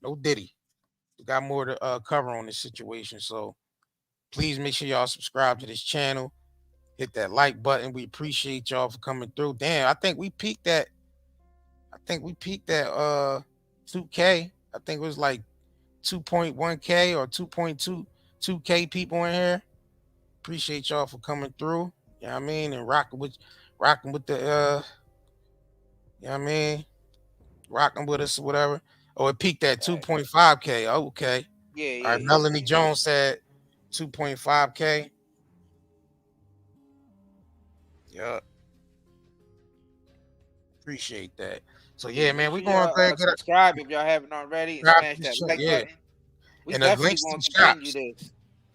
No Diddy. We got more to cover on this situation. So please make sure y'all subscribe to this channel. Hit that like button. We appreciate y'all for coming through. Damn, I think we peaked at 2K. I think it was like 2.1K or 2.22K people in here. Appreciate y'all for coming through. You know what I mean? And rocking with the you know what I mean? Rocking with us or whatever. Oh, it peaked at 2.5K. Okay. Yeah, All right. yeah. Melanie Jones said 2.5K. Yup. Appreciate that. So yeah, man, Make we're sure going to y'all get up. subscribe if y'all haven't already, and Subscribe to smash the that show, like yeah. button. We And the definitely links to gonna the continue shops. this.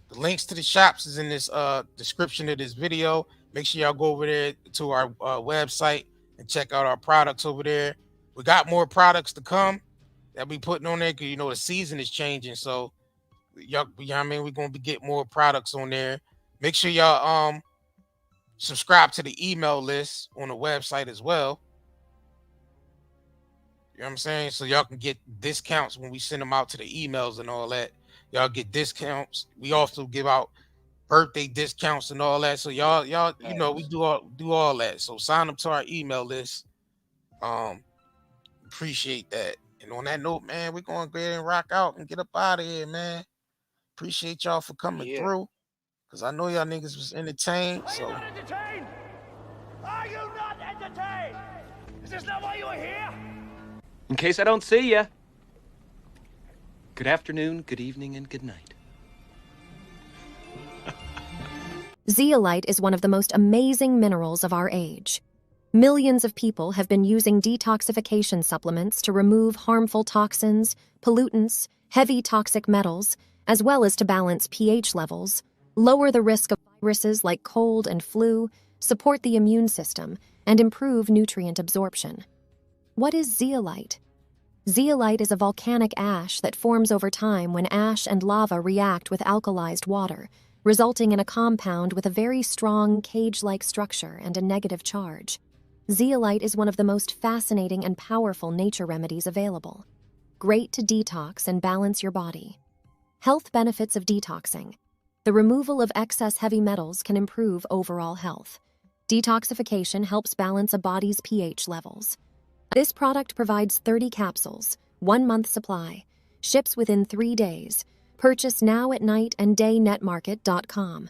The links to the shops is in this description of this video. Make sure y'all go over there to our website and check out our products over there. We got more products to come that we putting on there because the season is changing. So y'all, you know what I mean, we're gonna be getting more products on there. Make sure y'all subscribe to the email list on the website as well. You know what I'm saying? So y'all can get discounts when we send them out to the emails and all that. Y'all get discounts. We also give out birthday discounts and all that. So y'all, we do all that. So sign up to our email list. Appreciate that. And on that note, man, we're gonna go ahead and rock out and get up out of here, man. Appreciate y'all for coming through. Cause I know y'all niggas was entertained. So Entertained? Are you not entertained? Is this not why you are here? In case I don't see ya. Good afternoon, good evening, and good night. Zeolite is one of the most amazing minerals of our age. Millions of people have been using detoxification supplements to remove harmful toxins, pollutants, heavy toxic metals, as well as to balance pH levels, lower the risk of viruses like cold and flu, support the immune system, and improve nutrient absorption. What is zeolite? Zeolite is a volcanic ash that forms over time when ash and lava react with alkalized water, resulting in a compound with a very strong cage-like structure and a negative charge. Zeolite is one of the most fascinating and powerful nature remedies available. Great to detox and balance your body. Health benefits of detoxing. The removal of excess heavy metals can improve overall health. Detoxification helps balance a body's pH levels. This product provides 30 capsules, 1 month supply, ships within 3 days. Purchase now at night and daynetmarket.com.